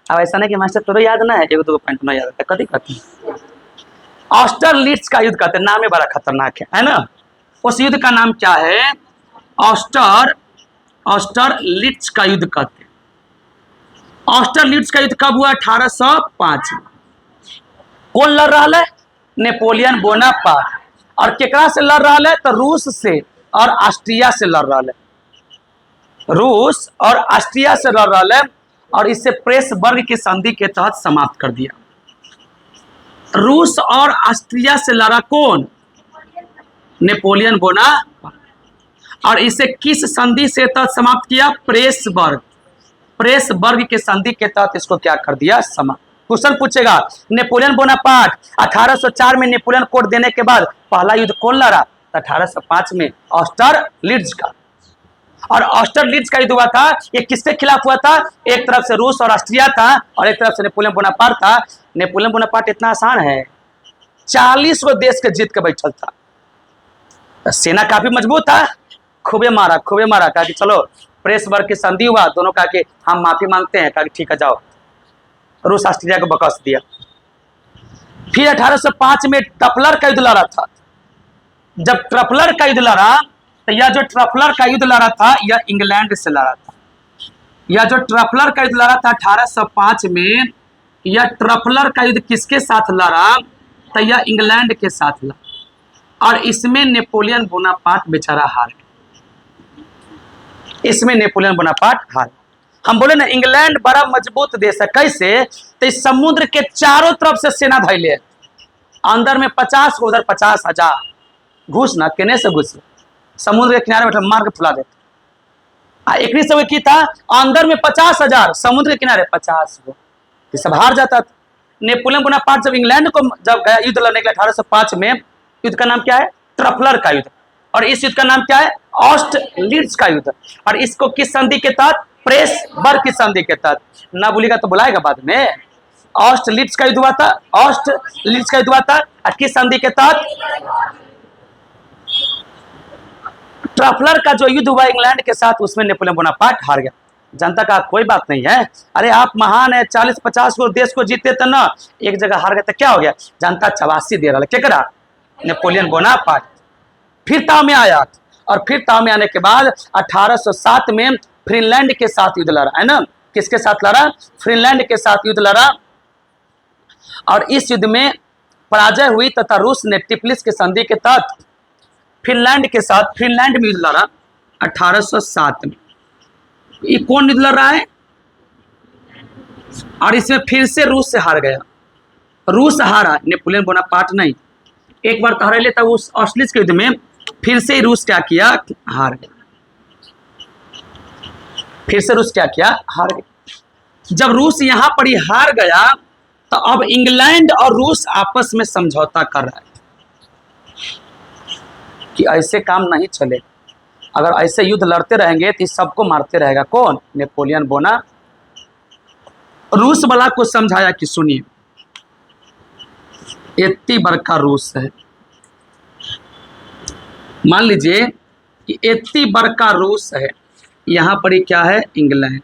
अब ऐसा नहीं कि मास्टर तोरो याद ना है, एगो दो पॉइंट ना याद है, कभी कहते हैं ऑस्टरलिट्ज का युद्ध कहते हैं। नाम ही बड़ा खतरनाक है ना। उस युद्ध का नाम क्या है? ऑस्टरलिट्ज का युद्ध कहते हैं। ऑस्टरलिट्ज का युद्ध कब हुआ? 1805 में। कौन लड़ रहा है? Napoleon Bonaparte. और केकरा से लड़ रहा है? तो रूस से और ऑस्ट्रिया से लड़ रहा है। रूस और ऑस्ट्रिया से लड़ रहा है और इसे प्रेसबर्ग की संधि के तहत समाप्त कर दिया। रूस और ऑस्ट्रिया से लड़ा कौन? Napoleon Bonaparte. और इसे किस संधि से तहत समाप्त किया? प्रेसबर्ग। प्रेसबर्ग के संधि के तहत इसको क्या कर दिया? समाप्त। क्वेश्चन पूछेगा नेपोलियन बोनापार्ट 1804 में नेपोलियन कोड देने के बाद पहला युद्ध कौन लड़ा? 1805 में ऑस्टरलिट्ज का। और ऑस्टरलिट्ज का युद्ध हुआ था, ये किसके खिलाफ हुआ था? एक तरफ से रूस और ऑस्ट्रिया था और एक तरफ से नेपोलियन बोनापार्ट था। नेपोलियन बोनापार्ट इतना आसान है, 40 गो देश के जीत के बैठल था। सेना काफी मजबूत था, खूबे मारा कहा कि चलो प्रेसबर्ग की संधि हुआ, दोनों कहा कि हम माफी मांगते हैं, कहा कि ठीक है जाओ। रूस ऑस्ट्रिया को बकस दिया। फिर 1805 में ट्रफलर का युद्ध लड़ा था। जब ट्रफलर का युद्ध लड़ा तो यह जो ट्रफलर का युद्ध लड़ा था यह इंग्लैंड से लड़ा था। यह जो ट्रफलर का युद्ध लड़ा था 1805 में, यह ट्रफलर का युद्ध किसके साथ लड़ा? तो यह इंग्लैंड के साथ लड़ा और इसमें नेपोलियन बोनापार्ट बेचारा हार गया। इसमें नेपोलियन बोनापार्ट हार। हम बोले ना इंग्लैंड बड़ा मजबूत देश है। कैसे? तो इस समुद्र के चारों तरफ से सेना धैले, अंदर में 50 को, उधर 50,000 घुस ना केने से घुस, समुद्र के किनारे बैठे मार के फुला देते। एक समय की था अंदर में 50,000, समुद्र के किनारे 50 को, ये सब हार जाता था। नेपोलियन बोनापार्ट जब इंग्लैंड को जब गया युद्ध लड़ने के लिए 1805 में, युद्ध का नाम क्या है? ट्रफलर का युद्ध। और इस युद्ध का नाम क्या है? ऑस्टरलिट्ज का युद्ध। और इसको किस संधि के तहत? प्रेसबर्ग की संधि के तहत। ना बोलेगा तो बुलाएगा बाद में। ऑस्टरलिट्ज का युद्ध हुआ था, ऑस्टरलिट्ज का युद्ध हुआ था और किस संधि के तहत? ट्रफलर का जो युद्ध हुआ इंग्लैंड के साथ, उसमें नेपोलियन बोनापार्ट हार गया। जनता का कोई बात नहीं है, अरे आप महान है, 40-50 को देश को जीते तो ना, एक जगह हार गए तो क्या हो गया? जनता 84 दे रहा है। क्या करा? Napoleon Bonaparte. फिर ताव में आया और फिर ताव में आने के बाद 1807 में फिनलैंड के साथ युद्ध लड़ा, है ना। किसके साथ लड़ा? फिनलैंड के साथ युद्ध लड़ा और इस युद्ध में पराजय हुई तथा रूस ने टिप्लिस के संधि के तहत फिनलैंड के साथ, फिनलैंड में युद्ध लड़ा 1807 में। ये कौन युद्ध लड़ रहा है? और इसमें फिर से रूस से हार गया। रूस हारा, नेपोलियन बोनापार्ट नहीं। एक बार तो हार लेता उस ऑस्ट्रिच के युद्ध में, फिर से रूस क्या किया? हार गया। फिर से रूस क्या किया? हार गया। जब रूस यहां पर ही हार गया तो अब इंग्लैंड और रूस आपस में समझौता कर रहा है कि ऐसे काम नहीं चले, अगर ऐसे युद्ध लड़ते रहेंगे तो सबको मारते रहेगा। कौन? नेपोलियन बोना। रूस वाला को समझाया कि सुनिए, इतनी बड़का रूस है, मान लीजिए कि इतनी बड़का रूस है, यहाँ पर ही क्या है इंग्लैंड,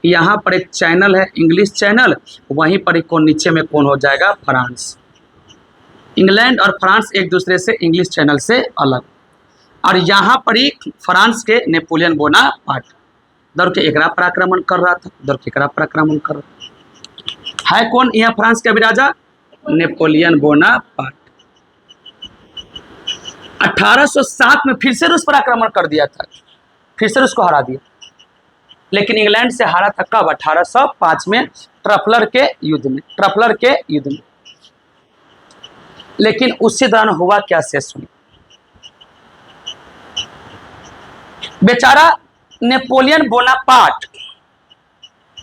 यहाँ पर एक चैनल है इंग्लिश चैनल, वहीं पर एक नीचे में कौन हो जाएगा फ्रांस। इंग्लैंड और फ्रांस एक दूसरे से इंग्लिश चैनल से अलग, और यहाँ पर ही फ्रांस के नेपोलियन बोनापार्ट दर के एकरा पराक्रमण कर रहा था, दर के एकरा पराक्रमण कर रहा है कौन यहाँ फ्रांस के अभिराजा नेपोलियन बोनापार्ट। 1807 में फिर से रूस पर आक्रमण कर दिया था, फिर से रूस को हरा दिया, लेकिन इंग्लैंड से हारा था कब 1805 में ट्रफलर के युद्ध में, ट्रफलर के युद्ध में। लेकिन उसी दौरान हुआ क्या से सुनिए, बेचारा नेपोलियन बोनापार्ट,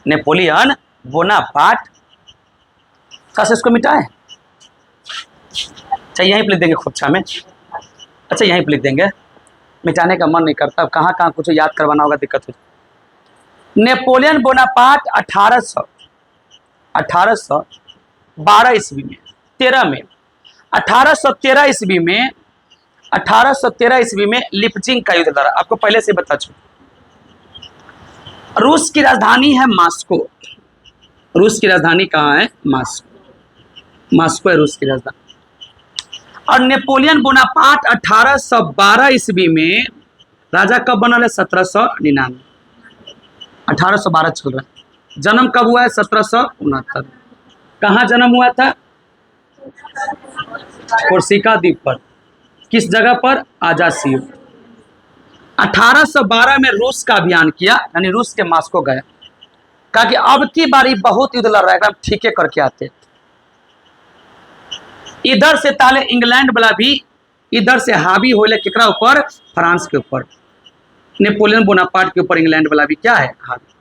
नेपोलियन बोनापार्ट का से इसको मिटाए, अच्छा यहीं पर लिख देंगे खोपचा में, अच्छा यहीं पर लिख देंगे, मिटाने का मन नहीं करता, कहाँ कहाँ कुछ याद करवाना होगा दिक्कत हो। नेपोलियन बोनापार्ट 1812 ईस्वी में 13 में 1813 ईस्वी में 1813 ईस्वी में लिपजिंग का युद्ध लड़ा। आपको पहले से बता चुका, रूस की राजधानी है मास्को, रूस की राजधानी कहाँ है मास्को, मास्को है रूस की राजधानी। और नेपोलियन बोनापार्ट 1812 ईस्वी में राजा कब बना है 1799, 1812 चल रहा है, जन्म कब हुआ है 1769। कहाँ जन्म हुआ था कोर्सिका द्वीप पर, किस जगह पर आजासियो। 1812 में रूस का अभियान किया, यानी रूस के मास्को गया, कहा कि अब की बारी बहुत युद्ध लड़ रहा है, हम ठीक है करके आते। इधर से ताले इंग्लैंड वाला भी इधर से हावी होले केकरा ऊपर फ्रांस के ऊपर, नेपोलियन बोनापार्ट के ऊपर इंग्लैंड वाला भी क्या है हावी।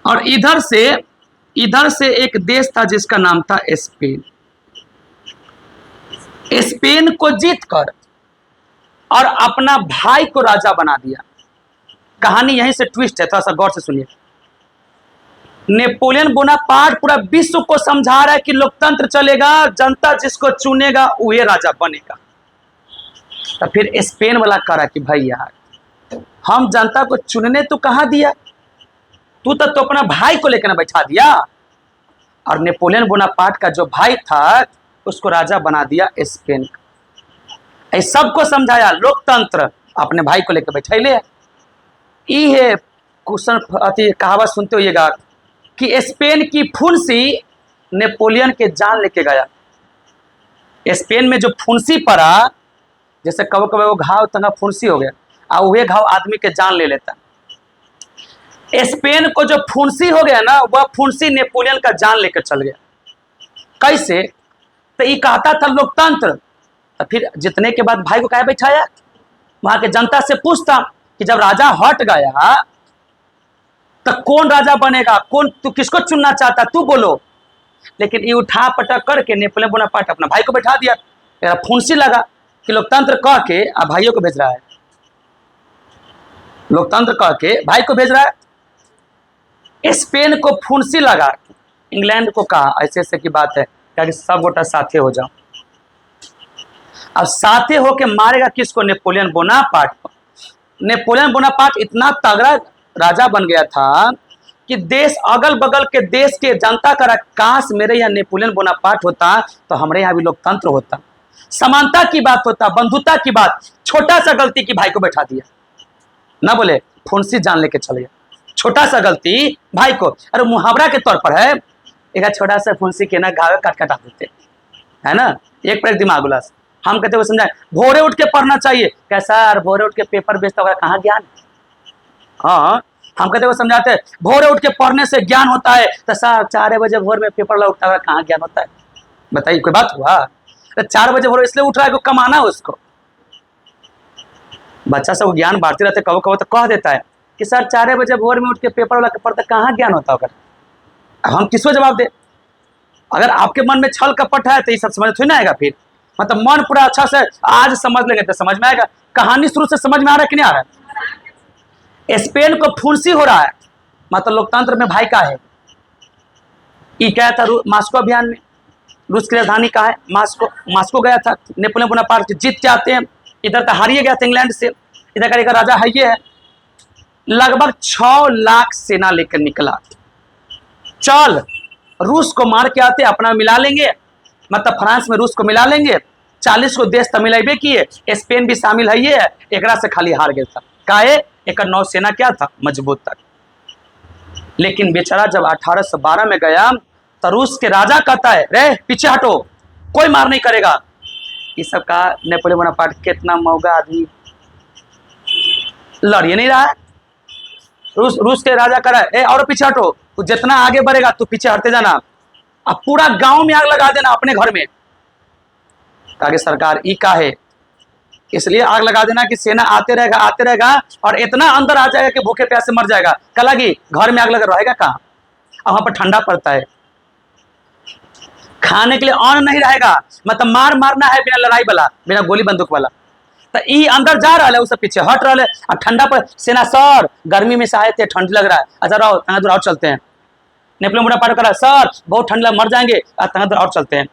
और इधर से एक देश था जिसका नाम था स्पेन, स्पेन को जीतकर और अपना भाई को राजा बना दिया। कहानी यहीं से ट्विस्ट है, थोड़ा सा गौर से सुनिए। नेपोलियन बोनापार्ट पूरा विश्व को समझा रहा है कि लोकतंत्र चलेगा, जनता जिसको चुनेगा वही राजा बनेगा। तो फिर स्पेन वाला कहा कि भाई यार हम जनता को चुनने तो कहाँ दिया, तू तो अपना भाई को लेकर बैठा दिया। और नेपोलियन बोनापार्ट का जो भाई था उसको राजा बना दिया स्पेन का। सबको समझाया लोकतंत्र, अपने भाई को लेकर बैठा ले। ये क्वेश्चन कहावत सुनते होइएगा कि स्पेन की फुंसी नेपोलियन के जान लेके गया। स्पेन में जो फुंसी पड़ा, जैसे कभी कभी वो घाव तंगा फुंसी हो गया और वह घाव आदमी के जान ले लेता। स्पेन को जो फुंसी हो गया ना, वह फुंसी नेपोलियन का जान लेकर चल गया। कैसे? तो ये कहता था लोकतंत्र, तो फिर जितने के बाद भाई को कहा बैठाया, वहां के जनता से पूछता कि जब राजा हट गया तो कौन राजा बनेगा, कौन तू किसको चुनना चाहता तू बोलो। लेकिन ये उठा पटक करके नेपोलियन बोनापार्ट अपना भाई को बैठा दिया। मेरा फुंसी लगा कि लोकतंत्र कह के अब भाइयों को भेज रहा है, लोकतंत्र कह के भाई को भेज रहा है। स्पेन को फुंसी लगा, इंग्लैंड को कहा ऐसे ऐसे की बात है, क्या कि सब गोटा साथे हो जाओ। अब साथे होके मारेगा किसको? नेपोलियन बोनापार्ट को। नेपोलियन बोनापार्ट इतना तगड़ा राजा बन गया था कि देश अगल बगल के देश के जनता का काश मेरे यहाँ नेपोलियन बोनापार्ट होता तो हमारे यहाँ भी लोकतंत्र होता, समानता की बात होता, बंधुता की बात। छोटा सा गलती की भाई को बैठा दिया, ना बोले फुंसी जान लेके चले गया। छोटा सा गलती भाई को, अरे मुहावरा के तौर पर है, एक छोटा सा फुंसी के ना घावे काट काटा देते है ना, एक पर दिमाग उलास। हम कहते हुए समझाए भोरे उठ के पढ़ना चाहिए, कैसा भोरे उठ के पेपर बेचता होगा, कहाँ ज्ञान। हाँ, हम कहते हुए समझाते हैं भोरे उठ के पढ़ने से ज्ञान होता है, तो सर 4 बजे भोर में पेपर ला उठता होगा, कहाँ ज्ञान होता है। बताइए कोई बात हुआ? तो 4 बजे भोर इसलिए उठ रहा है, कमाना है उसको। बच्चा सब ज्ञान बांटते रहते, कहो कहो तो कह देता है कि सर 4 बजे भोर में उठ के पेपर वाला पढ़ता, कहाँ ज्ञान होता होगा। अब हम किसको जवाब दे? अगर आपके मन में छल कपट है तो ये सब समझ थोड़ी ना आएगा। फिर मतलब मन पूरा अच्छा से आज समझ लेंगे तो समझ में आएगा। कहानी शुरू से समझ में आ रहा है कि नहीं आ रहा है? स्पेन को फुंसी हो रहा है, मतलब लोकतंत्र में भाई का है। ये क्या था मास्को अभियान में, रूस की राजधानी कहाँ है? मास्को। मास्को गया था नेपोलियन बोनापार्ट, जीत के आते हैं। इधर तो हारिए गया था इंग्लैंड से। इधर का एक राजा है ये है, लगभग 6 लाख सेना लेकर निकला। चल रूस को मार के आते, अपना मिला लेंगे, मतलब फ्रांस में रूस को मिला लेंगे। 40 को देश तमिल किए, स्पेन भी शामिल है ये, एक से खाली हार गया था। काहे? एक नौसेना क्या था? मजबूत था। लेकिन बेचारा जब 1812 में गया तो रूस के राजा कहता है, रे पीछे हटो, कोई मार नहीं करेगा। ये सब का नेपोलियन बोनापार्ट कितना मौगा आदमी, लड़िए नहीं रहा है। रूस के राजा कह रहा है, और पीछे हटो, तू जितना आगे बढ़ेगा तू पीछे हटते जाना, अब पूरा गांव में आग लगा देना अपने घर में। आगे सरकार ई का है, इसलिए आग लगा देना कि सेना आते रहेगा और इतना अंदर आ जाएगा कि भूखे प्यास से मर जाएगा। कल लगी घर में आग लगा रहेगा कहाँ? वहां पर ठंडा पड़ता है, खाने के लिए अन्न नहीं रहेगा, मतलब मारना है बिना लड़ाई वाला, बिना गोली बंदूक वाला। तो ई अंदर जा रहा है, उससे पीछे हट रहा है। और ठंडा पर सेना, सर गर्मी में से आए थे, ठंड लग रहा है, अच्छा रहो तंग और चलते हैं। नेपोलियन बोनापार्ट कर रहा है, सर बहुत ठंड लग, मर जाएंगे, तंग और चलते हैं।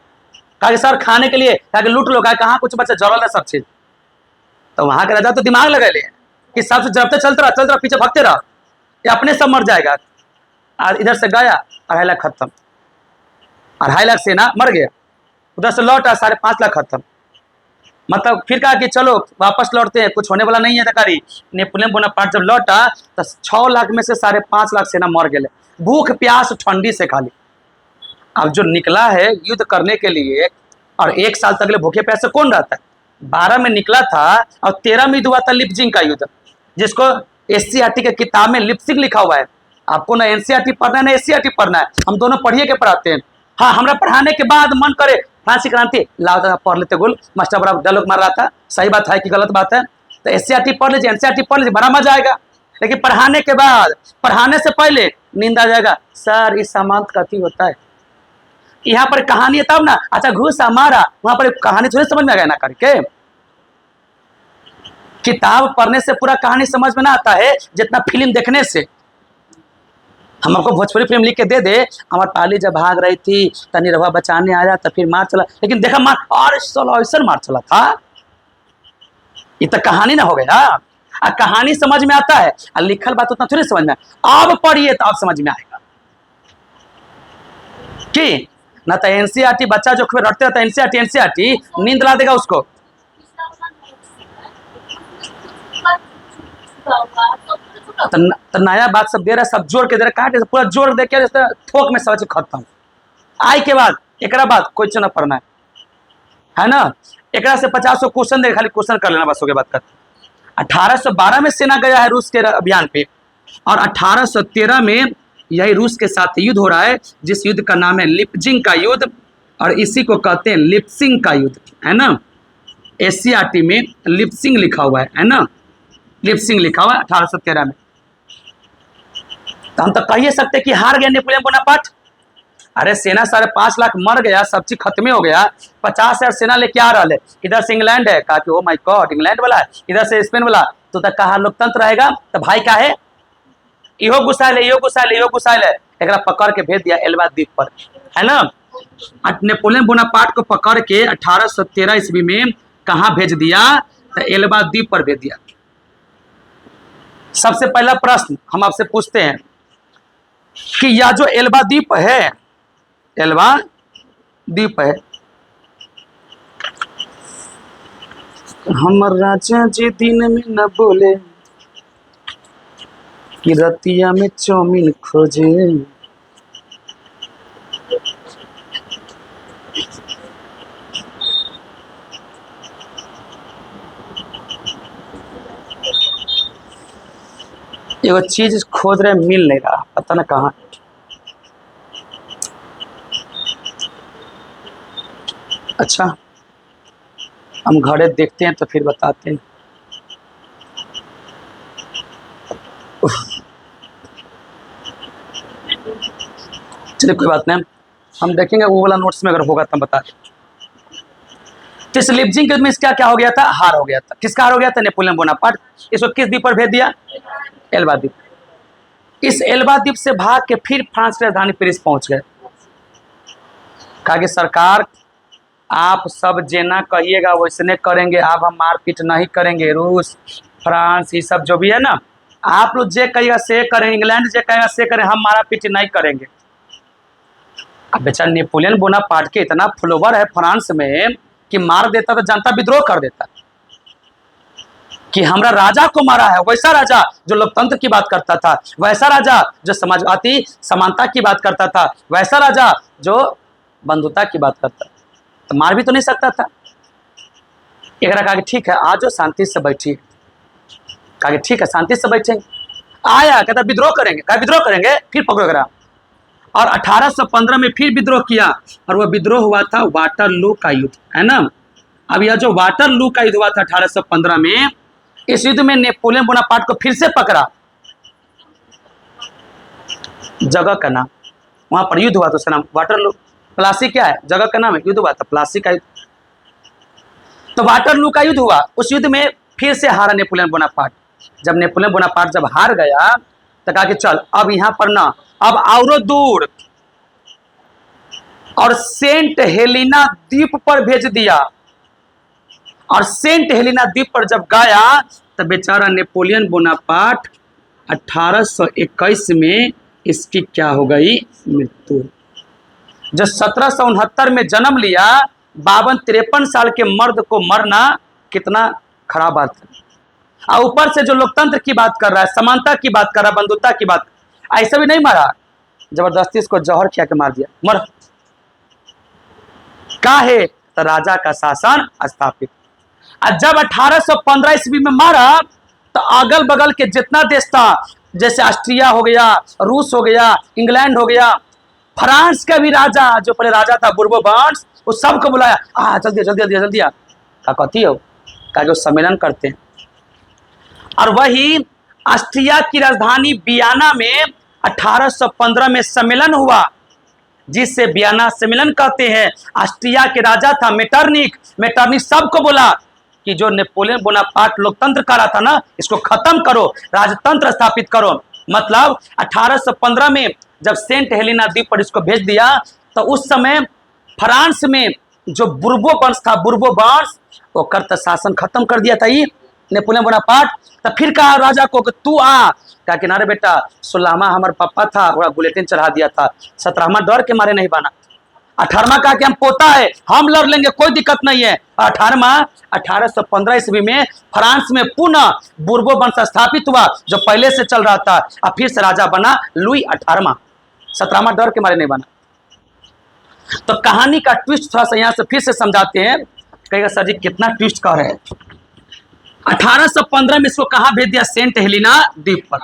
कहा कि सर खाने के लिए, कहा कि लूट लो, कहा कहाँ कुछ बच्चा जरूरत है सब चीज। तो वहां के राजा तो दिमाग लगा ले कि सबसे जबते चलते रहा पीछे भगते रहा, ये अपने सब मर जाएगा। और इधर से गया 2.5 लाख खत्म, 2.5 लाख सेना मर गया। उधर से लौटा 5.5 लाख खत्म। मतलब फिर कहा कि चलो वापस लौटते हैं, कुछ होने वाला नहीं है तकारी। नेपोलियन बोनापार्ट जब लौटा तो 6 लाख में से 5.5 लाख सेना मर गए, भूख प्यास ठंडी से खाली। अब जो निकला है युद्ध करने के लिए, और 1 साल तक भूखे प्यासे कौन रहता है? 12 में निकला था और 13 में हुआ था लिप्जिंग का युद्ध, जिसको एससीईआरटी के किताब में लिप्सिंग लिखा हुआ है। आपको ना एनसीईआरटी पढ़ना है ना एससीईआरटी पढ़ना है, हम दोनों पढ़िए के पढ़ाते हैं। हाँ, हमरा पढ़ाने के बाद मन करे फ्रांसी क्रांति लाओ पढ़ लेते, गुल मास्टर बड़ा डायलॉग मार रहा था, सही बात है कि गलत बात है? तो एससीईआरटी पढ़ लीजिए, एनसीईआरटी पढ़ लीजिए, बड़ा मजा आएगा। लेकिन पढ़ाने के बाद, पढ़ाने से पहले नींद आ जाएगा, सर इस सामांत कथी होता है, यहाँ पर कहानी है तब ना, अच्छा घूस हमारा, वहां पर कहानी थोड़ी समझ में आ गया ना करके। किताब पढ़ने से पूरा कहानी समझ में ना आता है जितना फिल्म देखने से। हम आपको भोजपुरी फिल्म लिख के दे दे, हमारे पाली जब भाग रही थी तनी रवा बचाने आया तो फिर मार चला, लेकिन देखा मार और ऐसा मार चला था, ये तो कहानी ना हो गया। और कहानी समझ में आता है और लिखल बात उतना थोड़ी समझ में। अब पढ़िए तो आप समझ में आएगा कि ना। तो एनसीईआरटी बच्चा जो खूब रटते रहता है, एनसीईआरटी नींद ला देगा उसको। तो नया बात सब दे रहा है, सब जोड़ के दे रहा है, पूरा जोड़ दे के थोक में समझ खत्म। आई के बाद एक क्वेश्चन पढ़ना है ना, एक से 50 क्वेश्चन दे, खाली क्वेश्चन कर लेना बस, हो गया बात कर। 1812 में सेना गया है रूस के अभियान पे, और 1813 में यही रूस के साथ युद्ध हो रहा है, जिस युद्ध का नाम है लिप्जिंग का युद्ध, और इसी को कहते हैं लिप्सिंग का युद्ध, है ना। एससीईआरटी में लिप्सिंग लिखा हुआ है ना, लिप्सिंग लिखा हुआ है 1813 में। तो हम तो कह सकते कि हार गया नेपोलियन बोनापार्ट। अरे सेना 5.5 लाख मर गया, सब चीज खत्म हो गया, 50,000 सेना लेके आ रहा है। इधर से इंग्लैंड है, कहा कि ओ माय गॉड इंग्लैंड वाला है, इधर से स्पेन वाला, तो तक कहा लोकतंत्र रहेगा। तो भाई का है, इहो गुस्साइल है, इहो गुस्साइल है, इहो गुस्साइल है, एक पकड़ के भेज दिया एल्बा द्वीप पर, है ना। नेपोलियन बोनापार्ट को पकड़ के 1813 ईस्वी में कहाँ भेज दिया? तो एल्बा द्वीप पर भेज दिया। सबसे पहला प्रश्न हम आपसे पूछते हैं कि यह जो एल्बा द्वीप है, एल्बा द्वीप है, हमर राजा जी दिन में न बोले कि रतिया में चौमिन खोजे, एगो चीज खोज रहे मिल नहीं रहा, पता ना कहाँ। अच्छा हम घरे देखते हैं तो फिर बताते हैं। चलिए कोई बात नहीं, हम देखेंगे वो वाला नोट्स में अगर होगा तो हम बता दें। तो इस लिप्जिंग के में क्या क्या हो गया था? हार हो गया था। किसका हार हो गया था? Napoleon Bonaparte. इसको किस द्वीप पर भेज दिया? एल्बा द्वीप। इस एल्बा द्वीप से भाग के फिर फ्रांस की राजधानी पेरिस पहुंच गए। कहा कि सरकार आप सब जेना कहिएगा वैसने करेंगे, आप हम मारपीट नहीं करेंगे। रूस फ्रांस ये सब जो भी है ना, आप लोग जे कहिएगा से करेंगे, इंग्लैंड जे कहेगा से करें, हम मारापीट नहीं करेंगे। अब बेचारा नेपोलियन बोनापार्ट के इतना फॉलोवर है फ्रांस में कि मार देता तो जनता विद्रोह कर देता कि हमरा राजा को मारा है। वैसा राजा जो लोकतंत्र की बात करता था, वैसा राजा जो समाजवादी समानता की बात करता था, वैसा राजा जो बंधुता की बात करता था, तो मार भी तो नहीं सकता था। एक कहा कि ठीक है आज जो शांति से बैठिए, कहा कि ठीक है शांति से बैठेंगे। आया कहता विद्रोह करेंगे, कहा विद्रोह करेंगे, फिर पकड़ो करा। और 1815 में फिर विद्रोह किया, और वह विद्रोह हुआ था वाटरलू का युद्ध, है ना। अब यह जो वाटरलू का युद्ध हुआ था 1815 में, इस युद्ध में नेपोलियन बोनापार्ट को फिर से पकड़ा। जगह का नाम, वहां पर युद्ध हुआ था, उसका नाम वाटरलू। प्लासी क्या है, जगह का नाम है, युद्ध हुआ था प्लासी का युद्ध। तो वाटरलू का युद्ध हुआ, उस युद्ध में फिर से हारा नेपोलियन बोनापार्ट। जब नेपोलियन बोनापार्ट जब हार गया तो कहा कि चल अब यहां पर ना, अब और दूर, और सेंट हेलेना द्वीप पर भेज दिया। और सेंट हेलेना द्वीप पर जब गया तो बेचारा नेपोलियन बोनापार्ट 1821 में इसकी क्या हो गई, मृत्यु। जो 1769 में जन्म लिया, 52-53 साल के मर्द को मरना कितना खराब बात है। और ऊपर से जो लोकतंत्र की बात कर रहा है, समानता की बात कर रहा है, बंधुता की बात, ऐसा भी नहीं मारा, जबरदस्ती इसको जहर खिया के मार दिया, मर। काहे तो राजा का शासन स्थापित। और जब 1815 ईस्वी में मारा तो अगल बगल के जितना देश था, जैसे ऑस्ट्रिया हो गया, रूस हो गया, इंग्लैंड हो गया, फ्रांस का भी राजा जो पहले राजा था बुर्बोन, उस सबको बुलाया, जल्दी जल्दी जल्दी जल्दी क्या कहती हो, क्या सम्मेलन करते हैं। और वही ऑस्ट्रिया की राजधानी वियना में 1815 में सम्मेलन हुआ, जिससे वियना सम्मेलन कहते हैं। ऑस्ट्रिया के राजा था मेटरनिक। मेटरनिक सबको बोला कि जो नेपोलियन बोनापार्ट लोकतंत्र का रहा था ना, इसको खत्म करो, राजतंत्र स्थापित करो। मतलब 1815 में जब सेंट हेलेना द्वीप पर इसको भेज दिया, तो उस समय फ्रांस में जो बुर्बो वंश था, बुर्बो वंश, वो करता शासन खत्म कर दिया था ये नेपोलियन बोनापार्ट। तो फिर कहा राजा को कि तू आ, कहा कि नारे बेटा 16वां हमारे पापा था, वह बुलेटिन चढ़ा दिया था, 17वां डर के मारे नहीं बना, 18वां कहा कि हम पोता है, हम लड़ लेंगे, कोई दिक्कत नहीं है। 18वां 1815 ईस्वी में फ्रांस में पुनः बुर्बो वंश स्थापित हुआ, जो पहले से चल रहा था, और फिर से राजा बना लुई 18वां, 17वां डर के मारे नहीं बना। तो कहानी का ट्विस्ट थोड़ा सा यहां से फिर से समझाते हैं। कहेगा सर जी कितना ट्विस्ट कर रहे हैं। 1815 में इसको कहां भेज दिया, सेंट हेलेना द्वीप पर।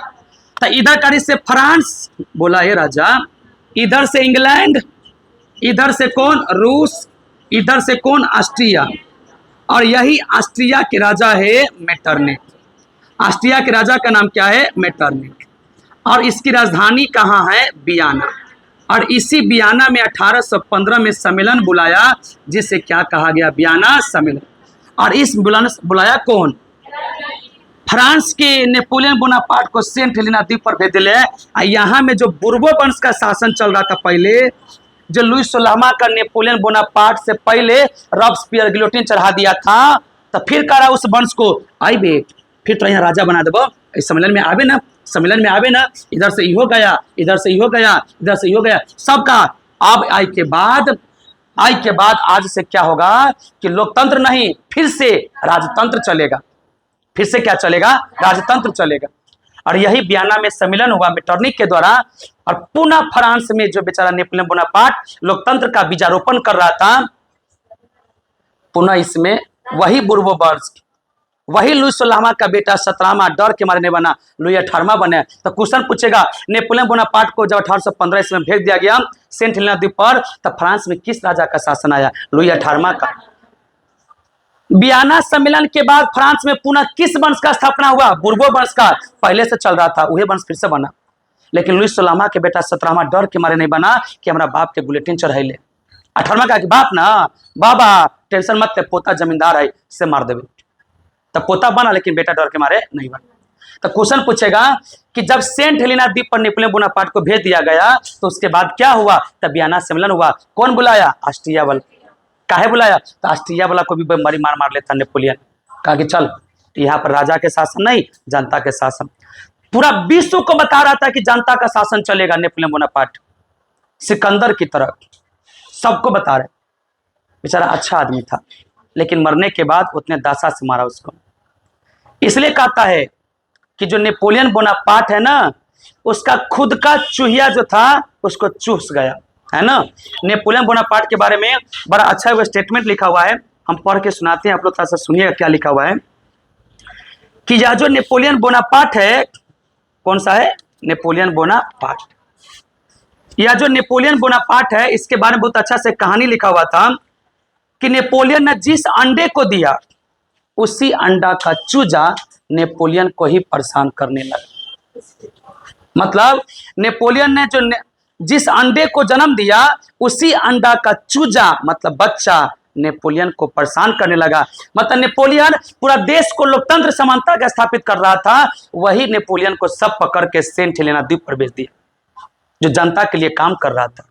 तो इधर करी से फ्रांस बोला है राजा, इधर से इंग्लैंड, इधर से कौन, रूस, इधर से कौन, ऑस्ट्रिया। और यही ऑस्ट्रिया के राजा है मेटरनिक। ऑस्ट्रिया के राजा का नाम क्या है, मेटरनिक। और इसकी राजधानी कहाँ है, वियना। और इसी वियना में 1815 में सम्मेलन बुलाया, जिसे क्या कहा गया, वियना सम्मेलन। और इस बुलाया कौन, फ्रांस के नेपोलियन बोनापार्ट को सेंट हेलेना द्वीप पर भेज दिले। यहाँ में जो बुर्बो वंश का शासन चल रहा था पहले, जो लुई 16वां का नेपोलियन बोनापार्ट से पहले रॉबस्पियर गिलोटिन चढ़ा दिया था, तो फिर कहा उस वंश को, आई बेट फिर तो यहाँ राजा बना देबो, इस सम्मेलन में आवे ना, सम्मेलन में आवे ना, इधर से इहो गया, इधर से इहो गया, इधर से इहो गया, सबका। अब आई के बाद आज से क्या होगा कि लोकतंत्र नहीं, फिर से राजतंत्र चलेगा। फिर से क्या चलेगा, राजतंत्र चलेगा। और यही वियना में सम्मेलन हुआ मेटरनिक के द्वारा। और पुनः फ्रांस में जो बेचारा नेपोलियन बोनापार्ट लोकतंत्र का बीजारोपण कर रहा था, पुनः इसमें वही बुर्बो वंश, वही लुई 16वां का बेटा 17वां डर के मारे नहीं बना, लुई 18वां बने। तो क्वेश्चन पूछेगा, नेपोलियन बोनापार्ट को जब 1815 ईस्वी में भेज दिया गया सेंट हेलेना द्वीप पर, तब फ्रांस में किस राजा का शासन आया, लुई 18वां का। वियना सम्मेलन के बाद फ्रांस में पुनः किस वंश का स्थापना हुआ, बुर्बो वंश का। पहले से चल रहा था, वही वंश फिर से बना। लेकिन लुई 16वां के बेटा 17वां डर के मारे नहीं बना कि हमारा बाप के बुलेटिन चढ़ाइले। 18वां का कि बाप ना, बाबा टेंशन मत ले, पोता जमींदार है, से मार देवे। तब पोता बना, लेकिन बेटा डर के मारे नहीं बना। तो क्वेश्चन पूछेगा कि जब सेंट हेलेना द्वीप पर नेपोलियन बोनापार्ट को भेज दिया गया तो उसके बाद क्या हुआ, तब वियना सम्मेलन हुआ। कौन बुलाया, ऑस्ट्रिया वाला। काहे बुलाया, तो ऑस्ट्रिया वाला को भी बड़ी मार लेता नेपोलियन। कहा कि चल यहाँ पर राजा के शासन नहीं, जनता के शासन। पूरा विश्व को बता रहा था कि जनता का शासन चलेगा नेपोलियन बोनापार्ट, सिकंदर की तरह सबको बता रहे। बेचारा अच्छा आदमी था, लेकिन मरने के बाद उतने दासा से मारा उसको। इसलिए कहता है कि जो नेपोलियन बोनापार्ट है ना, उसका खुद का चूहिया जो था उसको चूस गया, है ना। नेपोलियन बोनापार्ट के बारे में बड़ा अच्छा वो स्टेटमेंट लिखा हुआ है, हम पढ़ के सुनाते हैं, आप लोग थोड़ा सा सुनिएगा क्या लिखा हुआ है। कि यह जो नेपोलियन बोनापार्ट है, कौन सा है, नेपोलियन बोनापार्ट। यह जो नेपोलियन बोनापार्ट है, इसके बारे में बहुत अच्छा से कहानी लिखा हुआ था कि नेपोलियन ने जिस अंडे को दिया उसी अंडा का चूजा नेपोलियन को ही परेशान करने लगा। मतलब नेपोलियन ने जिस अंडे को जन्म दिया उसी अंडा का चूजा मतलब बच्चा नेपोलियन को परेशान करने लगा। मतलब नेपोलियन पूरा देश को लोकतंत्र समानता का स्थापित कर रहा था, वही नेपोलियन को सब पकड़ के सेंट हेलेना द्वीप पर भेज दिया, जो जनता के लिए काम कर रहा था।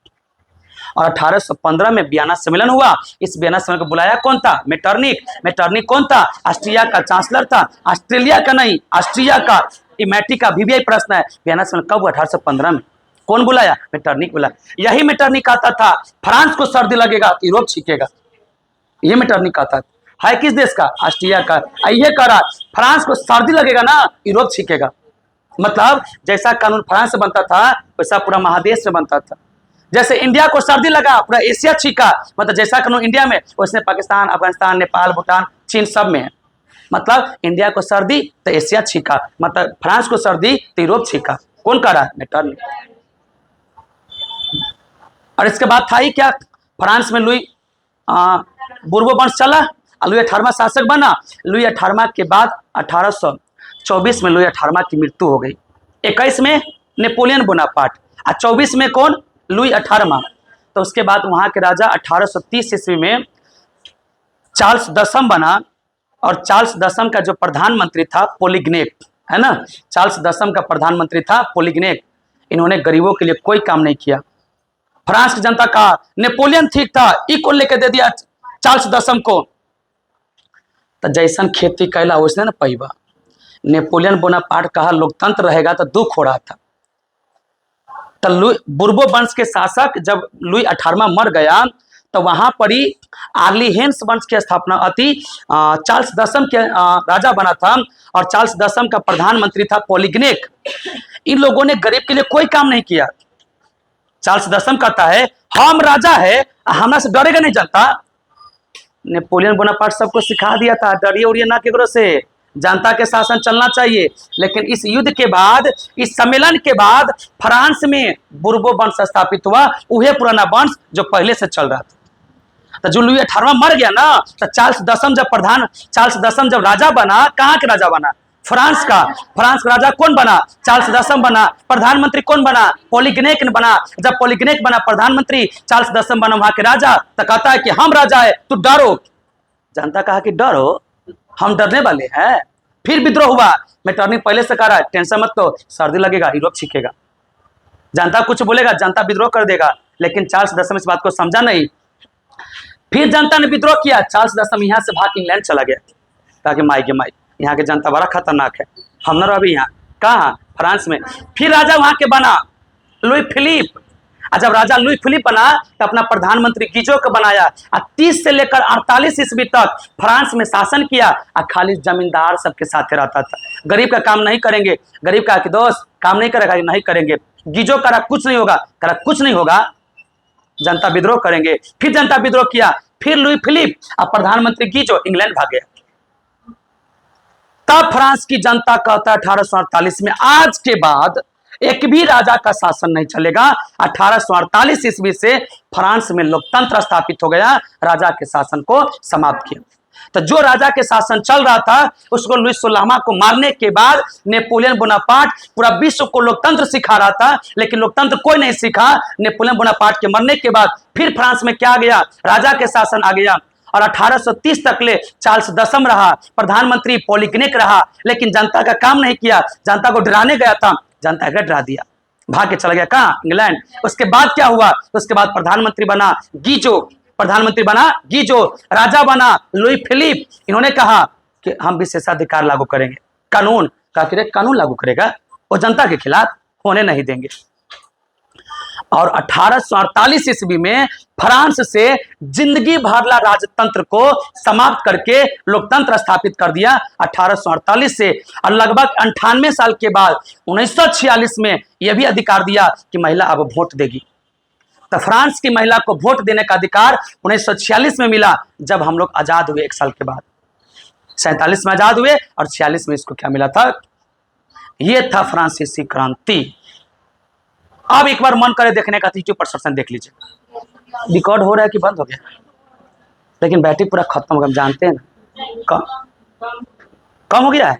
और 1815 में वियना सम्मेलन हुआ। इस वियना सम्मेलन को बुलाया कौन था, मेटरनिक। मेटरनिक कौन था, ऑस्ट्रिया का चांसलर था, ऑस्ट्रेलिया का नहीं, ऑस्ट्रिया का। मैट्रिक का भी प्रश्न है, वियना सम्मेलन कब हुआ, 1815 में। कौन बुलाया, मेटरनिक बुलाया। यही मेटरनिक कहता था फ्रांस को सर्दी लगेगा तो यूरोप छीकेगा, ये मेटरनिक कहता है किस देश का, ऑस्ट्रिया का। ये कह रहा फ्रांस को सर्दी लगेगा ना यूरोप छीकेगा। मतलब जैसा कानून फ्रांस से बनता था वैसा पूरा महादेश में बनता था। जैसे इंडिया को सर्दी लगा पूरा एशिया छीका, मतलब जैसा कानून इंडिया में वैसे पाकिस्तान, अफगानिस्तान, नेपाल, भूटान, चीन सब में है। मतलब इंडिया को सर्दी तो एशिया छीका, मतलब फ्रांस को सर्दी तो यूरोप छीका। कौन कह रहा है, मेटरनिक। और इसके बाद था ही क्या, फ्रांस में लुई बुर्बो वंश चला, लुई 18वां शासक बना। लुई 18वां के बाद 1824 में लुई 18वां की मृत्यु हो गई। 21 में नेपोलियन बोनापार्ट और 24 में कौन, लुई 18वां। तो उसके बाद वहां के राजा 1830 ईस्वी में चार्ल्स दसम बना। और चार्ल्स दसम का जो प्रधानमंत्री था पोलिग्नेक, है ना, चार्ल्स दसम का प्रधानमंत्री था पोलिग्नेक। इन्होंने गरीबों के लिए कोई काम नहीं किया। फ्रांस की जनता का नेपोलियन ठीक था, इको लेके दे दिया चार्ल्स दसम को। तो जैसन खेती कैला उसने ना पैबा। नेपोलियन बोनापार्ट कहा लोकतंत्र रहेगा तो दुख हो रहा था। तो लुई बुर्बो वंश के शासक जब लुई 18वां मर गया तो वहां पर ही आर्लीहेंस वंश की स्थापना चार्ल्स दसम के राजा बना था। और चार्ल्स दसम का प्रधानमंत्री था पोलिग्नेक। इन लोगों ने गरीब के लिए कोई काम नहीं किया। चार्ल्स दसम कहता है हम राजा है, हमरा से डरेगा नहीं जनता। नेपोलियन बोनापार्ट सबको सिखा दिया था डरिए उड़िए ना केकरो से, जनता के शासन चलना चाहिए। लेकिन इस युद्ध के बाद, इस सम्मेलन के बाद फ्रांस में बुर्बो वंश स्थापित हुआ, वह पुराना वंश जो पहले से चल रहा था। तो जो लुई 18वां मर गया ना, तो चार्ल्स दसम जब राजा बना, कहाँ के राजा बना, फ्रांस का। फ्रांस का राजा कौन बना, चार्ल्स दसम बना। प्रधानमंत्री कौन बना, पोलिग्नेक ने बना। जब पोलिग्नेक बना प्रधानमंत्री, चार्ल्स दसम बना वहां के राजा। तो कहता है कि हम राजा है तू डरो। जनता कहा कि डरो, हम डरने वाले हैं। फिर विद्रोह हुआ। मेटरनिक पहले से कह रहा है टेंशन मत लो, सर्दी लगेगा यूरोप छीकेगा। जनता कुछ बोलेगा, जनता विद्रोह कर देगा। लेकिन चार्ल्स दसम इस बात को समझा नहीं। फिर जनता ने विद्रोह किया। चार्ल्स दसम यहाँ से भाग इंग्लैंड चला गया, ताकि माई के माई यहाँ की जनता बड़ा खतरनाक है, हम न अभी यहाँ कहाँ, फ्रांस में। फिर राजा वहां के बना लुई फिलिप। और जब राजा लुई फिलिप बना तो अपना प्रधानमंत्री गिजो को बनाया। और 30 से लेकर 48 ईस्वी तक फ्रांस में शासन किया। और खाली जमींदार सबके साथ रहता था। गरीब का काम नहीं करेंगे। गरीब कहा कि दोस्त काम नहीं करेगा, नहीं करेंगे। गिजो करा कुछ नहीं होगा, करा कुछ नहीं होगा, जनता विद्रोह करेंगे। फिर जनता विद्रोह किया। फिर लुई फिलिप और प्रधानमंत्री गिजो इंग्लैंड भागे। तब फ्रांस की जनता कहता है 1848 में आज के बाद एक भी राजा का शासन नहीं चलेगा। 1848 ईस्वी से फ्रांस में लोकतंत्र स्थापित हो गया, राजा के शासन को समाप्त किया। तो जो राजा के शासन चल रहा था उसको लुई 16वां को मारने के बाद नेपोलियन बोनापार्ट पूरा विश्व को लोकतंत्र सिखा रहा था, लेकिन लोकतंत्र कोई नहीं सीखा। नेपोलियन बोनापार्ट के मरने के बाद फिर फ्रांस में क्या आ गया, राजा के शासन आ गया। और 1830 तक ले चार्ल्स दसम रहा, प्रधानमंत्री पॉलिक्नेक रहा, लेकिन जनता का काम नहीं किया। जनता को डराने गया था, जनता का डरा दिया, भाग के चला गया कहाँ, इंग्लैंड। उसके बाद क्या हुआ, उसके बाद प्रधानमंत्री बना गीजो, प्रधानमंत्री बना गीजो, राजा बना लुई फिलिप। इन्होंने कहा कि हम विशेषाधिकार लागू करेंगे, कानून का कानून लागू करेगा, वो जनता के खिलाफ होने नहीं देंगे। और 1848 ईस्वी में फ्रांस से जिंदगी भरला राजतंत्र को समाप्त करके लोकतंत्र स्थापित कर दिया 1848 से। और लगभग 98 साल के बाद 1946 में यह भी अधिकार दिया कि महिला अब वोट देगी। तो फ्रांस की महिला को वोट देने का अधिकार 1946 में मिला, जब हम लोग आजाद हुए 1 साल के बाद। 47 में आजाद हुए और 46 में इसको क्या मिला था, यह था फ्रांसीसी क्रांति। अब एक बार मन करे देखने का, 32% देख लीजिए। रिकॉर्ड हो रहा है कि बंद हो गया, लेकिन बैटरी पूरा खत्म हो गया, हम जानते हैं ना, कम हो गया है।